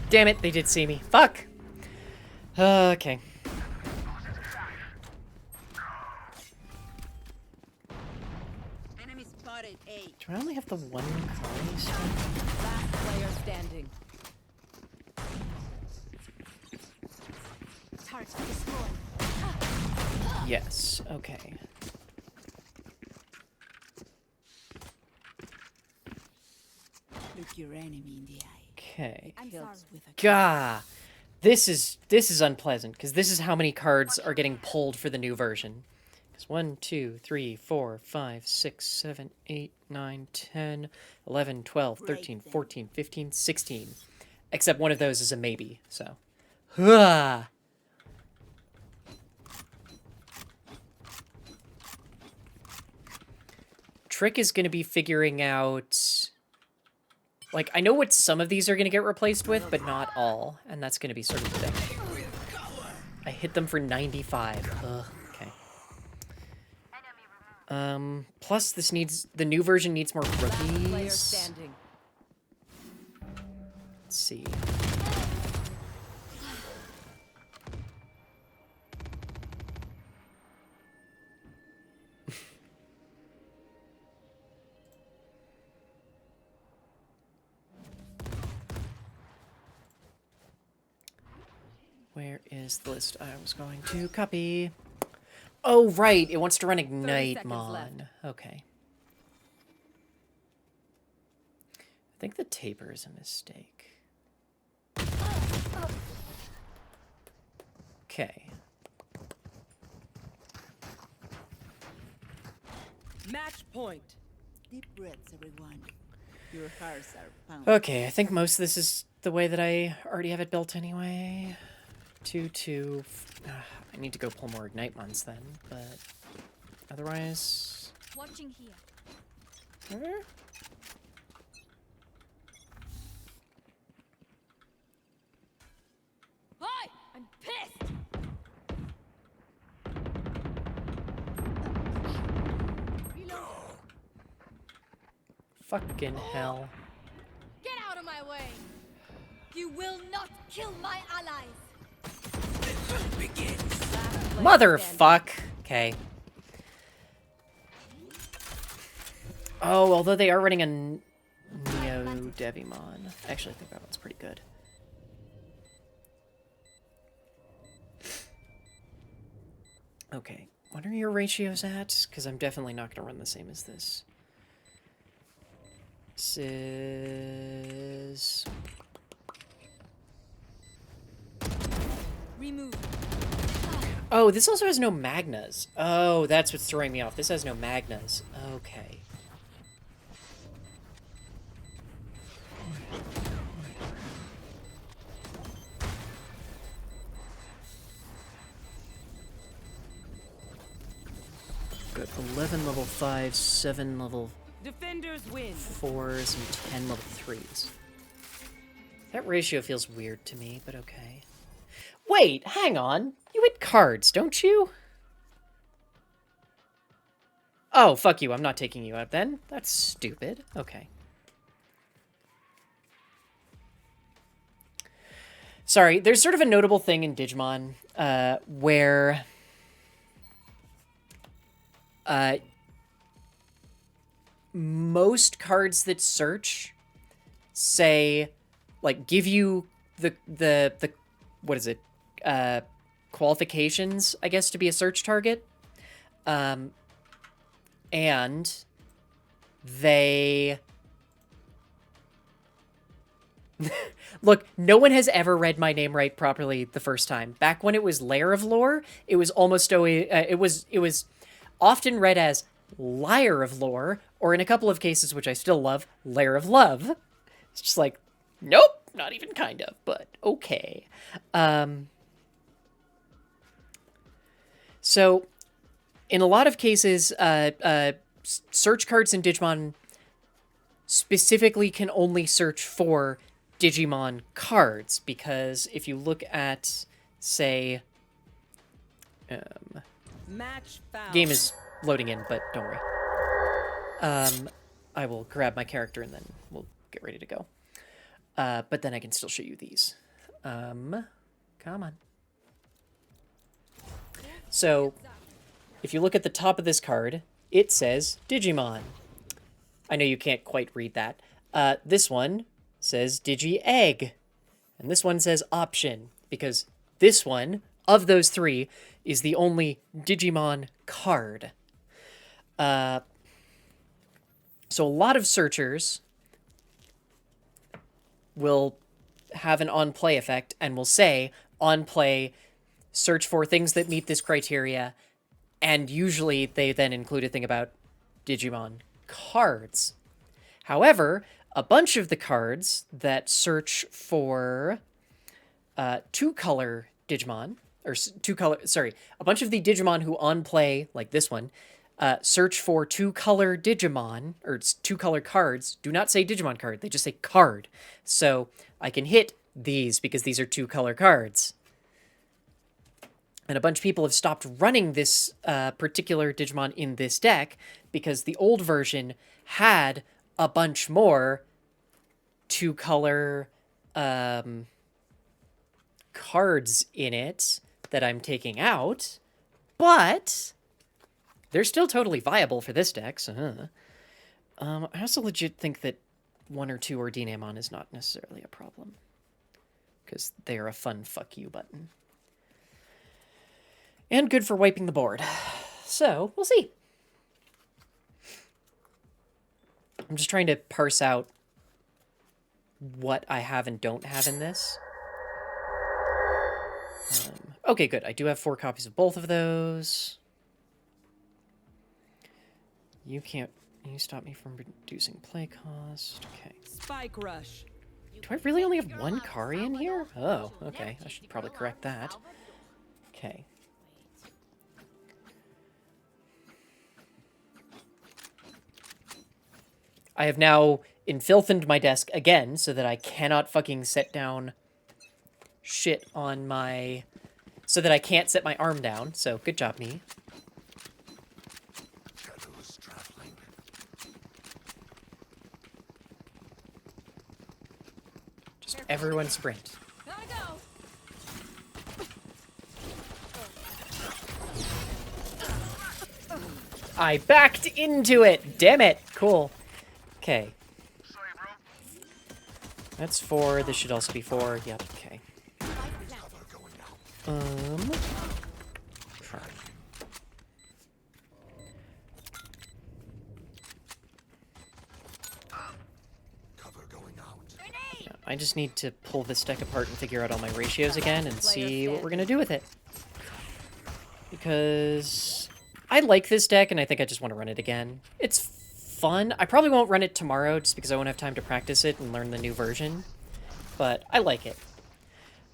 Damn it, they did see me. Fuck! Okay. Enemy spotted. A. Do I only have the one colony still? Last player standing. Target destroyed. Yes, okay. Look your enemy in the eye. Okay. I'm sorry. With a Gah! This is unpleasant, because this is how many cards are getting pulled for the new version. Because 1, 2, 3, 4, 5, 6, 7, 8, 9, 10, 11, 12, 13, 14, 15, 16. Except one of those is a maybe, so. Ah! Trick is going to be figuring out... Like, I know what some of these are going to get replaced with, but not all. And that's going to be sort of the thing. I hit them for 95. Ugh, okay. Plus this needs... The new version needs more Player rookies. standing. Let's see. Where is the list I was going to copy? Oh, right. It wants to run Ignite seconds Mon. left. Okay. I think the taper is a mistake. Okay. Match point. Deep breaths, everyone. Your hearts are pounding. Okay, I think most of this is the way that I already have it built anyway. 2, 2. I need to go pull more Ignite Mons then, but otherwise... Watching here. Hi! I'm pissed! Fucking hell. Get out of my way! You will not kill my allies! Motherfuck! Okay. Oh, although they are running a Neo Devimon. Actually, I think that one's pretty good. Okay, what are your ratios at? Because I'm definitely not going to run the same as this. This is... Remove. Oh, this also has no Magnas. Oh, that's what's throwing me off. This has no Magnas. Okay. Got 11 level 5s, 7 level Defenders win. 4s, and 10 level 3s. That ratio feels weird to me, but okay. Wait, hang on. You hit cards, don't you? Oh, fuck you. I'm not taking you out then. That's stupid. Okay. Sorry, there's sort of a notable thing in Digimon where most cards that search say, like, give you the what is it? Qualifications, I guess, to be a search target. And they... Look, no one has ever read my name right properly the first time. Back when it was Lair of Lore, it was almost always... it was often read as Liar of Lore, or in a couple of cases, which I still love, Lair of Love. It's just like, nope, not even kind of, but okay. So, in a lot of cases, search cards in Digimon specifically can only search for Digimon cards, because if you look at, say... Match foul. game is loading in, but don't worry. I will grab my character and then we'll get ready to go. But then I can still show you these. Come on. So, if you look at the top of this card, it says Digimon. I know you can't quite read that. This one says Digi-Egg. And this one says Option, because this one, of those three, is the only Digimon card. So a lot of searchers will have an on-play effect and will say, on-play, search for things that meet this criteria, and usually they then include a thing about Digimon cards. However, a bunch of the cards that search for two-color Digimon, or a bunch of the Digimon who on-play, like this one, search for two-color Digimon, or two-color cards, do not say Digimon card, they just say card. So I can hit these because these are two-color cards. And a bunch of people have stopped running this particular Digimon in this deck because the old version had a bunch more two-color cards in it that I'm taking out, but they're still totally viable for this deck, so I also legit think that 1 or 2 Ordinamon is not necessarily a problem, because they are a fun fuck you button. And good for wiping the board. So, we'll see. I'm just trying to parse out what I have and don't have in this. Okay, good. I do have 4 copies of both of those. You can't... You stop me from reducing play cost. Okay. Spike rush. Do I really only have 1 Kari in here? Oh, okay. I should probably correct that. Okay. I have now infilthened my desk again so that I cannot fucking set down shit on my... So that I can't set my arm down. So, good job, me. Just everyone sprint. Gotta go. I backed into it! Damn it! Cool. Okay. That's 4. This should also be 4. Yep, okay. Try. Yeah, I just need to pull this deck apart and figure out all my ratios again and see what we're gonna do with it. Because I like this deck and I think I just want to run it again. It's fun. I probably won't run it tomorrow just because I won't have time to practice it and learn the new version. But I like it.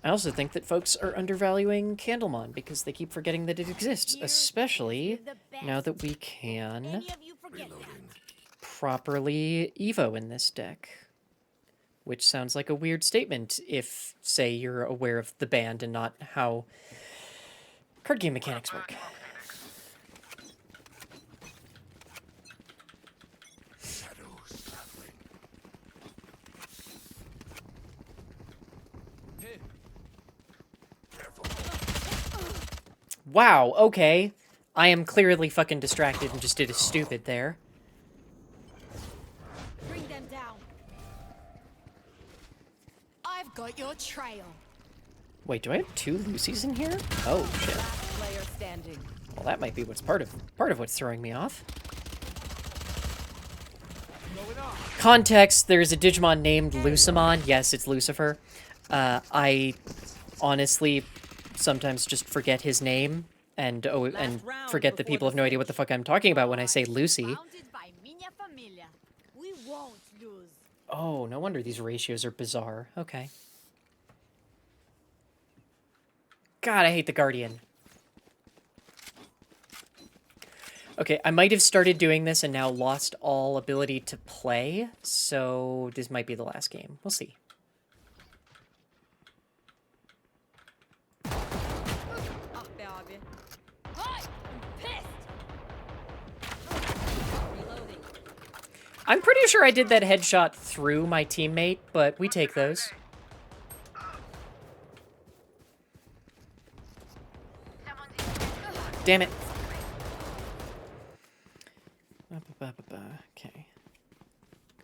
I also think that folks are undervaluing Candlemon because they keep forgetting that it exists, especially now that we can properly Evo in this deck. Which sounds like a weird statement if, say, you're aware of the band and not how card game mechanics work. Wow, okay. I am clearly fucking distracted and just did a stupid there. Bring them down. I've got your trail. Wait, do I have 2 Lucys in here? Oh, shit. Last player standing. Well, that might be what's part of what's throwing me off. Context, there's a Digimon named Lucimon. Yes, it's Lucifer. I honestly sometimes just forget his name and forget that people have no idea what the fuck I'm talking about when I say Lucy. Founded by Minha Familia. We won't lose. Oh, no wonder these ratios are bizarre. Okay. God, I hate the Guardian. Okay, I might have started doing this and now lost all ability to play, so this might be the last game. We'll see. I'm pretty sure I did that headshot through my teammate, but we take those. Damn it. Okay.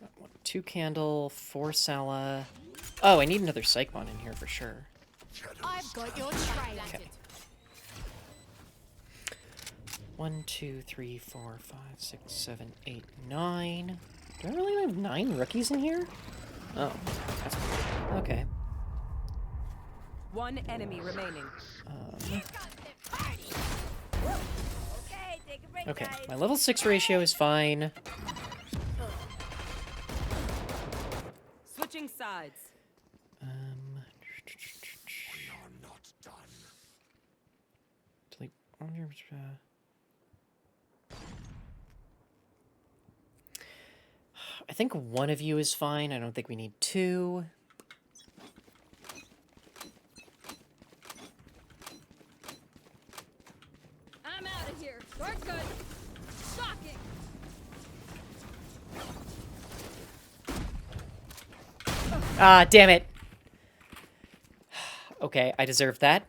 Got 1, 2 candle, 4 Sala. Oh, I need another Psychmon in here for sure. I've got your trail. Okay. 1, 2, 3, 4, 5, 6, 7, 8, 9. Do I really have 9 rookies in here? Oh, that's weird. Okay. 1 enemy remaining. Okay, my level 6 ratio is fine. Switching sides. Delete. I think 1 of you is fine. I don't think we need 2. I'm out of here. We're good. Shocking. Ah, damn it. Okay, I deserve that.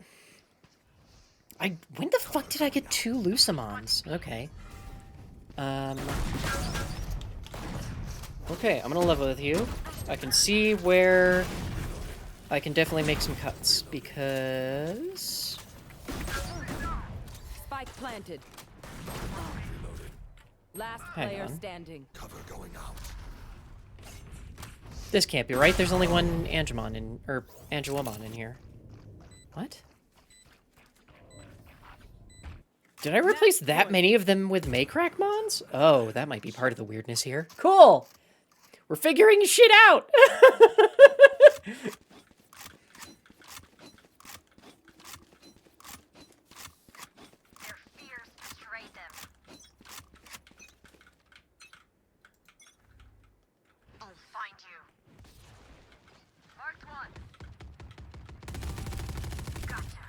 When the fuck did I get 2 Lucimons? Okay. Okay, I'm gonna level with you. I can see where I can definitely make some cuts, because Spike planted. Last Hang player on. standing. Cover going out. This can't be right. There's only one Angelomon in here. What? Did I replace that many of them with Maycrack Mons? Oh, that might be part of the weirdness here. Cool! We're figuring shit out! Their fears betrayed them. I'll find you. Marked one. Gotcha.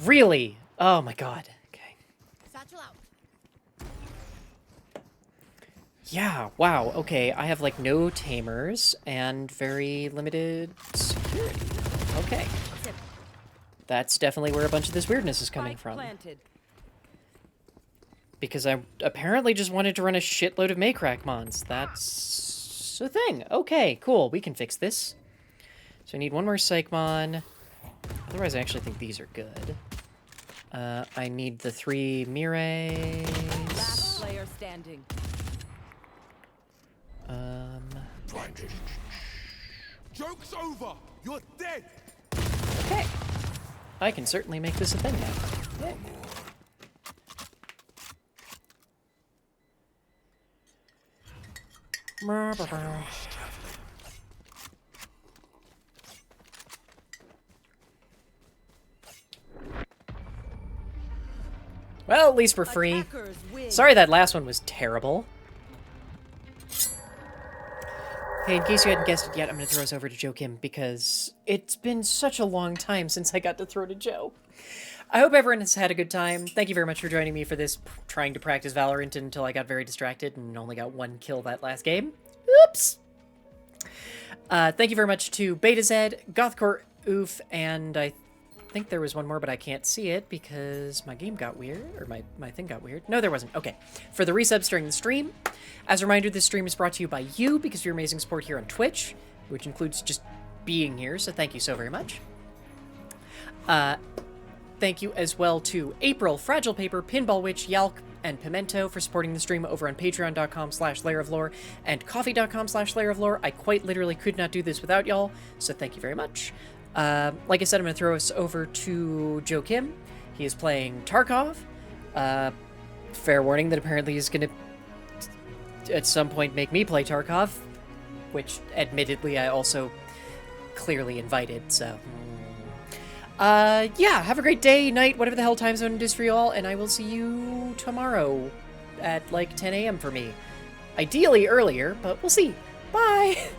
Really? Oh my god. Okay. Satchel out. Yeah, wow, okay. I have, like, no tamers and very limited security. Okay. That's definitely where a bunch of this weirdness is coming Spike from. planted. Because I apparently just wanted to run a shitload of Maycrack Mons. That's a thing. Okay, cool. We can fix this. So I need one more Psychmon. Otherwise, I actually think these are good. I need the 3 Mires. Last player standing. Blinded. Joke's over. You're dead. Okay. I can certainly make this a thing now. Yay. Well, at least we're free. Attackers win. Sorry that last one was terrible. Hey, in case you hadn't guessed it yet, I'm going to throw us over to Joe Kim because it's been such a long time since I got to throw to Joe. I hope everyone has had a good time. Thank you very much for joining me for this, trying to practice Valorant until I got very distracted and only got 1 kill that last game. Oops! Thank you very much to Beta Zed, Gothcore Oof, and I think there was one more, but I can't see it because my game got weird, or my thing got weird. No, there wasn't. Okay. For the resubs during the stream. As a reminder, this stream is brought to you by you because of your amazing support here on Twitch, which includes just being here, so thank you so very much. Thank you as well to April, Fragile Paper, Pinball Witch, Yalc, and Pimento for supporting the stream over on patreon.com/layeroflore and coffee.com/layeroflore. I quite literally could not do this without y'all, so thank you very much. Like I said, I'm going to throw us over to Joe Kim. He is playing Tarkov. Fair warning that apparently he's going to at some point make me play Tarkov, which admittedly I also clearly invited, so... yeah, have a great day, night, whatever the hell time zone it is for you all, and I will see you tomorrow at like 10 a.m. for me. Ideally earlier, but we'll see. Bye!